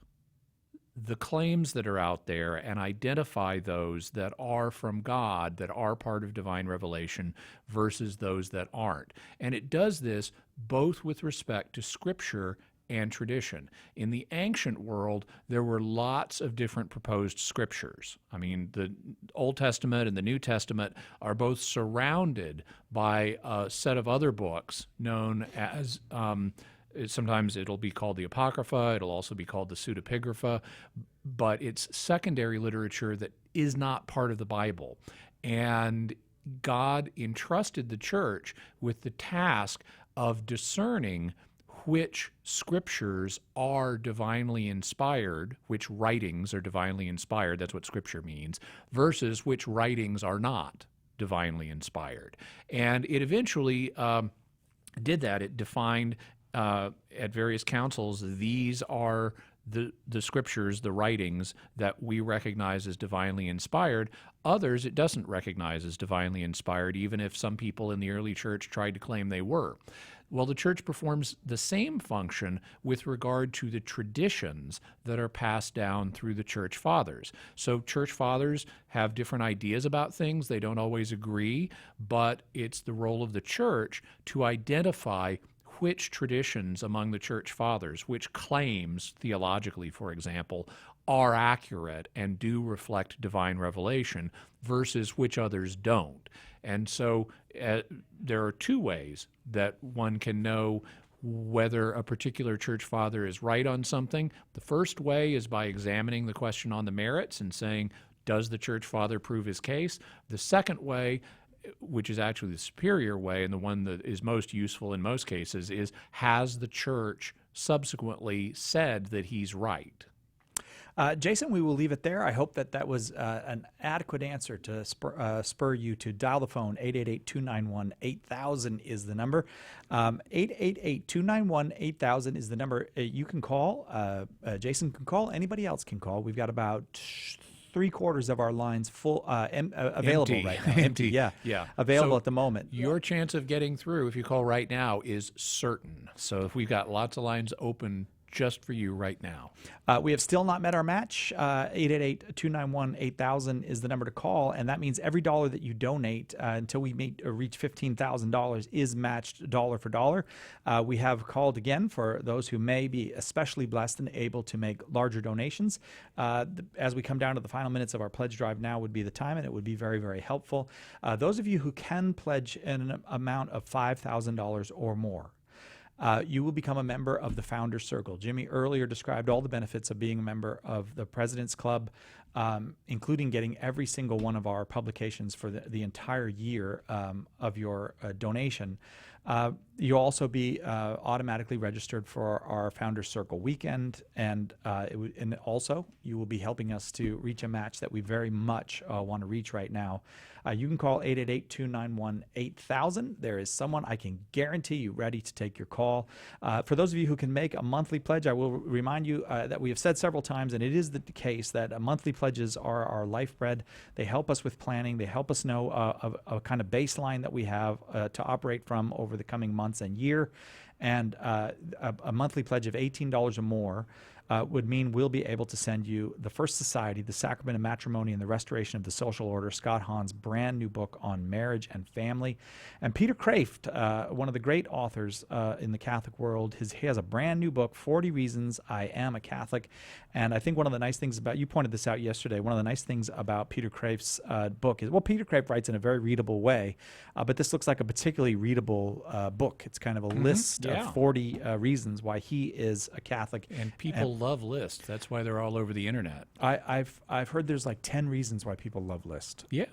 the claims that are out there and identify those that are from God, that are part of divine revelation, versus those that aren't. And it does this both with respect to Scripture and tradition. In the ancient world, there were lots of different proposed scriptures. I mean, the Old Testament and the New Testament are both surrounded by a set of other books known as sometimes it'll be called the Apocrypha, it'll also be called the Pseudepigrapha, but it's secondary literature that is not part of the Bible. And God entrusted the church with the task of discerning which scriptures are divinely inspired, which writings are divinely inspired, that's what Scripture means, versus which writings are not divinely inspired. And it eventually did that. It defined at various councils, these are the scriptures, the writings that we recognize as divinely inspired. Others it doesn't recognize as divinely inspired, even if some people in the early church tried to claim they were. Well, the church performs the same function with regard to the traditions that are passed down through the church fathers. So church fathers have different ideas about things. They don't always agree, but it's the role of the church to identify which traditions among the church fathers, which claims theologically, for example, are accurate and do reflect divine revelation versus which others don't. And so there are two ways that one can know whether a particular church father is right on something. The first way is by examining the question on the merits and saying, does the church father prove his case? The second way, which is actually the superior way and the one that is most useful in most cases, is has the church subsequently said that he's right? Jason, we will leave it there. I hope that was an adequate answer to spur you to dial the phone. 888-291-8000 is the number. 888-291-8000 is the number you can call. Jason can call. Anybody else can call. We've got about 3/4 of our lines full available Empty. right now. Empty. Yeah. Yeah. Available So at the moment. Your chance of getting through, if you call right now, is certain. So if we've got lots of lines open just for you right now. We have still not met our match. 888-291-8000 is the number to call, and that means every dollar that you donate until we reach $15,000 is matched dollar for dollar. We have called again for those who may be especially blessed and able to make larger donations. As we come down to the final minutes of our pledge drive, now would be the time, and it would be very, very helpful. Those of you who can pledge an amount of $5,000 or more, you will become a member of the Founders Circle. Jimmy earlier described all the benefits of being a member of the President's Club, including getting every single one of our publications for the entire year of your donation. You'll also be automatically registered for our Founders Circle weekend, and also you will be helping us to reach a match that we very much want to reach right now. You can call 888-291-8000. There is someone, I can guarantee you, ready to take your call. For those of you who can make a monthly pledge, I will remind you that we have said several times, and it is the case, that monthly pledges are our lifeblood. They help us with planning. They help us know a kind of baseline that we have to operate from over the coming months and year. And a monthly pledge of $18 or more would mean we'll be able to send you The First Society, The Sacrament of Matrimony and the Restoration of the Social Order, Scott Hahn's brand new book on marriage and family. And Peter Kreeft, one of the great authors in the Catholic world, he has a brand new book, 40 Reasons I Am a Catholic. And I think one of the nice things about, you pointed this out yesterday, one of the nice things about Peter Kreeft's book is, well, Peter Kreeft writes in a very readable way, but this looks like a particularly readable book. It's kind of a list of 40 reasons why he is a Catholic. And people love List. That's why they're all over the internet. I've heard there's like 10 reasons why people love List. Yeah.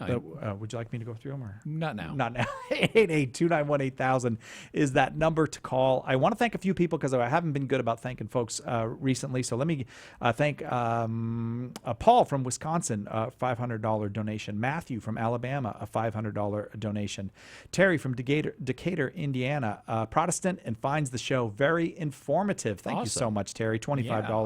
Would you like me to go through them? Or? Not now. Not now. 888-291-8000 is that number to call. I want to thank a few people because I haven't been good about thanking folks recently. So let me thank Paul from Wisconsin, a $500 donation. Matthew from Alabama, a $500 donation. Terry from Decatur, Indiana, Protestant and finds the show very informative. Thank you so much, Terry. $25.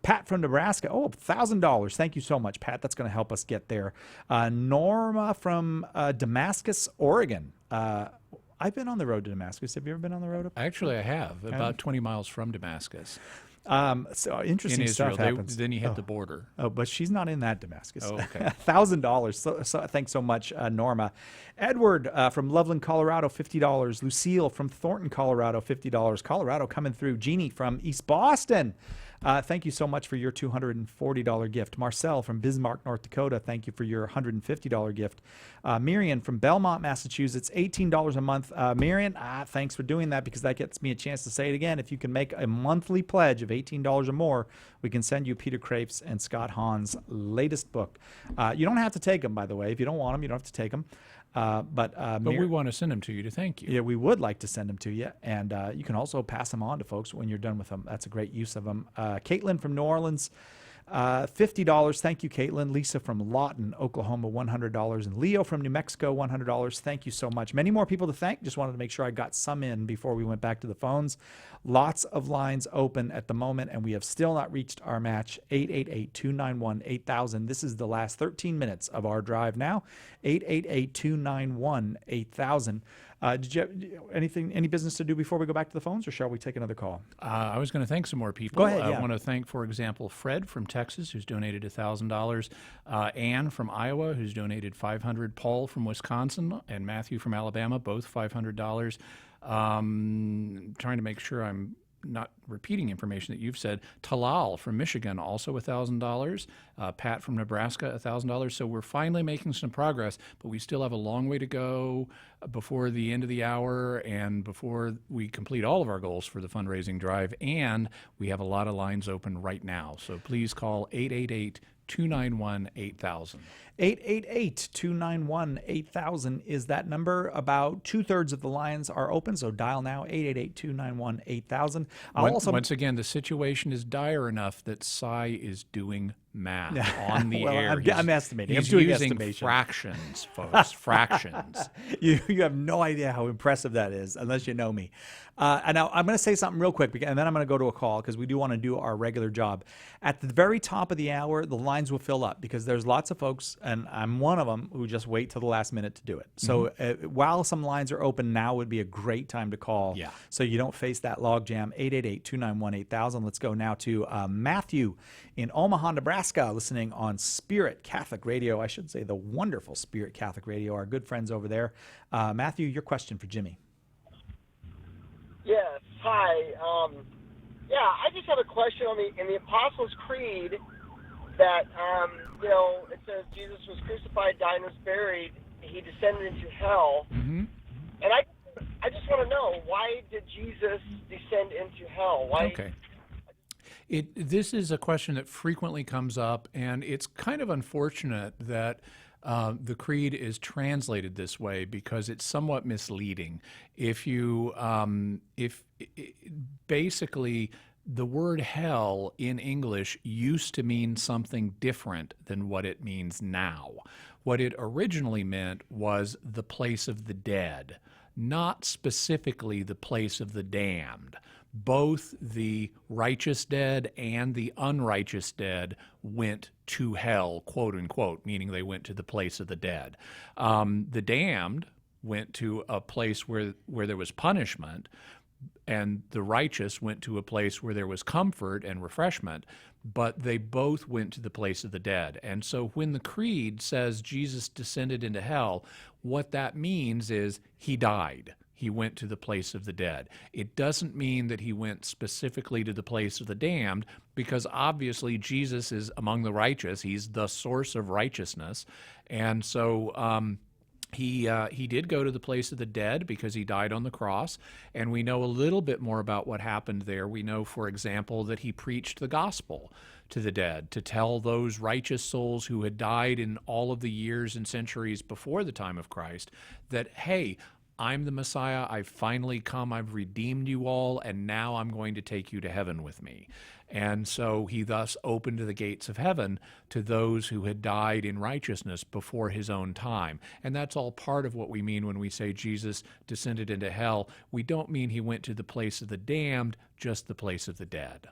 Pat from Nebraska, $1,000. Thank you so much, Pat. That's going to help us get there. Norma from Damascus, Oregon. I've been on the road to Damascus. Have you ever been on the road? Actually, I have. About 20 miles from Damascus. So interesting in Israel, stuff happens. Then you hit the border. Oh, but she's not in that Damascus. Oh, okay. $1,000. So thanks so much, Norma. Edward from Loveland, Colorado, $50. Lucille from Thornton, Colorado, $50. Colorado coming through. Jeannie from East Boston. Thank you so much for your $240 gift. Marcel from Bismarck, North Dakota, thank you for your $150 gift. Miriam from Belmont, Massachusetts, $18 a month. Miriam, thanks for doing that because that gets me a chance to say it again. If you can make a monthly pledge of $18 or more, we can send you Peter Kreeft's and Scott Hahn's latest book. You don't have to take them, by the way. If you don't want them, you don't have to take them. But we want to send them to you to thank you. Yeah, we would like to send them to you. And you can also pass them on to folks when you're done with them. That's a great use of them. Caitlin from New Orleans, $50. Thank you, Caitlin. Lisa from Lawton, Oklahoma, $100. And Leo from New Mexico, $100. Thank you so much. Many more people to thank. Just wanted to make sure I got some in before we went back to the phones. Lots of lines open at the moment, and we have still not reached our match. 888-291-8000. This is the last 13 minutes of our drive now. 888-291-8000. Did you have any business to do before we go back to the phones, or shall we take another call? I was going to thank some more people. Go ahead, I yeah. want to thank, for example, Fred from Texas, who's donated $1,000, Ann from Iowa, who's donated $500, Paul from Wisconsin, and Matthew from Alabama, both $500. Trying to make sure I'm not repeating information that you've said. Talal from Michigan, also $1,000. Pat from Nebraska, $1,000. So we're finally making some progress, but we still have a long way to go before the end of the hour and before we complete all of our goals for the fundraising drive. And we have a lot of lines open right now. So please call 888-291-8000. 888-291-8000 is that number. About 2/3 of the lines are open, so dial now, 888-291-8000. Once again, the situation is dire enough that Cy is doing math on the well, air. I'm estimating. He's I'm doing using estimation. fractions, folks, fractions. You have no idea how impressive that is unless you know me. And now I'm going to say something real quick, and then I'm going to go to a call because we do want to do our regular job. At the very top of the hour, the lines will fill up because there's lots of folks, and I'm one of them, who just wait till the last minute to do it. So while some lines are open, now would be a great time to call so you don't face that log jam. 888-291-8000. Let's go now to Matthew in Omaha, Nebraska, listening on Spirit Catholic Radio. I should say the wonderful Spirit Catholic Radio, our good friends over there. Matthew, your question for Jimmy. Yes. Hi. I just have a question on in the Apostles' Creed that it says Jesus was crucified, died, and was buried. He descended into hell, and I just want to know, why did Jesus descend into hell? Why? Okay. This is a question that frequently comes up, and it's kind of unfortunate that the creed is translated this way because it's somewhat misleading. Basically, the word hell in English used to mean something different than what it means now. What it originally meant was the place of the dead, not specifically the place of the damned. Both the righteous dead and the unrighteous dead went to hell, quote unquote, meaning they went to the place of the dead. The damned went to a place where there was punishment, and the righteous went to a place where there was comfort and refreshment, but they both went to the place of the dead. And so when the creed says Jesus descended into hell, what that means is he died. He went to the place of the dead. It doesn't mean that he went specifically to the place of the damned, because obviously Jesus is among the righteous. He's the source of righteousness. And so he did go to the place of the dead because he died on the cross. And we know a little bit more about what happened there. We know, for example, that he preached the gospel to the dead, to tell those righteous souls who had died in all of the years and centuries before the time of Christ that, hey, I'm the Messiah, I've finally come, I've redeemed you all, and now I'm going to take you to heaven with me. And so he thus opened the gates of heaven to those who had died in righteousness before his own time. And that's all part of what we mean when we say Jesus descended into hell. We don't mean he went to the place of the damned, just the place of the dead.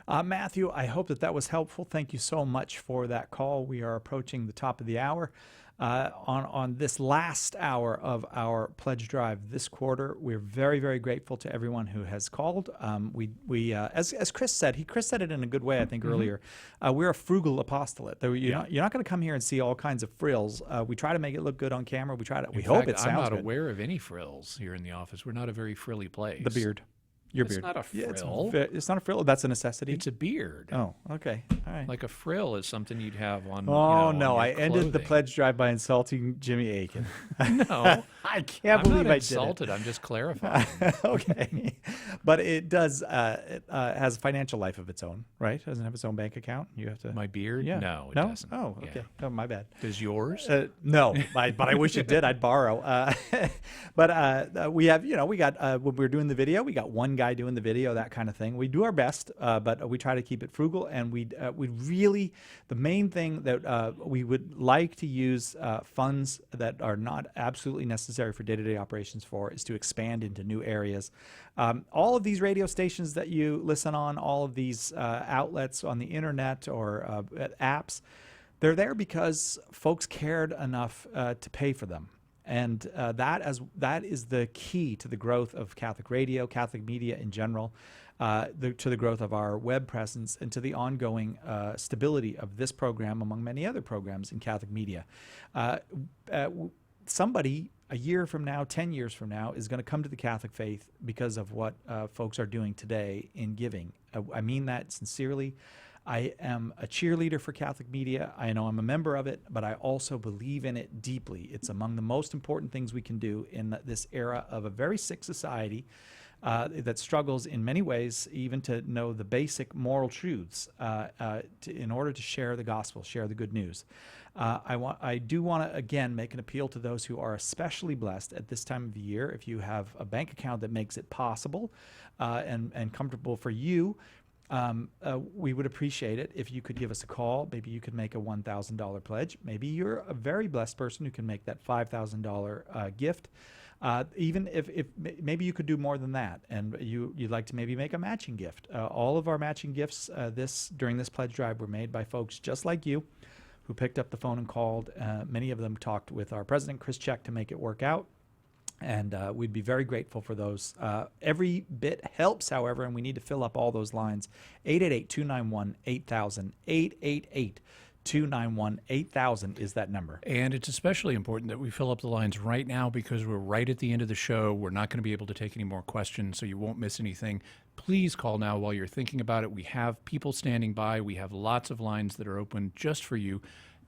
Matthew, I hope that was helpful. Thank you so much for that call. We are approaching the top of the hour. On this last hour of our pledge drive this quarter, we're very, very grateful to everyone who has called. As Chris said, Chris said it in a good way, I think, earlier. We're a frugal apostolate. You're not going to come here and see all kinds of frills. We try to make it look good on camera. We hope it sounds good. I'm not aware of any frills here in the office. We're not a very frilly place. The beard. Your beard. It's not a frill. Yeah, it's not a frill. That's a necessity. It's a beard. Oh, okay. All right. Like a frill is something you'd have on. No! I clothing. ended the pledge drive by insulting Jimmy Aiken. No, I can't believe not I insulted. did it. I'm just clarifying. Okay, but it does. It has a financial life of its own, right? It doesn't have its own bank account. You have to. My beard? Yeah. No, it no? doesn't. Oh, okay. Yeah. Oh, my bad. Does yours? No, but I wish it did. I'd borrow. But we have, we got when we're doing the video, we got one guy doing the video, that kind of thing. We do our best, but we try to keep it frugal, and we really, the main thing that we would like to use funds that are not absolutely necessary for day-to-day operations for is to expand into new areas. All of these radio stations that you listen on, all of these outlets on the internet or apps, they're there because folks cared enough to pay for them. And that is the key to the growth of Catholic radio, Catholic media in general, to the growth of our web presence, and to the ongoing stability of this program among many other programs in Catholic media. Somebody a year from now, 10 years from now, is going to come to the Catholic faith because of what folks are doing today in giving. I mean that sincerely. I am a cheerleader for Catholic media. I know I'm a member of it, but I also believe in it deeply. It's among the most important things we can do in this era of a very sick society that struggles in many ways even to know the basic moral truths in order to share the gospel, share the good news. I do want to, again, make an appeal to those who are especially blessed at this time of the year. If you have a bank account that makes it possible and comfortable for you, we would appreciate it if you could give us a call. Maybe you could make a $1,000 pledge. Maybe you're a very blessed person who can make that $5,000 gift. Even if maybe you could do more than that, and you'd like to maybe make a matching gift. All of our matching gifts during this pledge drive were made by folks just like you, who picked up the phone and called. Many of them talked with our president, Chris Check, to make it work out. And we'd be very grateful for those. Every bit helps, however, and we need to fill up all those lines. 888-291-8000, 888-291-8000 is that number. And it's especially important that we fill up the lines right now because we're right at the end of the show. We're not going to be able to take any more questions, so you won't miss anything. Please call now while you're thinking about it. We have people standing by. We have lots of lines that are open just for you.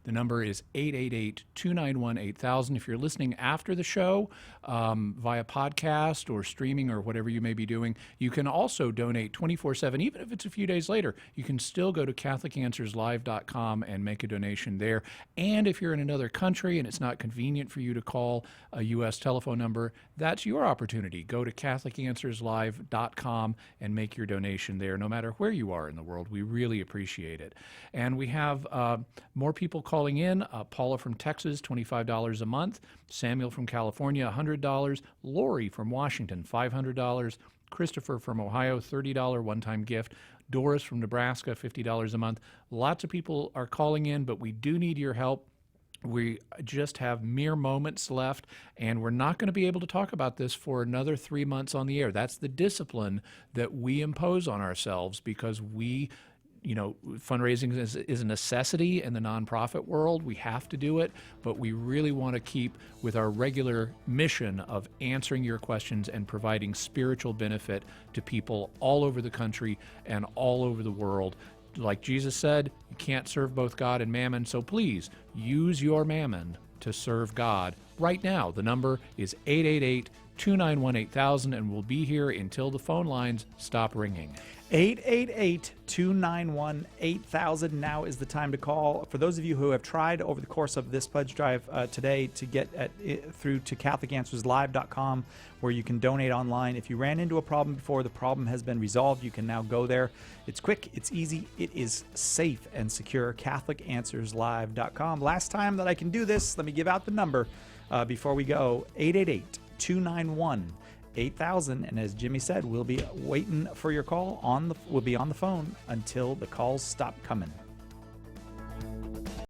The number is 888-291-8000. If you're listening after the show via podcast or streaming or whatever you may be doing, you can also donate 24/7, even if it's a few days later. You can still go to CatholicAnswersLive.com and make a donation there. And if you're in another country and it's not convenient for you to call a U.S. telephone number, that's your opportunity. Go to CatholicAnswersLive.com and make your donation there, no matter where you are in the world. We really appreciate it. And we have more people calling in. Paula from Texas, $25 a month. Samuel from California, $100. Lori from Washington, $500. Christopher from Ohio, $30 one-time gift. Doris from Nebraska, $50 a month. Lots of people are calling in, but we do need your help. We just have mere moments left, and we're not going to be able to talk about this for another 3 months on the air. That's the discipline that we impose on ourselves because fundraising is a necessity in the nonprofit world. We have to do it, but we really want to keep with our regular mission of answering your questions and providing spiritual benefit to people all over the country and all over the world. Like Jesus said, you can't serve both God and mammon, so please use your mammon to serve God right now. The number is 888-291-8000, and we'll be here until the phone lines stop ringing. 888-291-8000. Now is the time to call. For those of you who have tried over the course of this pledge drive today to get through to CatholicAnswersLive.com, where you can donate online. If you ran into a problem before, the problem has been resolved. You can now go there. It's quick, it's easy, it is safe and secure. CatholicAnswersLive.com. Last time that I can do this, let me give out the number before we go. 888-291-8000. And as Jimmy said, we'll be waiting for your call. We'll be on the phone until the calls stop coming.